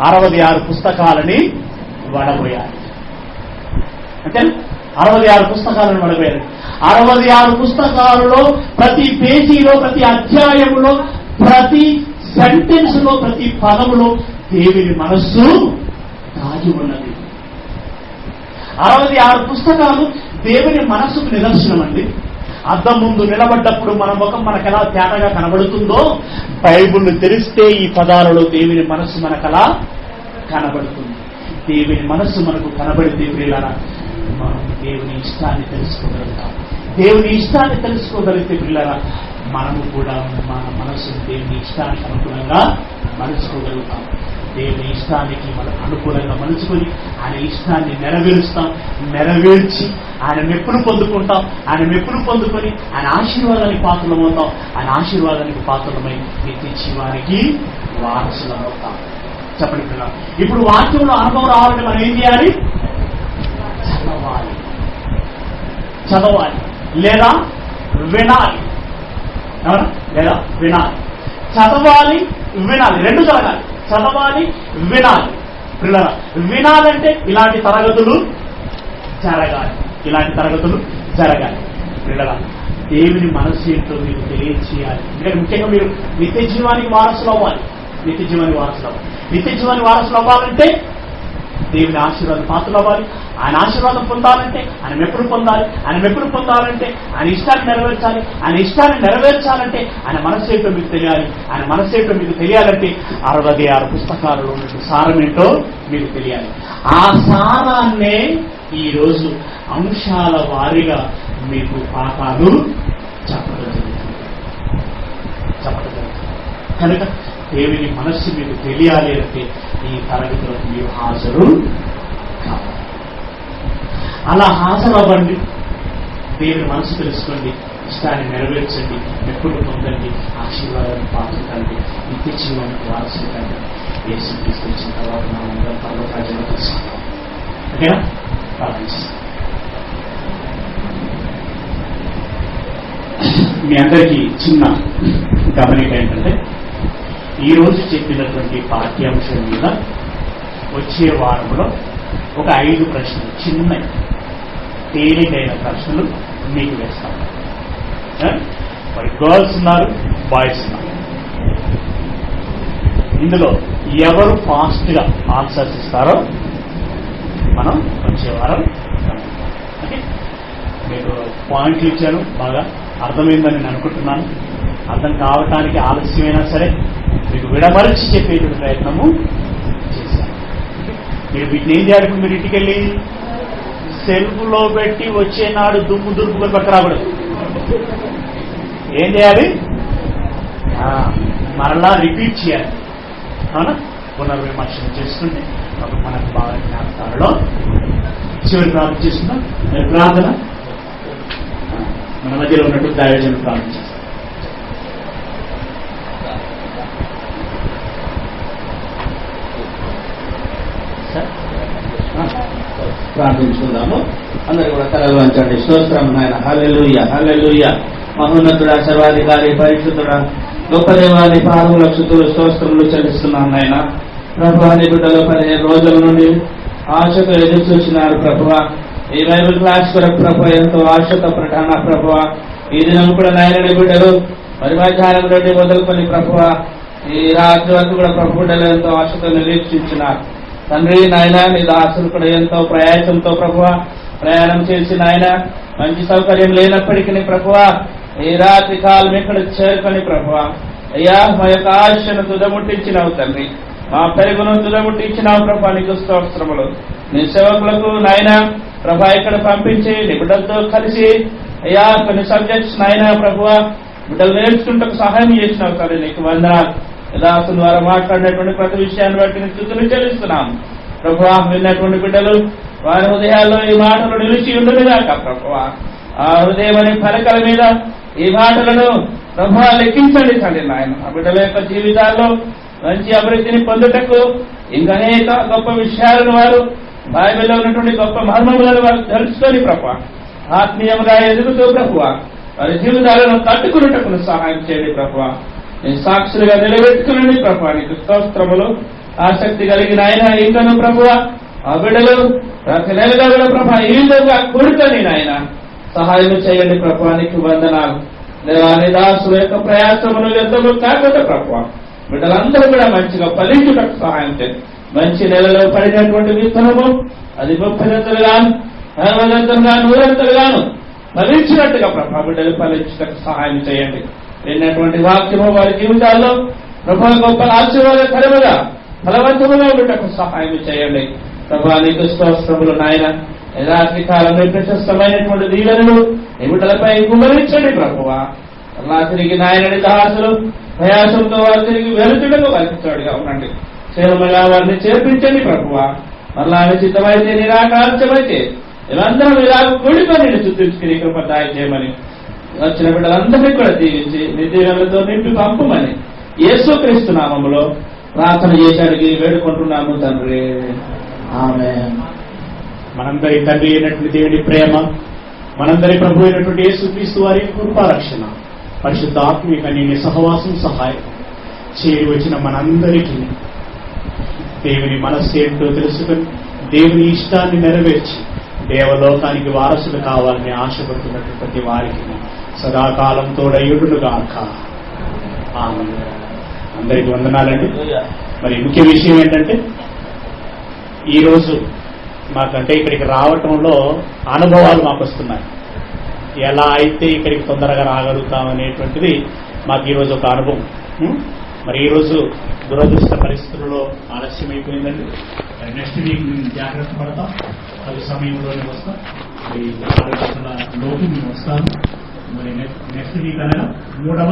66 పుస్తకాలని వడబోయాలి. అంటే 66 పుస్తకాలను వడబోయాలి. 66 పుస్తకాలలో ప్రతి పేజీలో, ప్రతి అధ్యాయములో, ప్రతి సెంటెన్స్ లో, ప్రతి పదములో దేవుని మనస్సు దాగి ఉన్నది. 66 పుస్తకాలు దేవుని మనస్సుకు నిదర్శనం అండి. అద్దం ముందు నిలబడ్డప్పుడు మన ముఖం మనకు ఎలా తేటగా కనబడుతుందో, బైబిల్ను తెరిస్తే ఈ పదాలలో దేవుని మనస్సు మనకలా కనబడుతుంది. దేవుని మనస్సు మనకు కనబడితే ప్రియులారా మనం దేవుని ఇష్టాన్ని తెలుసుకోగలుగుతాం. దేవుని ఇష్టాన్ని తెలుసుకోగలిగితే ప్రియులారా మనము కూడా మన మనస్సును దేవుని ఇష్టానికి అనుకూలంగా మలుచుకోగలుగుతాం. దేవుని ఇష్టానికి మనం అనుకూలంగా మలుచుకొని ఆయన ఇష్టాన్ని నెరవేరుస్తాం. నెరవేర్చి ఆయన మెప్పును పొందుకుంటాం. ఆయన మెప్పును పొందుకొని ఆయన ఆశీర్వాదానికి పాత్రలమవుతాం. ఆయన ఆశీర్వాదానికి పాత్రలమై నిత్య జీవానికి వారసులమవుతాం. చెప్పండి పిల్లలు. ఇప్పుడు వాక్యంలో అనుభవం రావాలంటే మనం ఏం చేయాలి? చదవాలి లేదా వినాలి. లేదా వినాలి. చదవాలి, వినాలి, రెండు జరగాలి. చదవాలి, వినాలి. పిల్లల వినాలంటే ఇలాంటి తరగతులు జరగాలి. ఇలాంటి తరగతులు జరగాలి. పిల్లల దేవుని మనస్సు ఏంటో మీకు తెలియచేయాలి. ఎందుకంటే ముఖ్యంగా మీరు నిత్య జీవానికి వారసులు అవ్వాలి. నిత్య జీవానికి వారసులు అవ్వాలి. నిత్య జీవానికి వారసులు అవ్వాలంటే దేవుని ఆశీర్వాదం పాత్రలు అవ్వాలి. ఆయన ఆశీర్వాదం పొందాలంటే ఆయన మెప్పును పొందాలి. ఆయన మెప్పును పొందాలంటే ఆయన ఇష్టాన్ని నెరవేర్చాలి. ఆయన ఇష్టాన్ని నెరవేర్చాలంటే ఆయన మనస్సు ఏంటో మీకు తెలియాలి. ఆయన మనస్సు ఏంటో మీకు తెలియాలంటే 66 పుస్తకాలలో ఉన్న సారం ఏంటో మీకు తెలియాలి. ఆ సారాన్నే ఈరోజు అంశాల వారీగా మీకు పాఠాలు చెప్పడం జరుగుతుంది. కనుక దేవుని మనస్సు మీకు తెలియాలి అంటే ఈ తరగతులకు మీరు హాజరు కావాలి. అలా హాజరవ్వండి. దేవుని మనసు తెలుసుకోండి. ఇష్టాన్ని నెరవేర్చండి. మెప్పులు పొందండి. ఆశీర్వాదాన్ని పాత్రకండి. నిత్య జీవానికి వారసులు కండి. యేసు క్రీస్తు వచ్చిన తర్వాత మనం అందరం పర్వతాజంలో తీసుకుంటాం. ఓకేనా? ప్రార్థిస్తాం. మీ అందరికీ చిన్న గమనిక ఏంటంటే ఈరోజు చెప్పినటువంటి పాఠ్యాంశం మీద వచ్చే వారంలో ఒక 5 ప్రశ్నలు, చిన్న తేలికైన ప్రశ్నలు మీకు వేస్తాను. గర్ల్స్ ఉన్నారు, బాయ్స్ ఉన్నారు. ఇందులో ఎవరు ఫాస్ట్ గా ఆన్సర్స్ ఇస్తారో మనం వచ్చే వారం ఓకే. మీకు పాయింట్లు ఇచ్చాను, బాగా అర్థమైందని నేను అనుకుంటున్నాను. అర్థం కావటానికి ఆలస్యమైనా సరే మీకు విడమరచి చెప్పేటువంటి ప్రయత్నము చేశాను. మీరు వీటిని ఏం చేయాలి? మీరు ఇంటికి వెళ్ళి సెల్ఫ్లో పెట్టి వచ్చే నాడు దుమ్ము దుర్పుకొని పక్క రాకూడదు. ఏం చేయాలి? మరలా రిపీట్ చేయాలి. అవునా? పునర్విమర్శన చేసుకుంటే అప్పుడు మనకు బాగా జ్ఞాపకాలలో చివరి ప్రార్థన చేసుకుందాం. ప్రార్థన మన మధ్యలో ఉన్నట్టు దైవజనులు ప్రార్థన చేస్తాం. ప్రార్థించుకుందాము. అందరూ కూడా తలలు వంచండి. స్తోత్రం నాయన. హల్లెలూయా, హల్లెలూయా. మహోన్నతుడా, సర్వాధికారి, పరిశుద్ధుడా, గొప్ప దేవాన్ని పాదములకు స్తుతులు స్తోత్రములు చెల్లిస్తున్నాను నాయన. ప్రభువా, నీ బిడ్డలు 15 రోజుల నుండి ఆశతో ఎదురు చూసినారు ప్రభువా. ఈ బైబిల్ క్లాస్ కొరకు ప్రభు ఎంతో ఆశతో ప్రధాన ప్రభువా. ఈ దినం కూడా నాయన నీ బిడ్డలు మరి మధ్యాహ్నం నుండి మొదలుకొని ప్రభువా ఈ రాత్రి వరకు కూడా ప్రభు బిడ్డలు ఎంతో ఆశతో నిరీక్షించినారు తండ్రి. నాయన నీ దాసులు కూడా ఎంతో ప్రయాసంతో ప్రభువా ప్రయాణం చేసి నాయన మంచి సౌకర్యం లేనప్పటికీ ప్రభువా ఈ రాత్రి కాలం ఇక్కడ చేరుకొని ప్రభువా అయ్యా మా యొక్క ఆశను తుదముట్టించినావు తండ్రి. మా పెరుగును తుదముట్టించినావు ప్రభా. నీకు స్తోత్రములు. నీ సేవకులకు నాయన ప్రభా ఇక్కడ పంపించి నీ బిడ్డలతో కలిసి అయ్యా కొన్ని సబ్జెక్ట్స్ నాయన ప్రభువా బిడ్డలు నేర్చుకుంటూ సహాయం చేసినావు తండ్రి. నీకు వందనాలు. దాసుల ద్వారా మాట్లాడినటువంటి ప్రతి విషయాన్ని బట్టి నీకు స్తుతులు చెల్లిస్తున్నాం ప్రభువా. విన్నటువంటి బిడ్డలు వారి హృదయాల్లో ఈ మాటలు నిలిచి ఉండదుగాక ప్రభువా. ఆ హృదయం అనే ఫలకల మీద ఈ మాటలను ప్రభువా లెక్కించండి తండ్రి నాయన. ఆ బిడ్డల యొక్క జీవితాల్లో మంచి అభివృద్ధిని పొందుటకు ఇంకా అనేక గొప్ప విషయాలను వారు బైబిల్లో ఉన్నటువంటి గొప్ప మర్మములను వారు తెలుసుకొని ప్రభువా ఆత్మీయంగా ఎదుగుతూ ప్రభువా వారి జీవితాలను కట్టుకున్నటకు సహాయం చేయండి ప్రభువా. నీ సాక్షులుగా నిలబెట్టుకునండి ప్రభువా. నీకు స్తోత్రములు. ఆసక్తి కలిగిన ఆయన ఇంకను ప్రభువా ఆ బిడ్డలు ప్రతి నెలలో కూడా ప్రభా ఈ విధంగా కూడుకొని నాయన సహాయం చేయండి ప్రభువా. నీకు వందనాలు. దేవాని దాసుల యొక్క ప్రయాసములు ఎంతలో కాకుండా ప్రభువా బిడ్డలందరూ కూడా మంచిగా ఫలించుటకు సహాయం చేయండి. మంచి నెలలో పడినటువంటి విత్తనము అది 30 గాను 60 గాను 100 గాను ఫలించినట్టుగా ప్రభా బిడ్డలు ఫలించుటకు సహాయం చేయండి. విన్నటువంటి వాక్యము వారి జీవితాల్లో ప్రభా గొప్ప ఆశీర్వాదకరముగా ఫలవంతముగా ఉండటకు సహాయం చేయండి ప్రభా. నీకు స్తోత్రములు నాయన. రాత్రి కాలంలో ప్రశస్తమైనటువంటి దీవెనలు ఈ బిడ్డలపై కుమరించండి ప్రభువా. అలా తిరిగి నాయనని దాసులు ప్రయాసంతో వారు తిరిగి వెలుచుటకు కల్పించాడుగా ఉండండి. క్షేమముగా వారిని చేర్పించండి ప్రభువా. మరలా నిశ్చితమైతే నిరాకాంక్షమైతే వీళ్ళందరం ఇలాగ కూడికొని నేను చుట్టించుకుని కృప దాయి చేయమని వచ్చిన బిడ్డలందరినీ కూడా దీవించి నిర్దీవెనలతో నింపి పంపమని యేసుక్రీస్తు నామములో ప్రార్థన చేశాడికి వేడుకుంటున్నాము తండ్రి. ఆమేన్. మనందరి తండ్రి అయినటువంటి దేవుని ప్రేమ, మనందరి ప్రభు అయినటువంటి యేసుక్రీస్తు వారి కృపారక్షణ, పరిశుద్ధ ఆత్మీయ నీ సహవాసం సహాయం చేరి వచ్చిన మనందరికీ దేవుని మనస్సు ఏంటో తెలుసుకుని దేవుని ఇష్టాన్ని నెరవేర్చి దేవలోకానికి వారసులు కావాలని ఆశపడుతున్నటువంటి ప్రతి వారికి సదాకాలం తోడయుడుగాక. ఆమేన్. అందరికీ వందనాలండి. మరి ముఖ్య విషయం ఏంటంటే ఈరోజు మాకంటే ఇక్కడికి రావటంలో అనుభవాలు మాకు వస్తున్నాయి. ఎలా అయితే ఇక్కడికి తొందరగా రాగలుగుతాం అనేటువంటిది మాకు ఈరోజు ఒక అనుభవం. మరి ఈరోజు దురదృష్ట పరిస్థితుల్లో ఆలస్యమైపోయిందండి. నెక్స్ట్ వీక్ మేము జాగ్రత్త పడతాం. అది సమయంలోనే వస్తాం. 6 గంటల లోపు మేము వస్తాము. మరి నెక్స్ట్ వీక్ అనగా 3వ